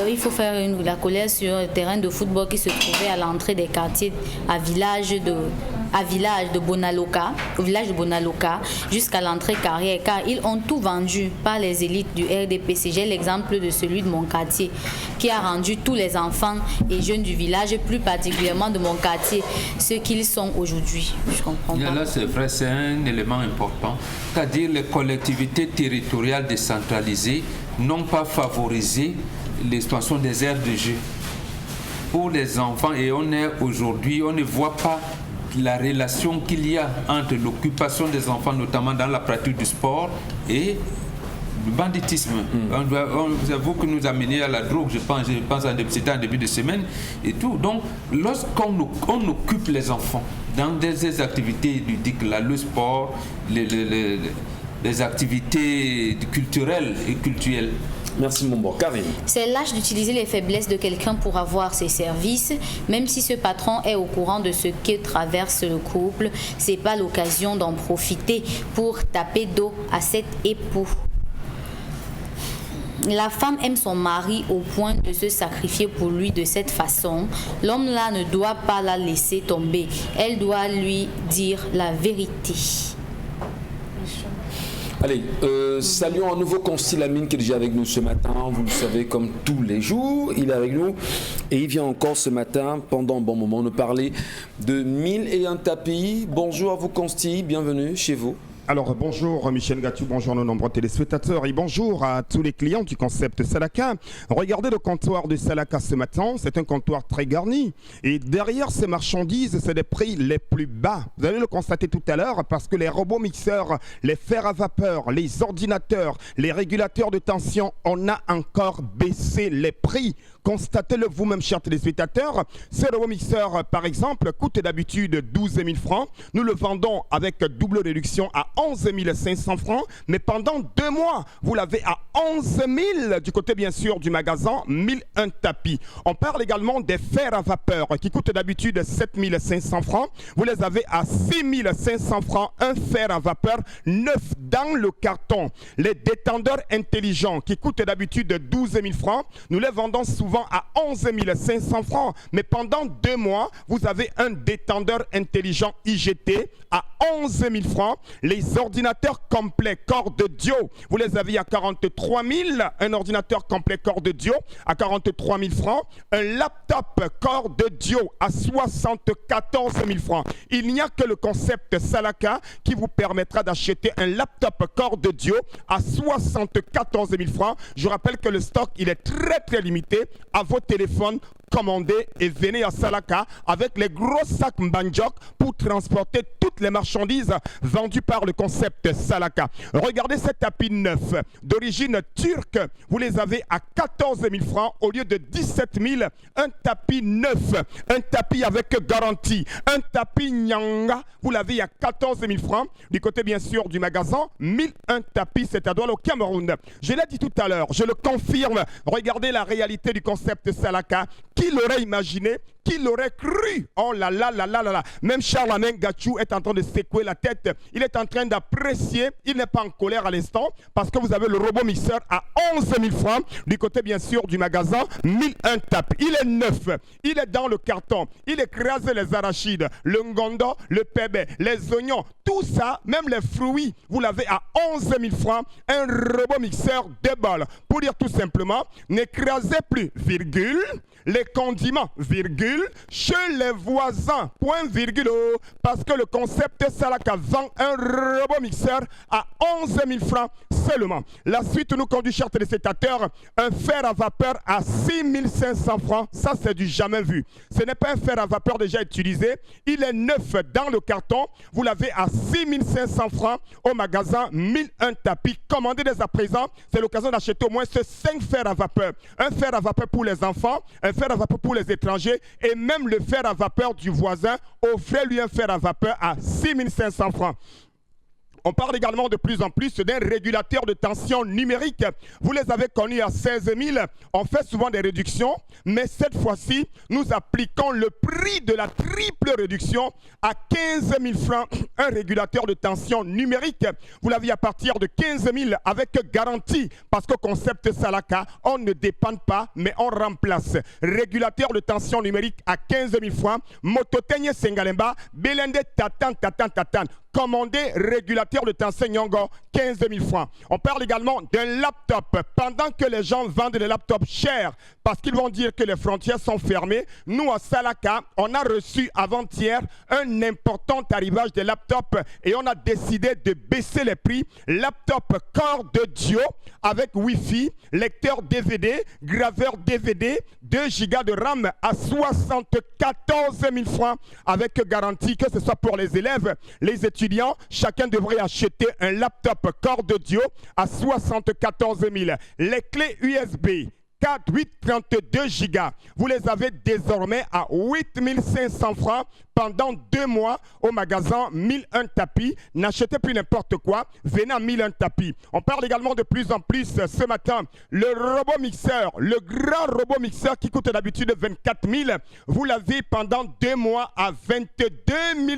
Il faut faire la colère sur un terrain de football qui se trouvait à l'entrée des quartiers à village de Bonaloka, au village de Bonaloka, jusqu'à l'entrée carrière, car ils ont tout vendu par les élites du RDPC. J'ai l'exemple de celui de mon quartier, qui a rendu tous les enfants et jeunes du village, plus particulièrement de mon quartier, ce qu'ils sont aujourd'hui. Je comprends pas. Là, c'est vrai, c'est un élément important. C'est-à-dire les collectivités territoriales décentralisées n'ont pas favorisé l'expansion des aires de jeu pour les enfants, et on ne voit pas la relation qu'il y a entre l'occupation des enfants, notamment dans la pratique du sport, et le banditisme. C'est vous qui nous amenez à la drogue, je pense c'était en début de semaine et tout. Donc, lorsqu'on occupe les enfants dans des activités ludiques, là, le sport, les activités culturelles et culturelles. Merci mon bon. Karine. C'est lâche d'utiliser les faiblesses de quelqu'un pour avoir ses services, même si ce patron est au courant de ce que traverse le couple. C'est pas l'occasion d'en profiter pour taper dos à cet époux. La femme aime son mari au point de se sacrifier pour lui de cette façon. L'homme-là ne doit pas la laisser tomber. Elle doit lui dire la vérité. Allez, saluons à nouveau Consti Lamine qui est déjà avec nous ce matin. Vous le savez, comme tous les jours, il est avec nous. Et il vient encore ce matin, pendant un bon moment, nous parler de 1001 tapis. Bonjour à vous Consti, bienvenue chez vous. Alors bonjour Michel Gatou, bonjour nos nombreux téléspectateurs et bonjour à tous les clients du concept Salaka. Regardez le comptoir de Salaka ce matin, c'est un comptoir très garni et derrière ces marchandises, c'est des prix les plus bas. Vous allez le constater tout à l'heure parce que les robots mixeurs, les fers à vapeur, les ordinateurs, les régulateurs de tension, on a encore baissé les prix. Constatez-le vous-même, chers téléspectateurs. Ce robot mixeur, par exemple, coûte d'habitude 12 000 francs. Nous le vendons avec double réduction à 11 500 francs, mais pendant 2 mois, vous l'avez à 11 000 du côté bien sûr du magasin 1001 tapis. On parle également des fers à vapeur qui coûtent d'habitude 7 500 francs. Vous les avez à 6 500 francs, un fer à vapeur neuf dans le carton. Les détendeurs intelligents qui coûtent d'habitude 12 000 francs, nous les vendons souvent à 11 500 francs. Mais pendant 2 mois, vous avez un détendeur intelligent IGT à 11 000 francs. Les ordinateurs complets corps de Dio, vous les avez à 43 000. Un ordinateur complet corps de Dio à 43 000 francs. Un laptop corps de Dio à 74 000 francs. Il n'y a que le concept Salaka qui vous permettra d'acheter un laptop corps de Dio à 74 000 francs. Je rappelle que le stock, il est très limité. À vos téléphones, commandez et venez à Salaka avec les gros sacs Mbandjok pour transporter toutes les marchandises vendues par le concept Salaka. Regardez cet tapis neuf d'origine turque. Vous les avez à 14 000 francs au lieu de 17 000. Un tapis neuf, un tapis avec garantie, un tapis Nyanga. Vous l'avez à 14 000 francs. Du côté bien sûr du magasin, 1001 tapis, c'est à Douala au Cameroun. Je l'ai dit tout à l'heure, je le confirme. Regardez la réalité du concept Salaka. Qui l'aurait imaginé? Qui l'aurait cru? Oh là là là là là là. Même Charlemagne Gachou est en train de secouer la tête. Il est en train d'apprécier. Il n'est pas en colère à l'instant parce que vous avez le robot mixeur à 11 000 francs. Du côté bien sûr du magasin, 1001 tapis. Il est neuf. Il est dans le carton. Il écrase les arachides, le ngondo, le pébé, les oignons. Tout ça, même les fruits, vous l'avez à 11 000 francs. Un robot mixeur de balles. Pour dire tout simplement, n'écrasez plus, virgule, les condiments, virgule, chez les voisins, point virgule, parce que le concept Salaka vend un robot mixeur à 11 000 francs seulement. La suite nous conduit, chers téléspectateurs, un fer à vapeur à 6 500 francs. Ça, c'est du jamais vu. Ce n'est pas un fer à vapeur déjà utilisé. Il est neuf dans le carton. Vous l'avez à 6 500 francs au magasin 1001 tapis. Commandez dès à présent. C'est l'occasion d'acheter au moins ce 5 fers à vapeur. Un fer à vapeur pour les enfants, un fer à vapeur pour les étrangers et même le fer à vapeur du voisin. Offrez-lui un fer à vapeur à 6 500 francs. On parle également de plus en plus d'un régulateur de tension numérique. Vous les avez connus à 16 000. On fait souvent des réductions, mais cette fois-ci, nous appliquons le prix de la triple réduction à 15 000 francs. Un régulateur de tension numérique. Vous l'avez à partir de 15 000 avec garantie. Parce que concept Salaka, on ne dépend pas, mais on remplace. Régulateur de tension numérique à 15 000 francs. Mototenye Sengalemba, Belende Tatan. Commandez régulateur de tension Nyongo, 15 000 francs. On parle également d'un laptop. Pendant que les gens vendent des laptops chers, parce qu'ils vont dire que les frontières sont fermées, nous à Salaka, on a reçu avant-hier un important arrivage de laptops et on a décidé de baisser les prix. Laptop corps de Dio avec Wi-Fi, lecteur DVD, graveur DVD, 2 Go de RAM à 74 000 francs avec garantie, que ce soit pour les élèves, les étudiants, chacun devrait acheter un laptop corps de Dio à 74 000. Les clés USB 832 gigas. Vous les avez désormais à 8 500 francs pendant 2 mois au magasin 1001 tapis. N'achetez plus n'importe quoi, venez à 1001 tapis. On parle également de plus en plus ce matin. Le robot mixeur, le grand robot mixeur qui coûte d'habitude 24 000. Vous l'avez pendant 2 mois à 22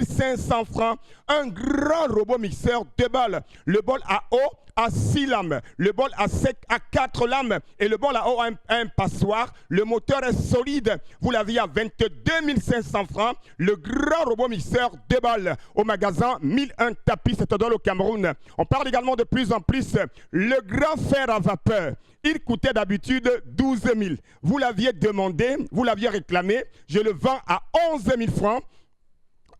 500 francs. Un grand robot mixeur de balles. Le bol à eau à 6 lames, le bol à sec à 4 lames et le bol à eau à un passoire. Le moteur est solide. Vous l'avez à 22 500 francs. Le grand robot mixeur de balles au magasin 1001 tapis, c'est dans le Cameroun. On parle également de plus en plus le grand fer à vapeur. Il coûtait d'habitude 12 000. Vous l'aviez demandé, vous l'aviez réclamé. Je le vends à 11 000 francs.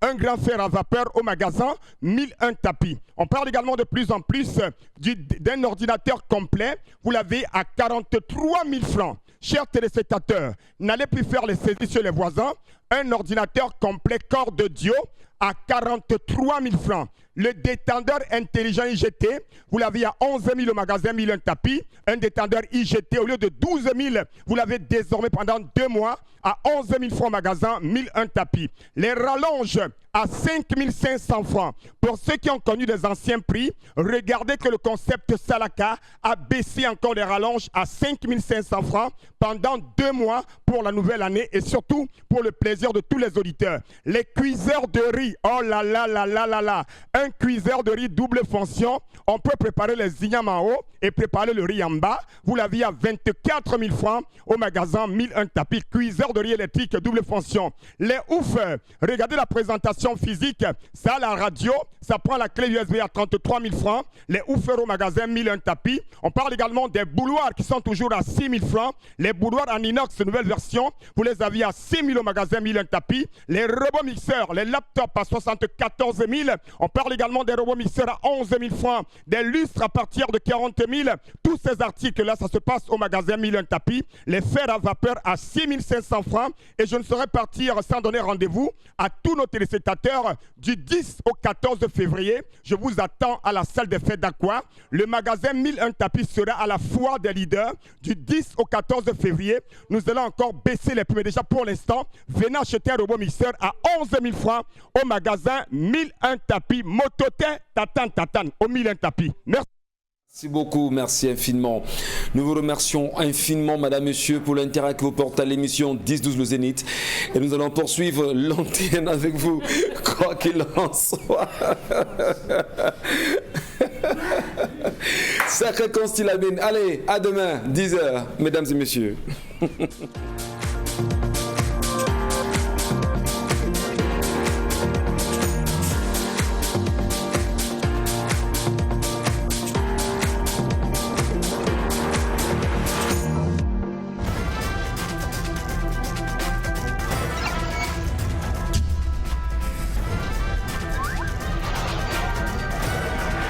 Un grand fer à vapeur au magasin 1001 tapis. On parle également de plus en plus d'un ordinateur complet. Vous l'avez à 43 000 francs. Chers téléspectateurs, n'allez plus faire les saisies chez les voisins. Un ordinateur complet corps de Dio à 43 000 francs. Le détendeur intelligent IGT, vous l'avez à 11 000 au magasin 1001 tapis. Un détendeur IGT, au lieu de 12 000, vous l'avez désormais pendant 2 mois à 11 000 francs au magasin 1001 tapis. Les rallonges à 5 500 francs. Pour ceux qui ont connu des anciens prix, regardez que le concept Salaka a baissé encore les rallonges à 5 500 francs pendant 2 mois pour la nouvelle année et surtout pour le plaisir de tous les auditeurs. Les cuiseurs de riz, oh là là là là là là, un cuiseur de riz double fonction, on peut préparer les ignames en haut et préparer le riz en bas. Vous l'avez à 24 000 francs au magasin 1001 tapis, cuiseur de riz électrique double fonction. Les ouf, regardez la présentation physique, ça à la radio, ça prend la clé USB à 33 000 francs. Les oufers au magasin 1001 tapis. On parle également des bouloirs qui sont toujours à 6 000 francs. Les bouloirs en inox, nouvelle version, vous les aviez à 6 000 au magasin 1001 tapis. Les robots mixeurs, les laptops à 74 000. On parle également des robots mixeurs à 11 000 francs. Des lustres à partir de 40 000. Tous ces articles-là, ça se passe au magasin 1001 tapis. Les fers à vapeur à 6 500 francs. Et je ne saurais partir sans donner rendez-vous à tous nos téléspectateurs du 10 au 14 février. Je vous attends à la salle des fêtes d'Aqua. Le magasin 1001 tapis sera à la foire des leaders du 10 au 14 février. Nous allons encore baisser les prix. Mais déjà pour l'instant, venez acheter un robot mixeur à 11 000 francs au magasin 1001 tapis. Mototin, tatan, au 1001 tapis. Merci. Merci beaucoup, merci infiniment. Nous vous remercions infiniment, madame, monsieur, pour l'intérêt que vous portez à l'émission 10-12 le Zénith. Et nous allons poursuivre l'antenne avec vous, quoi qu'il en soit. Sacré Constilamine. Allez, à demain, 10h, mesdames et messieurs.